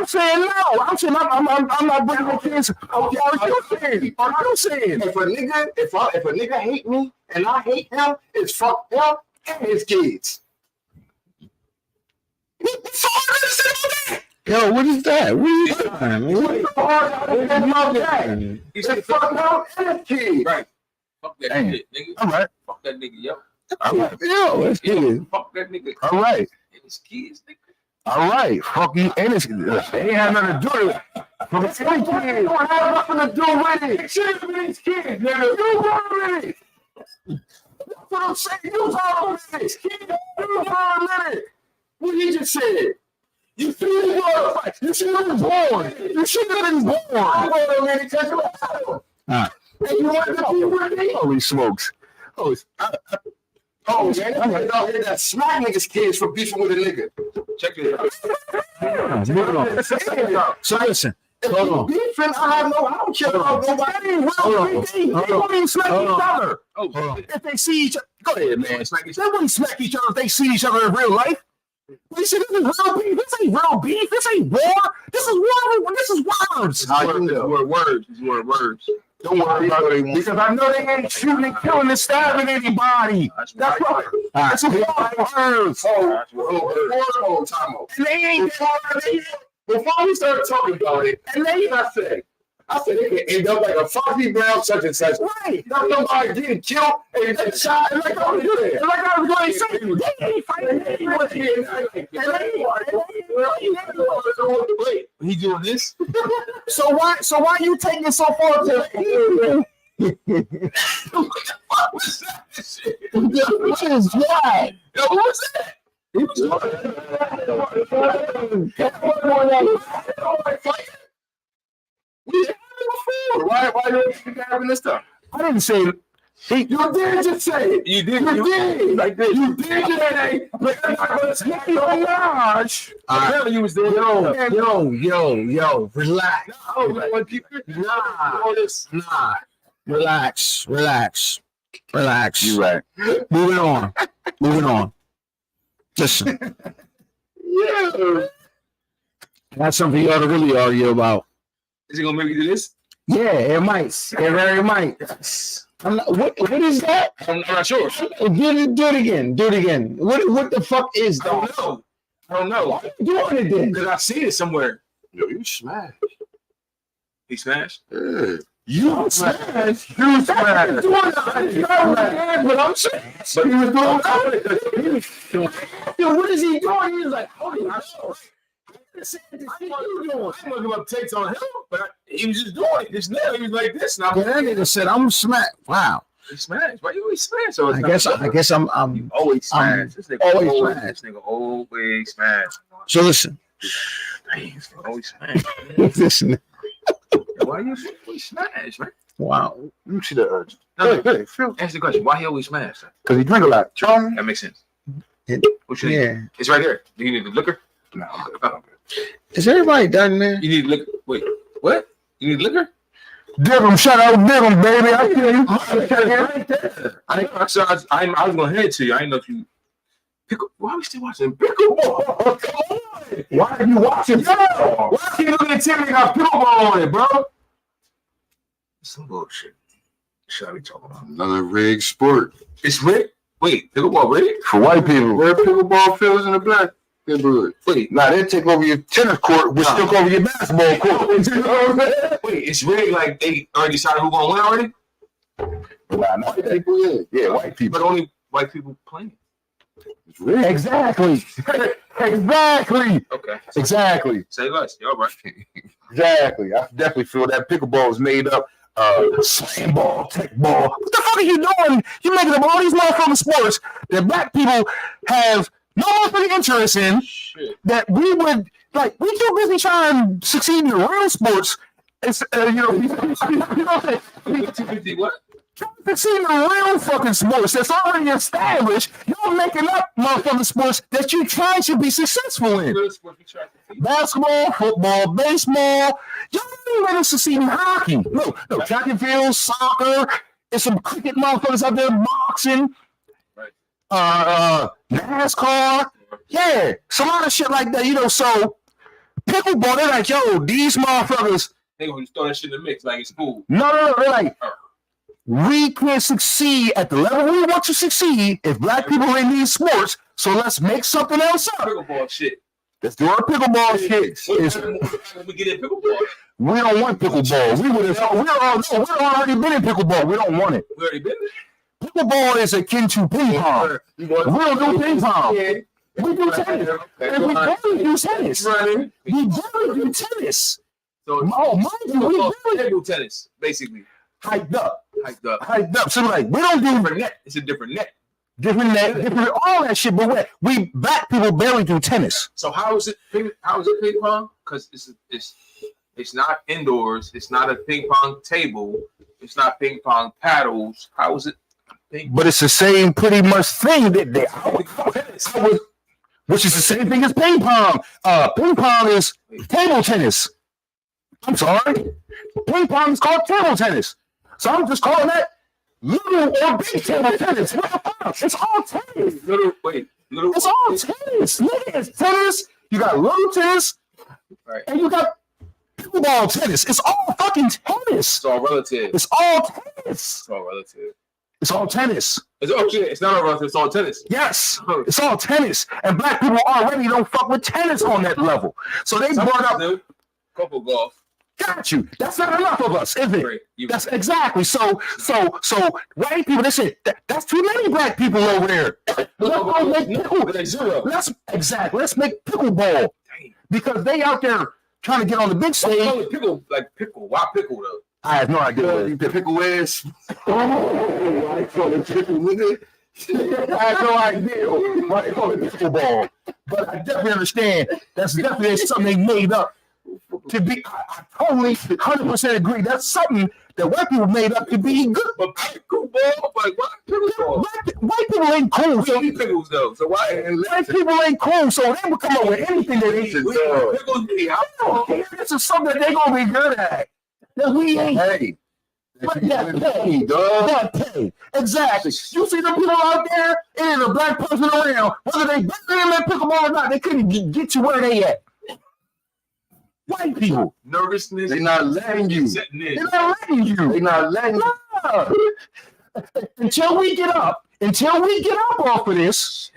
saying no. I'm not bringing my kids. Are you saying? If a nigga hate me and I hate him, it's fuck him and his kids. What's so hard to say about that? Yo, what is that? What are you doing? He said fuck him and his kids. Right. Fuck that shit, nigga. All right. Fuck that nigga, yo. All right. Yo, let's get it. Fuck that nigga. All right. And his kids, nigga. All right. Fuck you and his kids. They ain't have nothing to do with it. Fuck his kids. Don't have nothing to do with it. It should have been his kids, nigga. You brought it. That's what I'm saying. You brought it. You brought it. What he just said. You should have been born. You should have been born. I want him because you had him. And you wanted to be with me. Holy smokes. Oh, man, I'm out here that smack niggas kids for beefing with a nigga. Check it out. Moving on. So listen. Hold on. Beefing, I don't care about nobody. They won't even smack each other. Oh, If they see each other, go ahead, man. They wouldn't smack each other if they see each other in real life. We see this is real beef. This ain't real beef. This ain't war. This is war. This is words. It's words. Don't worry about it because I know they ain't shooting and killing and stabbing anybody. That's right. That's what words. Oh, time out. And they ain't. Before we start talking about it, and then I said they can end up like a Foxy Brown such and such. Right. Not nobody getting killed and shot. Like I was going to say, they ain't fighting anyone. He doing this? So why you taking it so far to what was that? What is that? Yo, what was that? He was Why you having this stuff? I didn't say it. You did just say it. You did. Like this. You did say like I'm not gonna smack your garage. Apparently you was there. Yo, relax. Nah. Relax. You right. Moving on. Listen. Yeah. That's something you ought to really argue about. Is he gonna make me do this? Yeah, it might. It very might. What is that? I'm not sure. Do it again. What the fuck is that? I don't know. Why are you doing it then? Because I see it somewhere. Yo, you smashed. He smashed? Yeah. You smashed. But I'm saying. But he was doing Yo, what is he doing? He was like, oh, I know. I'm gonna give up takes on him, but he was just doing it. Just now, he was like this. Now that nigga said, "I'm smacked." Wow. He smashed. Why you always smash? So I guess I'm always smash. This nigga always smash. So listen. Always smash. Listen. Why you always smash, man? Wow. Let me see that urge. Hey, answer the question. Why he always smash? Because he drink a lot. Charm? That makes sense. What you need? It's right there. Do you need the liquor? No. Is everybody done, man? You need liquor. Wait, what? You need liquor? Dig him, shout out, dig him, baby. I feel you. Right there. I was gonna hand it to you. I didn't know if you why are we still watching pickleball? Come on. Why are you watching? Yo, why are you looking at TV got pickleball on it, bro? Some bullshit. Should I be talking about? Another rigged sport. It's rigged? Wait, pickleball rigged? For white people. Where pickleball fields in the black neighborhood. Wait, nah, they take over your tennis court, which took over your basketball court. Wait, it's rigged like they already decided who's gonna win already? Nah, not white people, yeah, white people. But only white people playing. It's rigged. Exactly. Okay. Exactly. Say less. Y'all right. Exactly. I definitely feel that pickleball is made up. Slam ball, tech ball. What the fuck are you doing? You're making up all these motherfucking sports that black people have no motherfucking interest in. Shit. That we would like. We too busy trying to succeed in the real sports. It's what? Succeed in the real fucking sports that's already established. You're making up motherfucking sports that you trying to be successful in. Basketball, football, baseball. Y'all ain't ready to succeed in hockey. No, track and field, soccer. There's some cricket motherfuckers out there, boxing, NASCAR. Yeah, some other shit like that, So pickleball, they're like, yo, these motherfuckers. They gonna just throw that shit in the mix like it's cool. No, they're like, we can't succeed at the level we want to succeed if black people are in these sports. So let's make something else up. Pickleball shit. Let's do our pickleball shit. When we get in pickleball, we don't want pickleball. We've already been in pickleball. We don't want it. We already been there. Pickleball is akin to ping pong. We don't do ping pong. We do tennis. And we barely do tennis. We barely do tennis. So, mind you, we barely do tennis, basically. Hyped up. So like, we don't do different net. It's a different net. Different all that shit, but we black people barely do tennis. So how is it ping pong? Because it's not indoors. It's not a ping pong table. It's not ping pong paddles. How is it but it's the same pretty much thing which is the same thing as ping pong. Ping pong is table tennis. I'm sorry. Ping pong is called table tennis. So I'm just calling that little or big table tennis. What the fuck? It's all tennis. It's all tennis. Nigga, it's tennis. You got little tennis, Right. and you got pickleball tennis. It's all fucking tennis. It's all relative. It's all tennis. It's all relative. It's all tennis. It's not all relative. It's all tennis. Yes, it's all tennis. And black people already don't fuck with tennis on that level. So they brought up couple golf. Got you. That's not enough of us, is it? Right. That's exactly. So white people, they said that's too many black people over there. Let's make pickleball because they out there trying to get on the big stage. Pickle. Why pickle though? I have no idea. The pickle ass. I have no idea why they call it pickleball, but I definitely understand that's definitely something they made up to be. I totally 100% agree. That's something that white people made up to be good. But pickleball, like what? Pickleball. White people ain't cool. So eat pickles though. So why? White people ain't cool. So they would come up with anything that they should do. This is something that they gonna be good at. That we ain't. Hey. But that pay. Exactly. You see the people out there, and a black person around, whether they better them at pickleball or not, they couldn't get you where they at. White people. Nervousness. They not letting you. They're not letting you. They not letting you. No. Until we get up off of this.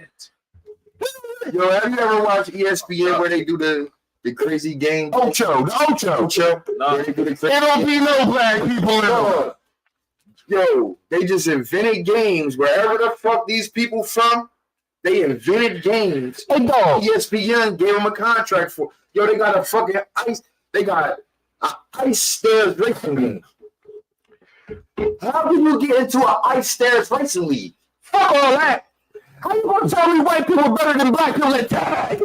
Yo, have you ever watched ESPN where they do the crazy game? Ocho. No. They do the crazy There don't be no black people in it. Yo, they just invented games wherever the fuck these people from. They invented games. Hey, dog. ESPN gave them a contract for. Yo, they got a fucking ice. They got an ice stairs racing game. How do you get into an ice stairs racing league? Fuck all that. How you gonna tell me white people are better than black people at tag?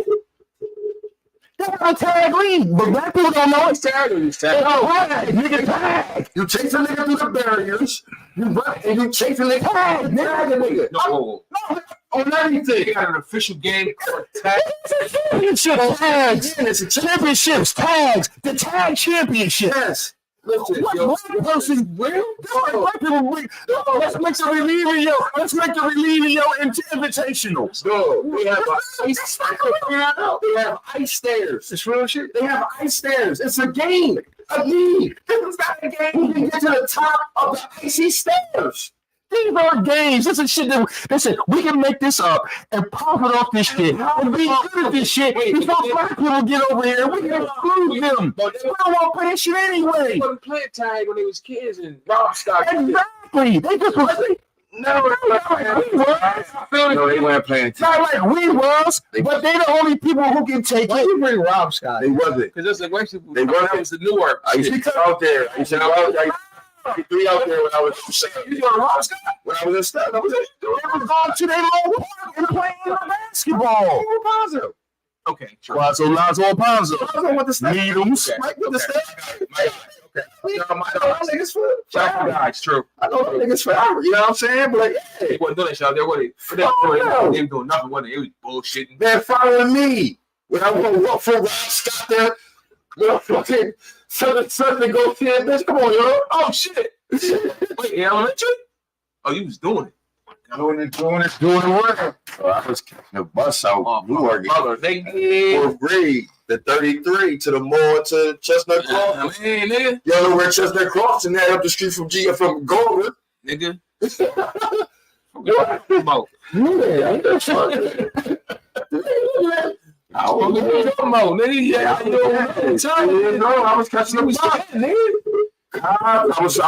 They have a tag league, but black people don't know it's tag. Oh, right, nigga, tag. You chase a nigga through the barriers. You run and you chase a nigga. Tag, nigga. No. On everything. They got an official game called tag. Championship tags. It's a championships tags. The tag championship. Yes. Listen, What yo, black person will? White people will. Let's make the Relievio. Let's make the Relievio invitational. no, they have ice stairs. It's real shit. They have ice stairs. It's a game. A league. It's not a game. You can get to the top of the icy stairs. These are games. This is shit that listen, we can make this up and profit off this shit and be good at this shit before black people get over here. We can exclude them. We don't want to play this shit anyway. They wasn't playing tag when they was kids and Rob Scott. Exactly. They just was No, they weren't playing. not like we was, but they the only people who can take it. you bring Rob Scott? They wasn't. Because that's like white people. They wasn't. That was the Newark. I used to go out there. I used to go out there. I used to be out there when I was. You go to Rob Scott? When I was in stuff, I was They were going to their little park and playing basketball. Rapunzel. Okay. True. Lazo Alfonso. Rapunzel with the stuff. Needles. Mike with the stuff. Okay. I know them niggas for Shout out to forever. guys, true. I know them niggas forever. You know what I'm saying? But like, They hey, wasn't doing that shit out there, were they? They were doing nothing, wasn't they? It was bullshitting. they're following me. When I want to walk for Rob Scott there, when I fucking Sunday go see that bitch. Come on, yo. Oh shit! Wait, in elementary? Oh, you was doing it. Doing the work. I was catching the bus out. Newark. Brother, they Fourth grade, the 33 to the mall to Chestnut Cross. man, nigga. You know where Chestnut Cross and that up the street from Golden. Nigga. What? Mo. Yeah, ain't that funny? I don't know. Mo, nigga. Yeah, I know. I was catching the bus. I was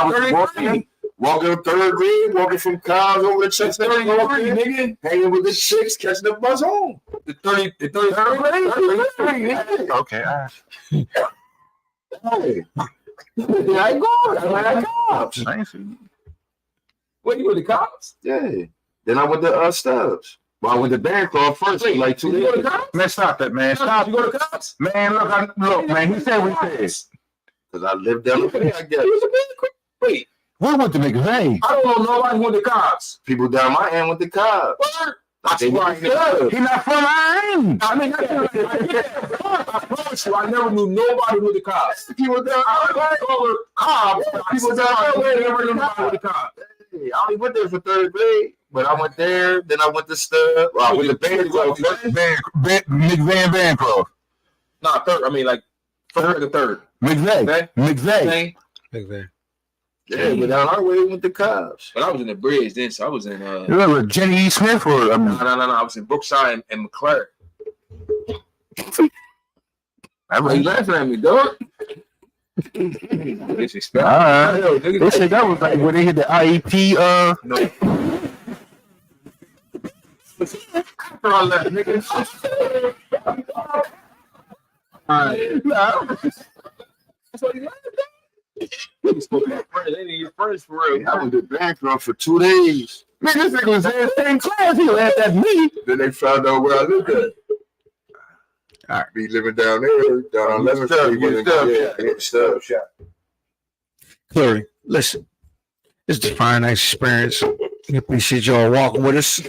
walking third grade, walking from Cobbs over to Chestnut Cross, nigga. hanging with the chicks, catching the bus home. The 33rd grade? Okay. Hey. I go. What, you were the cops? Yeah. Then I went to Stubbs. Well, I went to Bancroft first, Wait, like 2 you go to years. cops? Man, stop that, man. Stop. You go to cops? Man, look, man. He said we said. Because I lived there. I guess. Wait, We went to McVeigh. I don't know nobody who went to Cobb's. People down my end went to Cobb. That's right. He not from Iron. I mean, I promise you, I never knew nobody with the Cobbs. People down over Cobbs. People down LA never knew nobody with the Cobbs. I only went there for third grade, but I went there. Then I went to Stub. Well, I went to McVeigh Bancroft. Nah, third. I mean, like first to third. McVeigh. Yeah, but down our way we went to Cobbs. But I was in the bridge then, so I was in You remember Jenny E. Smith or no. I was in Brookside and McClure. Why you laughing at me, dog? Disrespect. All right. They said that was like when they hit the IEP. No. After all that, nigga. All right. That's what you laughed at. They need your friends for real. I went to Bancroft for 2 days. Man, this nigga was in the same class. He laughed at me. Then they found out where I lived at. All right, be living down there, down on 11th Street. Clary, listen, this is the Fire Night Experience. We appreciate y'all walking with us.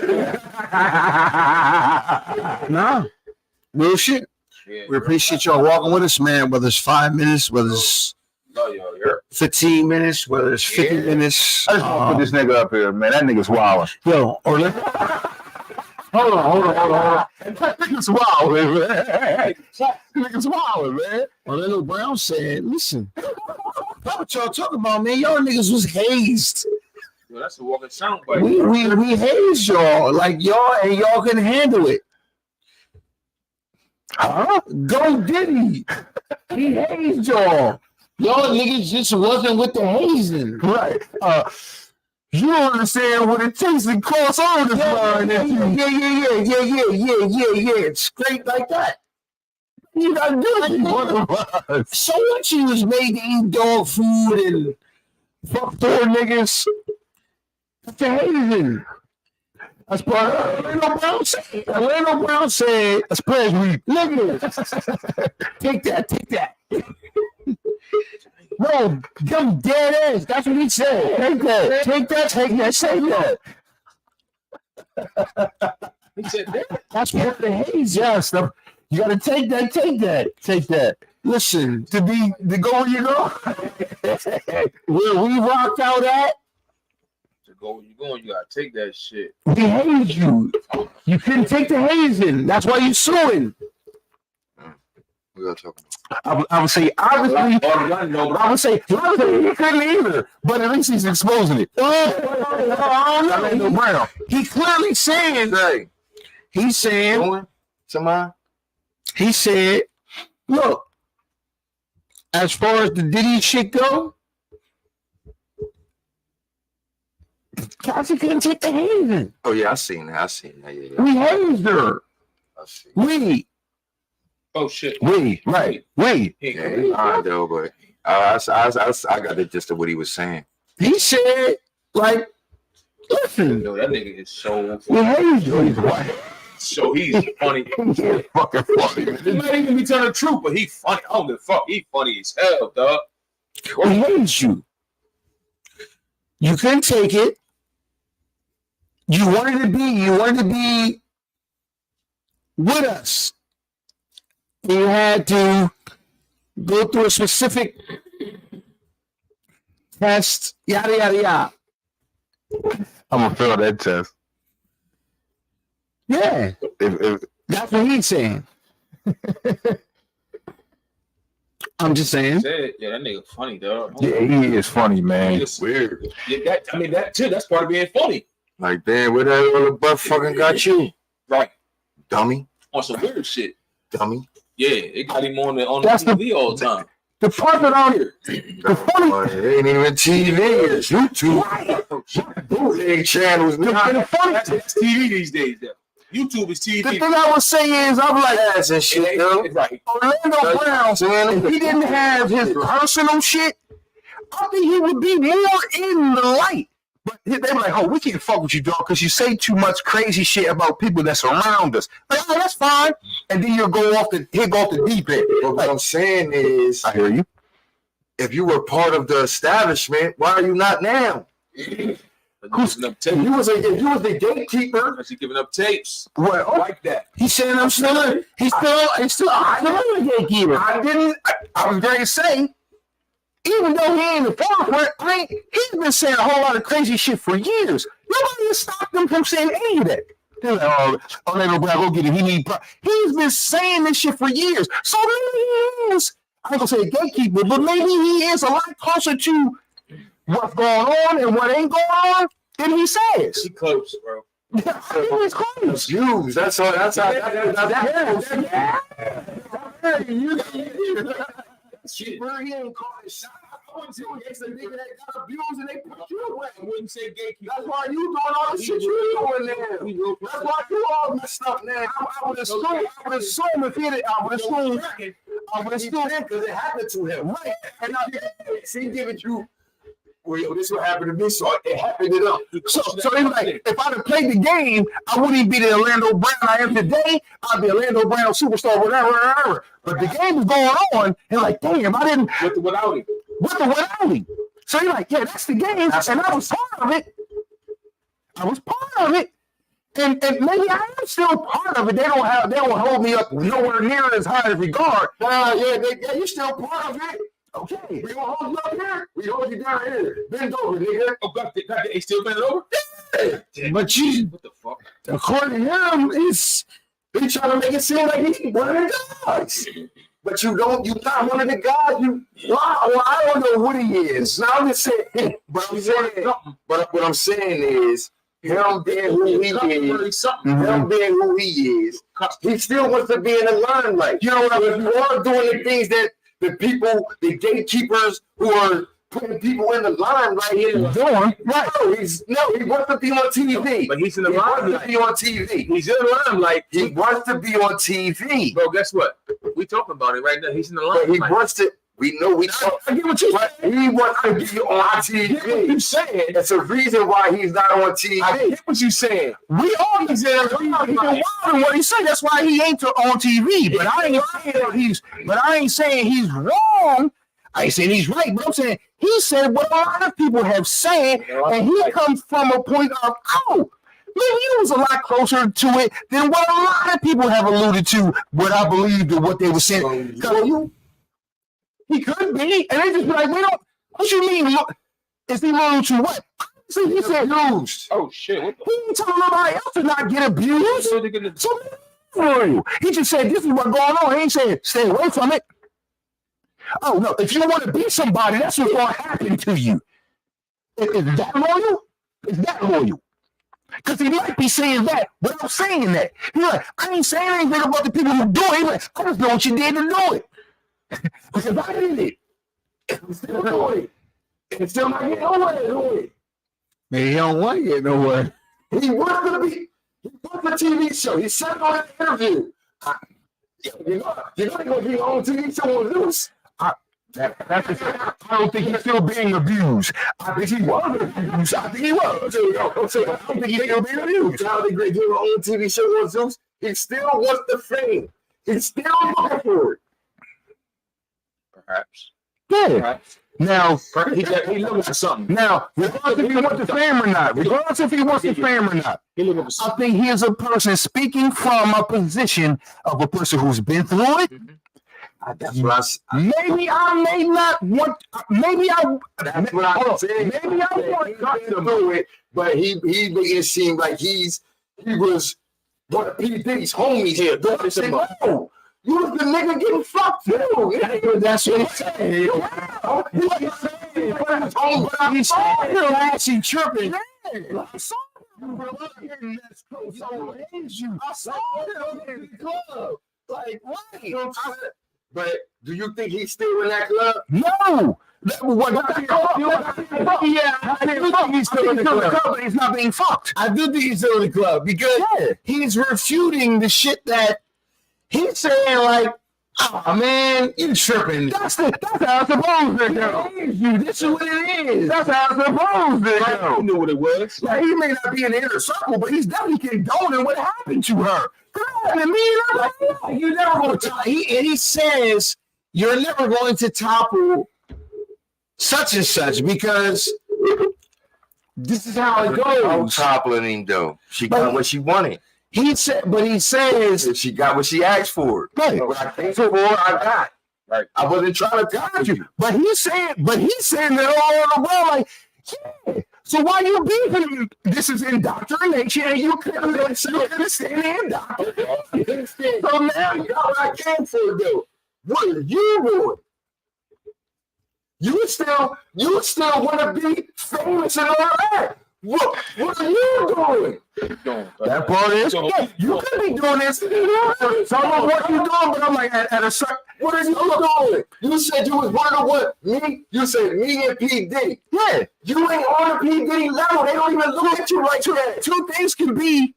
Nah, real shit. Yeah, We appreciate y'all walking with us, man. Whether it's 5 minutes, whether it's 15 minutes, whether it's 50 minutes. I just want to put this nigga up here, man. That nigga's wild. Yo, Orlando. Hold on. That nigga's wild, man. That nigga's wild, man. Orlando Brown said, listen, what y'all talking about, man? Y'all niggas was hazed. Yo, that's a walking soundbite. We hazed y'all. Like y'all couldn't handle it. Huh? Go Diddy. He hazed y'all. Y'all niggas just wasn't with the hazing. Right. You don't understand what it takes to cross over this line. Yeah. Straight like that. You gotta do it. One of us. So what you was made to eat dog food and Fuck 4 niggas. that's the hazing. That's part of Orlando Brown said, that's Pledge Week. niggas, take that. No, them dead ass. That's what he said. Take that. Say that. He said that. That's part of the haze. Yes, you gotta take that. Listen, To go where you go. where we rocked out at, To go where you going, you gotta take that shit. we hazed you. You couldn't take the hazing. That's why you suing. We got talking. I would say obviously. I would say he couldn't either, but at least he's exposing it. Orlando Brown. He clearly saying, Hey, he's saying, going? Somebody? he said, look, as far as the Diddy shit go, Cassie couldn't take the hazing. Oh yeah, I seen that. Yeah. We hazed her. I see. We. Oh shit. Right. Yeah, I know, but I got the gist of what he was saying. He said, like, listen, Yo, that nigga is so we hazed you. so he's funny. He's fucking funny. He might even be telling the truth, but he funny. I don't give a fuck. He funny as hell, dog. We hazed you. You couldn't take it. You wanted to be with us. You had to go through a specific test, yada, yada, yada. I'm gonna fail that test. Yeah, If that's what he's saying. I'm just saying. Said, yeah, that nigga funny, dog. yeah, he is funny, man. It's Weird. Yeah, that too. That's part of being funny, Like, damn, where the hell the butt fucking got you? right? Dummy. On some weird shit. Dummy. Yeah, it got him on the That's TV all the time. The part that out here, the funny It ain't even TV. It's YouTube. Bootleg channels. the funny That's TV these days, though. YouTube is TV. the thing I would say is I'm like Ass and shit, though. Right. Orlando Brown, if he didn't have his personal shit, I think he would be more in the light. But they were like, oh, we can't fuck with you, dog, because you say too much crazy shit about people that's around us. Like, oh, that's fine. And then he'll go off the deep end. But what I'm saying is, I hear you. if you were part of the establishment, why are you not now? Who's giving up tapes? If you was the gatekeeper, Because he's giving up tapes. well, like that. He's saying I'm still a gatekeeper. I was going to say, even though he ain't the forefront, he's been saying a whole lot of crazy shit for years. Nobody has stopped him from saying any of that. They're like, Orlando Brown, go get him. He's been saying this shit for years. So maybe he is, I ain't gonna say a gatekeeper, but maybe he is a lot closer to what's going on and what ain't going on than he says. He close, bro. I think he's close. Views. That's how. That's how. Shit, bro, he ain't calling shot. I wouldn't say it's a nigga that got abused and they put you away. I wouldn't say gatekeeper. That's why you doing all the shit you doing now. That's why you all messed up now. I would assume if he did, I would assume because it happened to him. Right. And now he giving you. Well, yo, this is what happened to me, so it happened to them. So it's like, if I'd have played the game, I wouldn't be the Orlando Brown I am today. I'd be Orlando Brown superstar, whatever. But the game is going on, and like, damn, I didn't. Without him. So you're like, yeah, that's the game, and I was part of it. And maybe I am still part of it. They don't hold me up nowhere near as high as regard. You're still part of it. Okay, we gonna hold you up here. We hold you down here. Bend over, nigga. Oh, got he still bent over? Yeah. But you, what the fuck? According to him, he trying to make it seem like he's one of the guys. But you're not one of the guys. I don't know what he is. Now I'm just saying. But what I'm saying is, him being who he is, he still wants to be in the limelight. You know what I mean? If you are doing the things that the people, the gatekeepers who are putting people in the limelight here doing, right? He wants to be on TV. But he's in the limelight. He wants to be on TV. He's in the limelight. He wants to be on TV. Bro, guess what? We talking about it right now. He's in the limelight. But he wants to. I get what you're saying. He wants to be on TV. I get what you're saying. It's a reason why he's not on TV. I get what you're saying. We all he's in what he said. That's why he ain't on TV. But I ain't saying he's wrong. I ain't saying he's right. But I'm saying he said what a lot of people have said, and he comes from a point of maybe he was a lot closer to it than what a lot of people have alluded to. What I believed and what they were saying. He could be, and they just be like, we don't. What you mean? Is he loyal to what? See, he said abused. Oh shit! What the? He ain't telling nobody else to not get abused. So for you, he just said this is what's going on. He ain't saying stay away from it. Oh no! If you want to be somebody, that's what's going to happen to you. Is that loyal? Is that loyal? Because he might be saying that without saying that. He's like, I ain't saying anything about the people who do it. He's like, I just know what you did to do it. Because I did it. I'm still doing it. And still not getting nowhere doing it. Maybe he don't want to get nowhere. He wants a TV show. He said on an interview. You're not going to be on a TV show on Zeus. I don't think he's still being abused. I think he was abused. I think he was. I don't think he's still being abused. Now they do their own TV show on Zeus. He still wants the fame. He's still looking for it. Perhaps. Yeah. Perhaps. Now, He's looking for something. Now, regardless if he wants the fame or not, I think he is a person speaking from a position of a person who's been through it. That's what Maybe I may not want. Maybe I. That's what I'm saying. Maybe I want to do it, but he made it seem like he was one of P. Diddy's homies here. Don't say no. You was the nigga getting fucked too. That's what he's saying. He's actually tripping. I saw him. I saw him in the club. Like, what? But do you think he's still in that club? No. I do think he's still in the club, but he's not being fucked. I do think he's still in the club because he's refuting the shit that he's saying, like, oh man, you tripping. That's how it's supposed to go. This is what it is. That's how it's supposed to go. You knew what it was. Like, he may not be in the inner circle, but he's definitely condoning what happened to her. You never going to. He says you're never going to topple such and such because this is how it I'm goes. toppling him though. She got what she wanted. He said, but he says She got what she asked for. Right. What I came for, I got. Right. I wasn't trying to got you. But he's saying that all over the world, like, yeah. So why you beefing? This is indoctrination, and you couldn't understand the indoctrination. So now you got what I came for, though. What are you doing? You still want to be famous and all that. What are you doing? That part is, yeah, you could be doing this. So I don't know what you're doing, but I'm like, at a certain, what are you doing? You said you was one of what? Me? You said me and P. Diddy. Yeah, you ain't on the P. Diddy level. They don't even look at you like that. Two things can be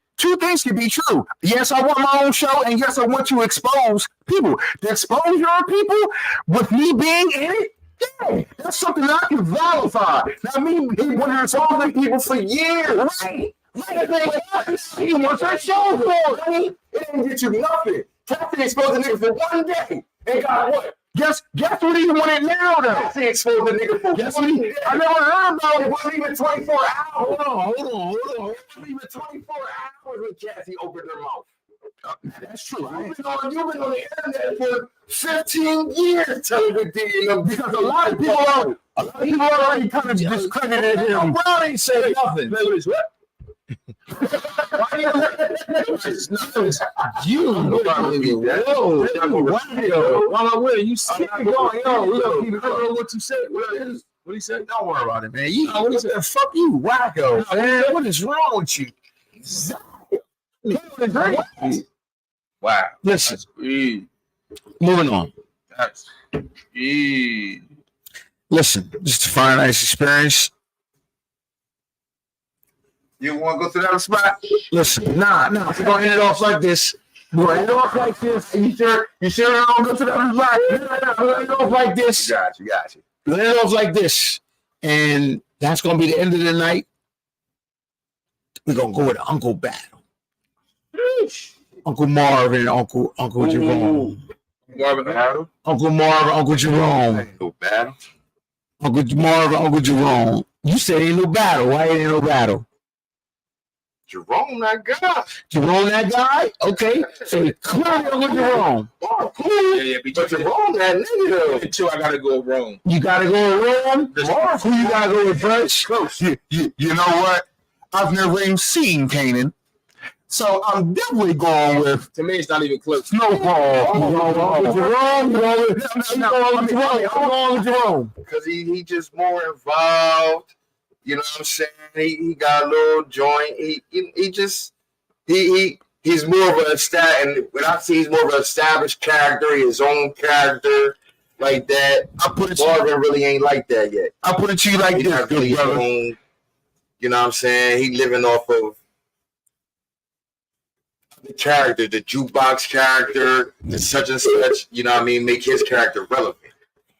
true. Yes, I want my own show, and yes, I want to expose people. The exposure of people with me being in it, yeah, that's something that I can verify. Now, me being one of the solving people for years, right? He wants that show for it. It didn't get you nothing. Captain exposed the nigga for 1 day and got what? Guess what he wanted now, though? Captain exposed the nigga for guess what he? I never heard about it. It wasn't even 24 hours. Hold on. It wasn't even 24 hours when Cassie opened her mouth. That's true. You've been on the internet for 15 years telling the deal because a lot of people already kind of discredited him. Brown ain't said nothing. What? You while I'm with you, keep it going. Yo, keep it going. What you say? What he said? Don't worry about it, man. You know what he said? Fuck you, wacko, man. What is wrong with you? Wow. Listen, moving on. Listen, just a fine, nice experience. You want to go to that spot? Listen, nah. We're gonna end it off like this. We're gonna end it off like this. You sure I don't go to that spot? We're gonna end it off like this. Got you. We're gonna end it off like this, and that's gonna be the end of the night. We're gonna go with Uncle Battle. Uncle Marvin, Uncle Jerome. Marvin, Uncle Marvin, Uncle Jerome. No battle. Uncle Marvin, Uncle Jerome. You said ain't no battle. Why ain't no battle? Jerome, that guy. Jerome, that guy? Okay. So clearly Uncle Jerome. Oh, cool. Yeah, But Jerome, that nigga. until I gotta go Rome. You gotta go with Rome? Who you gotta go with first? You know what? I've never even seen Kanan. So I'm definitely going with To me, it's not even close. Snowfall. Jerome, I'm going with Jerome. Because he just more involved. You know what I'm saying? He got a little joint. He's more of and when I see he's more of an established character, his own character like that. Marvin really ain't like that yet. I'll put it to you like He's this, not really good brother. own, you know what I'm saying? He living off of the character, the jukebox character, the such and such, you know what I mean? Make his character relevant.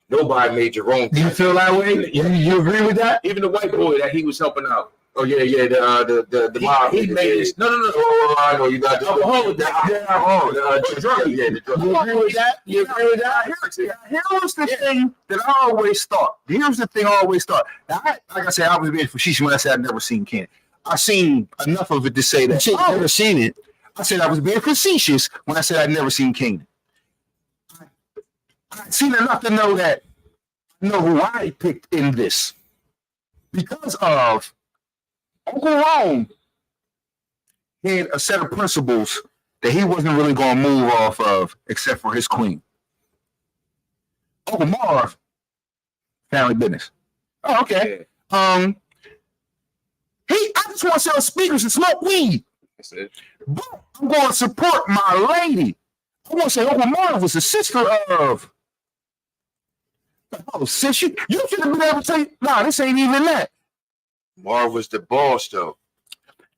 Nobody made Jerome. Do you feel that way? You agree with that? Even the white boy that he was helping out. Oh yeah, the mob. He made this. No. Oh, I know you got the alcoholic. the drug. Yeah, the drug. You agree with that? Here's the thing that I always thought. Here's the thing I always thought. Now, like I said, I was being facetious when I said I've never seen Kanan. I've seen enough of it to say that. I've never seen it. I said I was being facetious when I said I'd never seen Kanan. I've seen enough to know that I know who I picked in this. Because of Uncle Rome had a set of principles that he wasn't really going to move off of except for his queen. Uncle Marv, family business. Oh, okay. I just want to sell speakers and smoke weed. That's it. But I'm going to support my lady. I want to say Uncle Marv was the sister of. Oh, sis, you should have been able to say, nah, this ain't even that. Marv was the boss though.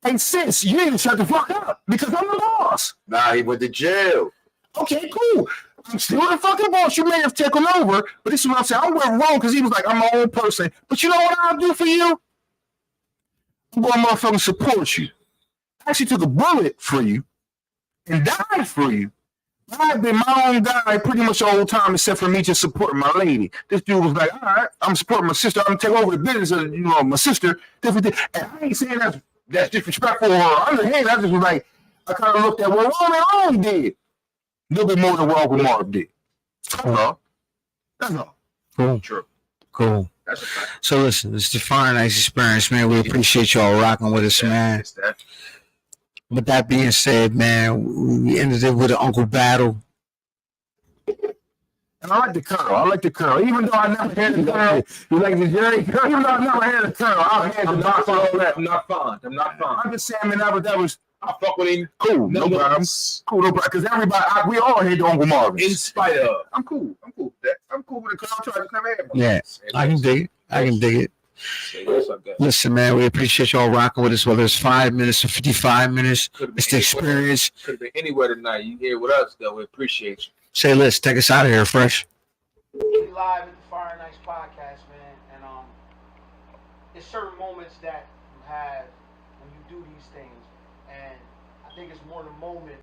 Hey, sis, you need to shut the fuck up because I'm the boss. Nah, he went to jail. Okay, cool. I'm still the fucking boss. You may have taken over, but this is what I'm saying. I went wrong because he was like, I'm my own person. But you know what I'll do for you? I'm going to motherfucking support you. I actually took a bullet for you and died for you I've been my own guy pretty much the whole time, except for me just supporting my lady. This dude was like, all right, I'm supporting my sister. I'm gonna take over the business of my sister. Different thing. And I ain't saying that's disrespectful or underhand. I just was like, I kind of looked at what Roman did. A little bit more than what Uncle Marvin did. That's all. That's all. Cool. True. Cool. That's a fact. So listen, it's the Fire Nice experience, man. We appreciate y'all rocking with us, man. It's that. With that being said, man, we ended it with an Uncle Battle. And I like the curl. Even though I never had the curl, you like the Jerry curl. Even though I never had the curl, I'm not fond. I'm just saying, man, that was. I fuck with him. Cool, no problem. Cool, no problem. Because everybody, we all hate Uncle Marvin. In spite of. I'm cool. I'm cool with the curl. I'm trying to never have one. Yeah, I can dig it. Listen, man, we appreciate y'all rocking with us, whether it's 5 minutes or 55 minutes. It's the experience. Could have been anywhere tonight. You here with us, though. We appreciate you. Say, let's take us out of here, Fresh. We live at the Fire Nice podcast, man, and it's certain moments that you have when you do these things, and I think it's more the moment.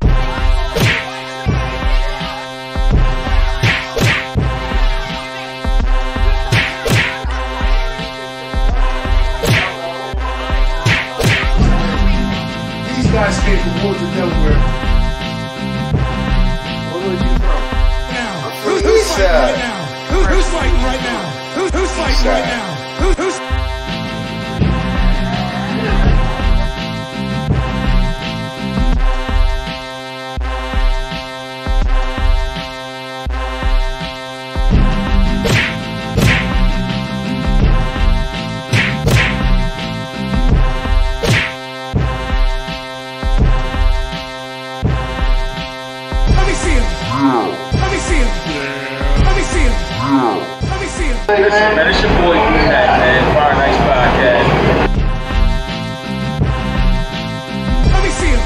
These guys came from Woodford, Delaware. Where was you from? Who's fighting right now? Who's fighting right now? Who's fighting right now? Who's Listen, man, it's your boy D-Mac, man. Fire Nice Podcast. Let me see him.